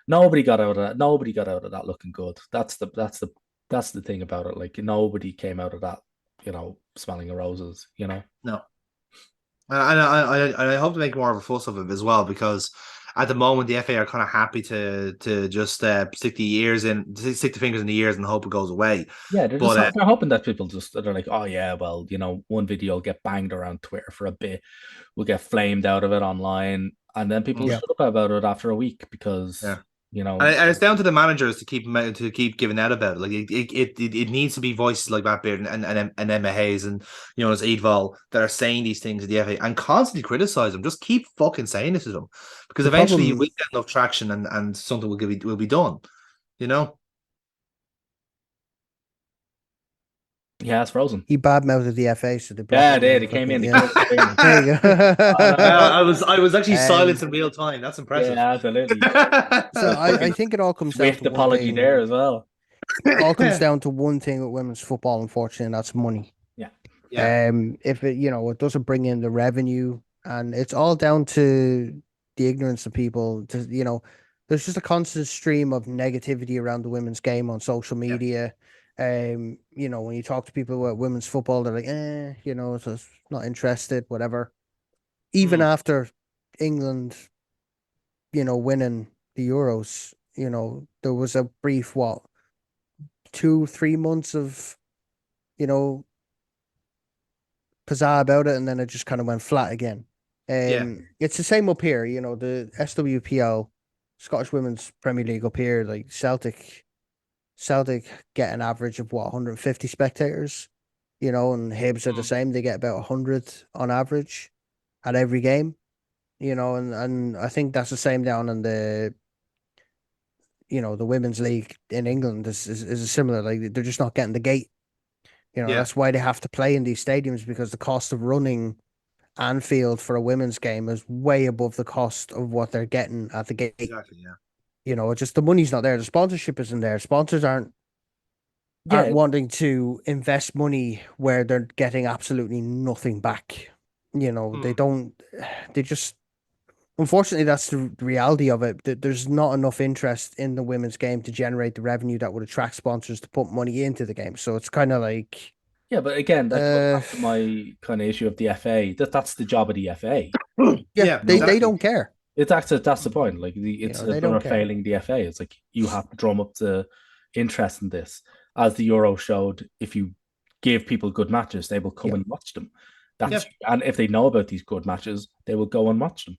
nobody got out of that. Nobody got out of that looking good. That's the thing about it. Like nobody came out of that, smelling of roses. No. And I hope to make more of a fuss of it as well because at the moment the FA are kind of happy to just stick the fingers in the ears and hope it goes away. Yeah, they're hoping that people they're like, oh yeah, well, one video will get banged around Twitter for a bit, we'll get flamed out of it online, and then people will shut up about it after a week because and it's down to the managers to keep giving out about it. Like it needs to be voices like Matt Beard and Emma Hayes and as Eidval that are saying these things at the FA and constantly criticize them. Just keep fucking saying it to them because eventually you will get enough traction and something will be done. Yeah, it's frozen. He badmouthed the FA, so they came in. Yeah. There you go. I was actually silenced in real time. That's impressive. Yeah, absolutely. So I think it all comes down to apology there as well. It all comes down to one thing with women's football, unfortunately, and that's money. Yeah. If it it doesn't bring in the revenue, and it's all down to the ignorance of people. There's just a constant stream of negativity around the women's game on social media. When you talk to people about women's football, they're like, so not interested, whatever. Even after England, winning the Euros, there was a brief 2-3 months of, pizzazz about it, and then it just kind of went flat again. It's the same up here, the SWPL, Scottish Women's Premier League up here, like Celtic get an average of 150 spectators, and Hibs are the same. They get about 100 on average at every game, and I think that's the same down in the women's league in England is similar. Like they're just not getting the gate. That's why they have to play in these stadiums because the cost of running Anfield for a women's game is way above the cost of what they're getting at the gate. Exactly, yeah. Just the money's not there. The sponsorship isn't there. Sponsors aren't wanting to invest money where they're getting absolutely nothing back. They don't. They just. Unfortunately, that's the reality of it. There's not enough interest in the women's game to generate the revenue that would attract sponsors to put money into the game. So it's kind of like. Yeah, but again, that goes back to my kind of issue of the FA. That's the job of the FA. They don't care. That's the point. Like they're failing the FA. It's like you have to drum up the interest in this, as the Euro showed. If you give people good matches, they will come and watch them. And if they know about these good matches, they will go and watch them.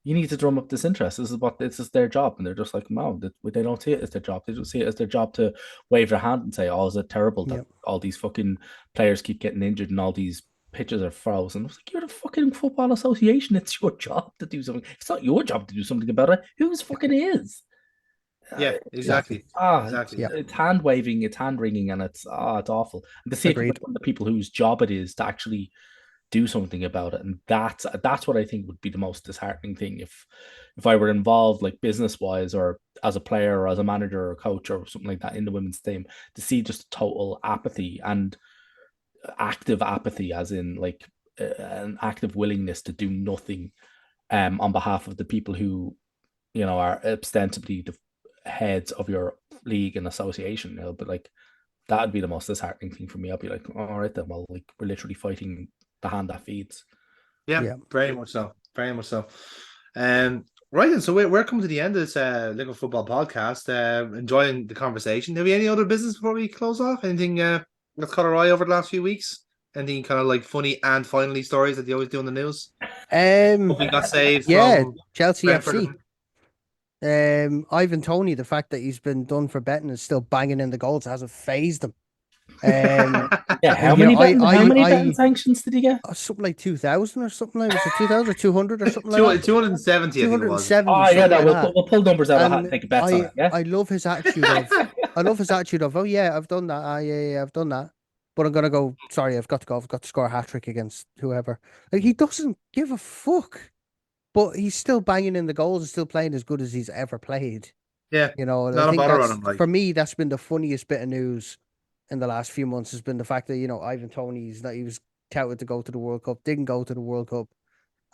you need to drum up this interest. This is their job, and they're just like, no, they don't see it as their job. They just see it as their job to wave their hand and say, "Oh, is it terrible that Yep. all these fucking players keep getting injured and all these pitches are frozen?" It's like, you're the fucking football association. It's your job to do something. It's not your job to do something about it. Whose fucking is? Yeah, exactly. It's, Exactly. Yeah. it's hand waving, it's hand wringing, and it's awful. And to see it coming Agreed. from the people whose job it is to actually do something about it, and that's what I think would be the most disheartening thing if I were involved, like business wise, or as a player, or as a manager or a coach or something like that in the women's team, to see just total apathy and active apathy, as in like an active willingness to do nothing on behalf of the people who are ostensibly the heads of your league and association. But like that would be the most disheartening thing for me. I'd be like, all right then, well, like we're literally fighting the hand that feeds. Yeah, Yeah. very much so. Very much so. Right then, so we're coming to the end of this Liquid Football podcast. Enjoying the conversation. Have we any other business before we close off? Anything that's caught our eye over the last few weeks? Anything kind of like funny and finally stories that they always do in the news? We got saved from Chelsea Brentford. FC. Ivan Toney, the fact that he's been done for betting and still banging in the goals hasn't phased him. Yeah, how many betting sanctions did he get? Something like 2,000 or something like. Was it 2,000 or 200 or something like that? 270, I think it was. 270. Oh yeah, like we'll pull numbers out of the hat and take a bet on it. Yeah, I love his attitude of, oh yeah, I've done that. Yeah, I've done that. But I'm gonna go. Sorry, I've got to go. I've got to score a hat trick against whoever. Like, he doesn't give a fuck. But he's still banging in the goals and still playing as good as he's ever played. Yeah, and not I think a bother that's on him. Like, for me, that's been the funniest bit of news in the last few months. Has been the fact that Ivan Toney's that he was touted to go to the World Cup, didn't go to the World Cup,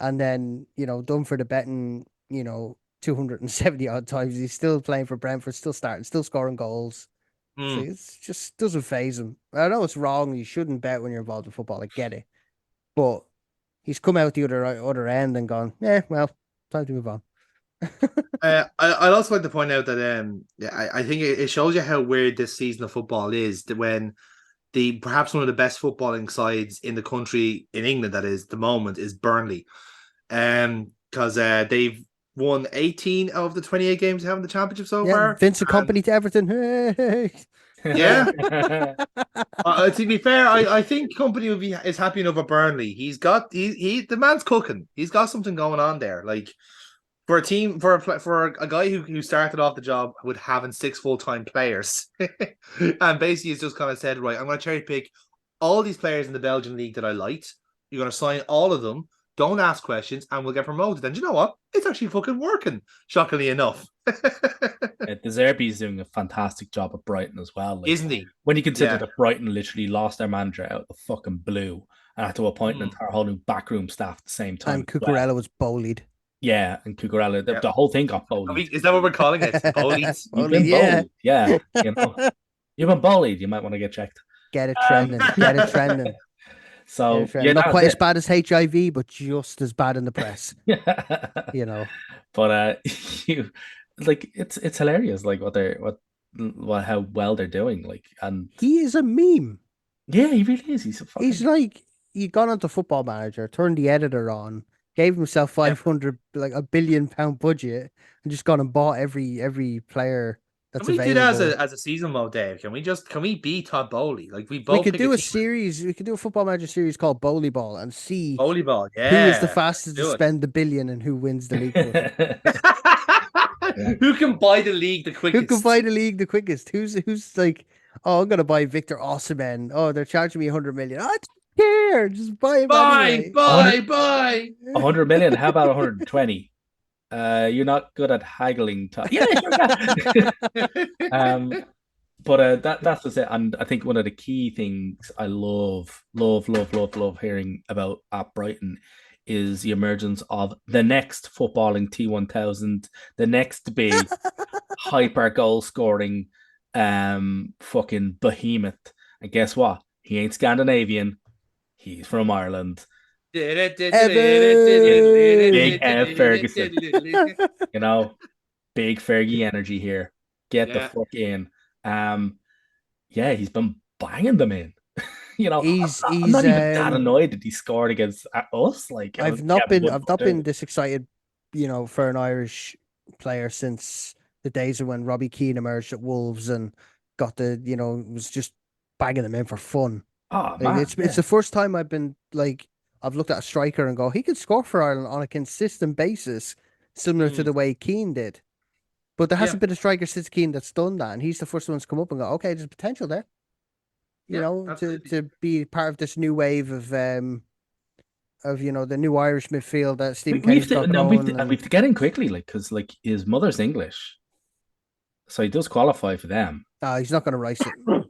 and then done for the betting. 270 odd times. He's still playing for Brentford, still starting, still scoring goals. So it just doesn't phase him. I know it's wrong. You shouldn't bet when you're involved in football. I get it, but he's come out the other end and gone, yeah, well, time to move on. I'd also like to point out that I think it shows you how weird this season of football is. That when perhaps one of the best footballing sides in the country, in England, that is the moment, is Burnley, because they've won 18 of the 28 games they have in the championship so far. Vincent Company to Everton. Hey. Yeah. To be fair, I think Company is happy enough with Burnley. The man's cooking. He's got something going on there. Like, for a team, for a guy who started off the job with having 6 full-time players, and basically has just kind of said, right, I'm going to cherry pick all these players in the Belgian league that I liked. You're going to sign all of them. Don't ask questions, and we'll get promoted. And you know what? It's actually fucking working, shockingly enough. De Zerbi's doing a fantastic job at Brighton as well. Like, isn't he? When you consider that Brighton literally lost their manager out of the fucking blue and had to appoint an entire whole new backroom staff at the same time. And Cucurella was bullied. Yeah, and Cucurella, the whole thing got bullied. Is that what we're calling it? Bullied? You've been bullied. Yeah. You've been bullied. You might want to get checked. Get it trending. Get it trending. So, not quite as bad as HIV, but just as bad in the press. But it's hilarious, like how well they're doing. Like, and he is a meme. Yeah, he really is. He's like, he gone onto Football Manager, turned the editor on, gave himself 500 like £1 billion budget, and just gone and bought every player that's available. Can we do that as a season mode, Dave? Can we be Todd Bowley? Like, we could do a series. We could do a Football Manager series called Bowley Ball and see Bowley Ball. Yeah, who is the fastest to spend the $1 billion and who wins the league. Who can buy the league the quickest? Who can buy the league the quickest? Who's like, oh, I'm gonna buy Victor Osimhen. Oh, they're charging me 100 million. I don't care. Just buy him. Buy. 100 million. How about 120? You're not good at haggling. Yeah, sure. But that's just it. And I think one of the key things I love hearing about at Brighton is the emergence of the next footballing T1000, the next big hyper goal scoring fucking behemoth. And guess what? He ain't Scandinavian. He's from Ireland. Big Ev Ferguson. Big Fergie energy here. Get the fuck in. Yeah, he's been banging them in. I'm not even that annoyed that he scored against us. Like, I've not been this excited for an Irish player since the days of when Robbie Keane emerged at Wolves and got was just bagging them in for fun. Oh Like man, it's the first time I've been like I've looked at a striker and go, he could score for Ireland on a consistent basis, similar to the way Keane did. But there Yeah, hasn't been a striker since Keane that's done that, and he's the first one to come up and go, okay, there's potential there. yeah, To absolutely. be part of this new wave of the new Irish midfield that Stephen we have Kenny's to got no, going, we and have to get in quickly, like because like his mother's English, so he does qualify for them. he's not going to rice it.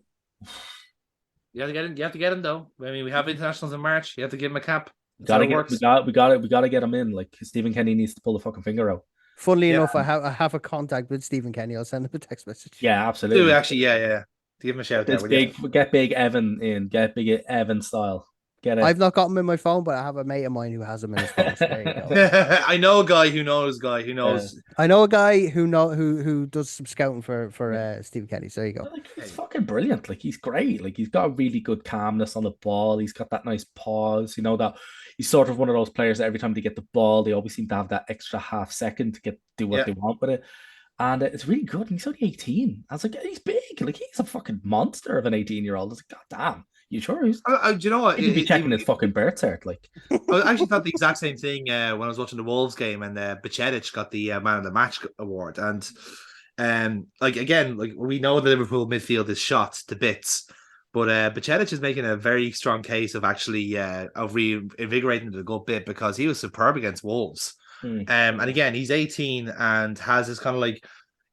You have to get him. You have to get him though. I mean, we have internationals in March. You have to give him a cap. We That's how gotta it get, works. we gotta get him in. Like Stephen Kenny needs to pull the fucking finger out. Funnily Yeah, enough, I have a contact with Stephen Kenny. I'll send him a text message. Yeah, do absolutely. actually. Yeah, yeah, yeah. Give him a shout there, It's will you? big. Get big Evan in. Get big Evan style. Get it. I've not got him in my phone, but I have a mate of mine who has him in his phone. So there you go. I know a guy who knows a guy who Uh, knows. I know a guy who does some scouting for Stephen Kenny. So there you go. like he's Hey, fucking brilliant. Like he's great. Like he's got a really good calmness on the ball. He's got that nice pause. You know that he's sort of one of those players that every time they get the ball, they always seem to have that extra half second to do what yeah. they want with it. And it's really good. And he's only 18. I was like, he's big. Like he's a fucking monster of an 18-year-old. I was like, God damn. You sure? Do you know what? He could be checking his fucking birth cert. Like, I actually thought the exact same thing when I was watching the Wolves game and Bacedic got the Man of the Match award. And like again, like we know the Liverpool midfield is shot to bits, but Bacedic is making a very strong case of actually of reinvigorating it a good bit because he was superb against Wolves. And again, he's 18 and has this kind of like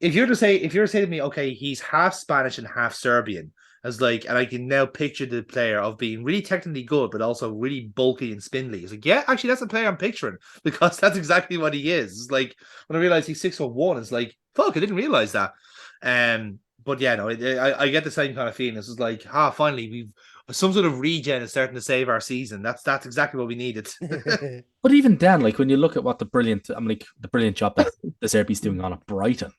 if you were to say to me, okay, he's half Spanish and half Serbian, as like, and I can now picture the player of being really technically good, but also really bulky and spindly. It's like, yeah, actually, that's the player I'm picturing because that's exactly what he is. It's like when I realized he's 6'1", it's like, fuck, I didn't realize that. But yeah, no, I get the same kind of feeling. It's just like, finally, we've some sort of regen is starting to save our season. That's exactly what we needed. but even then, like when you look at what the brilliant job that the Serbi's doing on at Brighton,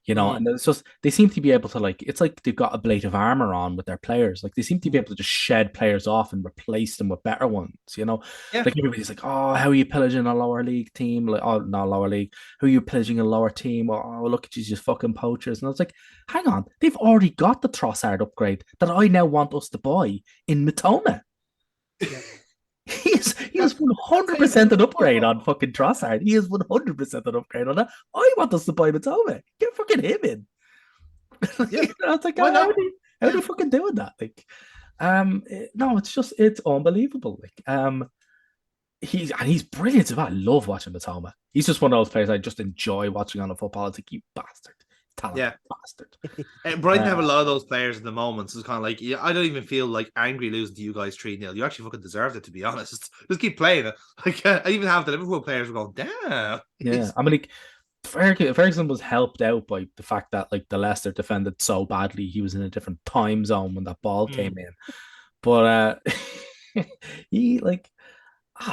and it's just they seem to be able to like it's like they've got a blade of armor on with their players. Like they seem to be able to just shed players off and replace them with better ones. Yeah. Like everybody's like, oh, how are you pillaging a lower league team? Like, oh, not lower league. Who are you pillaging a lower team? Oh, look at you, just fucking poachers. And I was like, hang on, they've already got the Trossard upgrade that I now want us to buy in Matoma. Yeah. He is 100% an upgrade on fucking Trossard. He is 100% an upgrade on that. I want us to buy Matoma. Get fucking him in. Yeah. I was like, Why how not? are they fucking doing that? Like, no, it's unbelievable. Like, he's brilliant. I love watching Matoma. He's just one of those players I just enjoy watching on a football. It's like, you bastard. Talented bastard. And Brighton have a lot of those players at the moment. So it's kind of like, yeah, I don't even feel like angry losing to you guys 3-0. You actually fucking deserved it, to be honest. Just keep playing it. Like, I even have the Liverpool players were going, damn. Yeah, I mean, like, Ferguson was helped out by the fact that like the Leicester defended so badly. He was in a different time zone when that ball came in. But he like,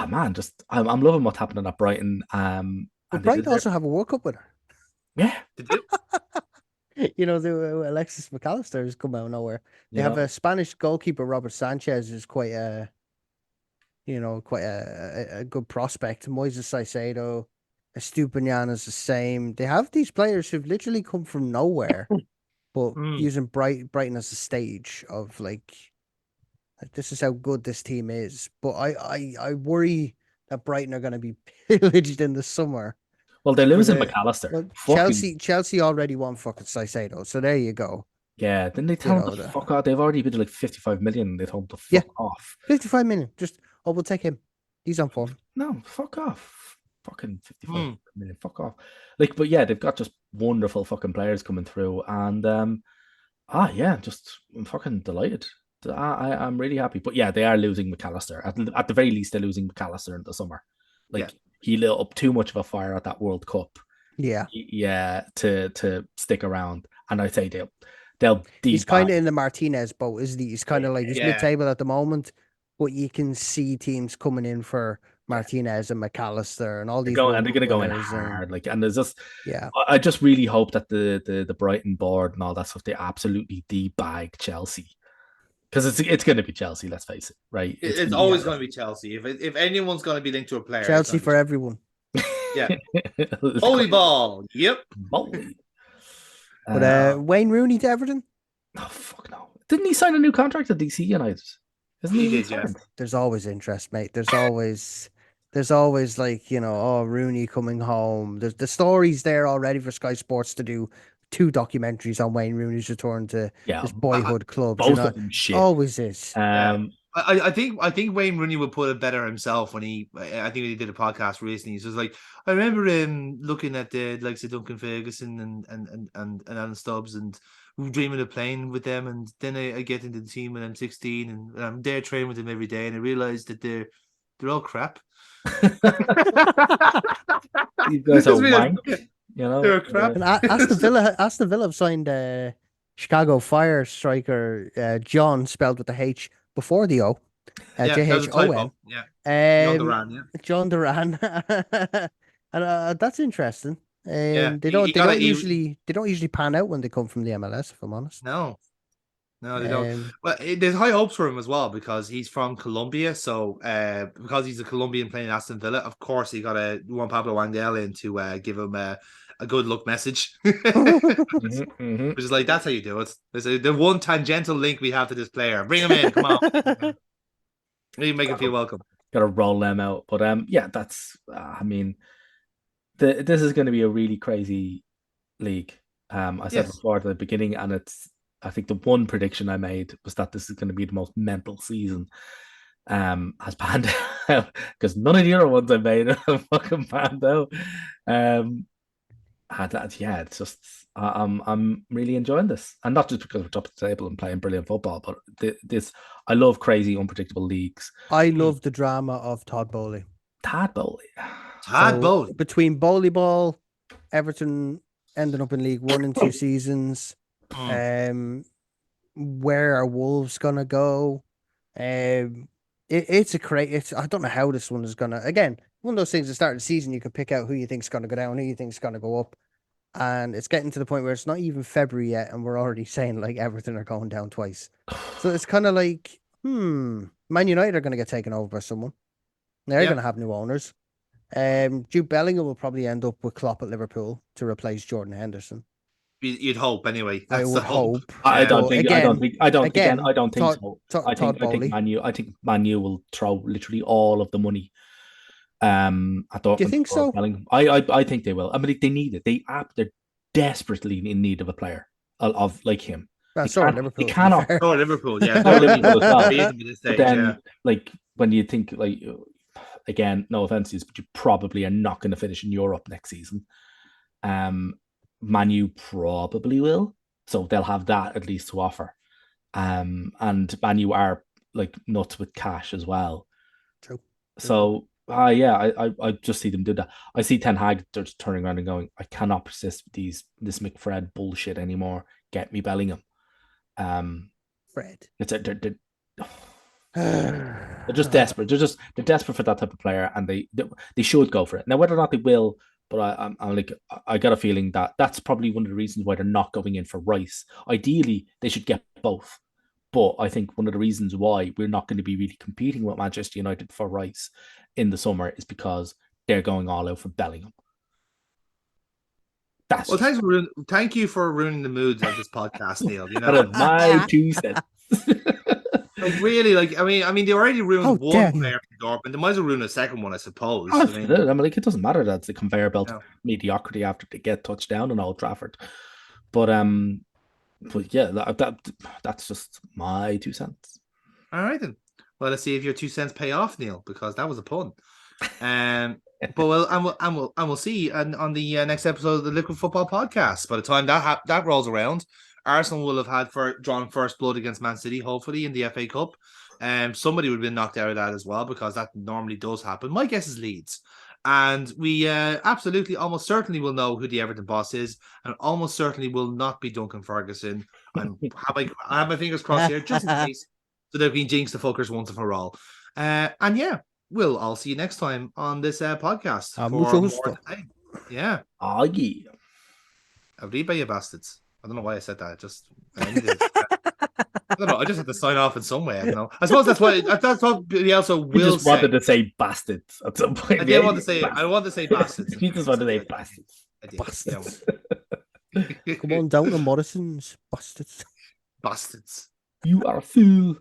man, just I'm loving what's happening at Brighton. But Brighton also have a World Cup winner. Yeah, Alexis McAllister has come out of nowhere. They have a Spanish goalkeeper, Robert Sanchez, who's quite a good prospect. Moises Caicedo, Estupinian is the same. They have these players who've literally come from nowhere, but using Brighton as a stage of like this is how good this team is. But I worry that Brighton are going to be pillaged in the summer. Well, they're losing McAllister. Well, Chelsea already won fucking Caicedo, so there you go. Yeah, then they tell him to fuck off. They've already bid like 55 million. They told him to fuck off. 55 million. Just we'll take him. He's on form. No, fuck off. Fucking 55 million. Fuck off. Like, but yeah, they've got just wonderful fucking players coming through, and just I'm fucking delighted. I'm really happy. But yeah, they are losing McAllister. At the very least, they're losing McAllister in the summer. Like he lit up too much of a fire at that World Cup. Yeah, to stick around, and I'd say they'll. He's kind of in the Martinez boat, isn't he? He's kind of like he's mid-table at the moment, but you can see teams coming in for Martinez and McAllister and all these. They're going to go in hard, and there's just I just really hope that the Brighton board and all that stuff they absolutely debag Chelsea. Because it's going to be Chelsea, let's face it, right? It's always going to be Chelsea. If anyone's going to be linked to a player, Chelsea for everyone. Yeah. Volleyball. Yep. Volley. But Wayne Rooney to Everton? Oh, fuck no. Didn't he sign a new contract at DC United? Isn't He he did, yes. signed? There's always interest, mate. There's always like, oh, Rooney coming home. There's the stories there already for Sky Sports to do 2 documentaries on Wayne Rooney's return to Yeah. his boyhood club. Both of them shit. Always is. I think Wayne Rooney would put it better himself when I think he did a podcast recently. He was like, I remember looking at the likes of Duncan Ferguson and Alan Stubbs and dreaming of playing with them, and then I get into the team when I'm 16 and I'm there training with them every day, and I realized that they're all crap. These guys are wank. They're crap. And Aston Villa have signed Chicago Fire striker John, spelled with the H before the O. Jon. John Duran. John Duran. And that's interesting. Yeah, they don't usually pan out when they come from the MLS, if I'm honest. No, they don't. Well, there's high hopes for him as well because he's from Colombia. So, because he's a Colombian playing Aston Villa, of course he got Juan Pablo Wangel in to give him a good luck message, which is like, that's how you do it. There's the one tangential link we have to this player. Bring him in, come on. You make him feel welcome. Got to roll them out, but that's. I mean, this is going to be a really crazy league. I said before at the beginning, and I think the one prediction I made was that this is going to be the most mental season. Has panned out because none of the other ones I made have fucking panned out. It's just I'm really enjoying this, and not just because we're top of the table and playing brilliant football, but I love crazy, unpredictable leagues. I love the drama of Todd Bowley. Between Bowley Ball, Everton ending up in League 1 in 2 seasons. Where are Wolves gonna go? It's I don't know how this one is gonna. Again, one of those things at the start of the season, you can pick out who you think's gonna go down, who you think's gonna go up, and it's getting to the point where it's not even February yet, and we're already saying like Everton are going down twice. So it's kind of like, Man United are gonna get taken over by someone. They're gonna have new owners. Jude Bellingham will probably end up with Klopp at Liverpool to replace Jordan Henderson. You'd hope anyway. I would hope. I don't think so. I think Man U will throw literally all of the money. At Dortmund. Do you think so? I think they will. I mean, they need it. They're desperately in need of a player of like him. Liverpool. They cannot. Liverpool. Yeah, Liverpool as well. But then, like when you think like. Again, no offenses, but you probably are not going to finish in Europe next season. Man U probably will, so they'll have that at least to offer. And Man U are like nuts with cash as well. True. So, I just see them do that. I see Ten Hag just turning around and going, I cannot persist with this McFred bullshit anymore. Get me Bellingham. Fred. They're just desperate. They're desperate for that type of player, and they should go for it. Now, whether or not they will, but I'm like, I got a feeling that that's probably one of the reasons why they're not going in for Rice. Ideally, they should get both, but I think one of the reasons why we're not going to be really competing with Manchester United for Rice in the summer is because they're going all out for Bellingham. Thank you for ruining the moods of this podcast, Neil. That is my 2 cents. Like really, I mean, they already ruined one player for Dortmund. They might as well ruin a second one, I suppose. I mean, like, it doesn't matter. That's the conveyor belt mediocrity after they get touched down on Old Trafford. But yeah, that's just my 2 cents. All right then. Well, let's see if your 2 cents pay off, Neil, because that was a pun. But we'll see on the next episode of the Liquid Football Podcast. By the time that rolls around, Arsenal will have drawn first blood against Man City, hopefully, in the FA Cup. Somebody would have been knocked out of that as well, because that normally does happen. My guess is Leeds. And we absolutely, almost certainly will know who the Everton boss is, and almost certainly will not be Duncan Ferguson. I have my fingers crossed here, just in case, so that we can jinx the fuckers once and for all. And yeah, we'll all see you next time on this podcast. Yeah. Oh, yeah. Arriba, you bastards. I don't know why I said that. I ended it. don't know. I just have to sign off in some way. I don't know. I suppose that's what Bielsa He will just wanted say. to say bastards at some point. I did want to say. I want to say bastards. He just wanted to say bastards. I did. Bastards. Come on down to Morrison's, bastards. Bastards. You are a fool.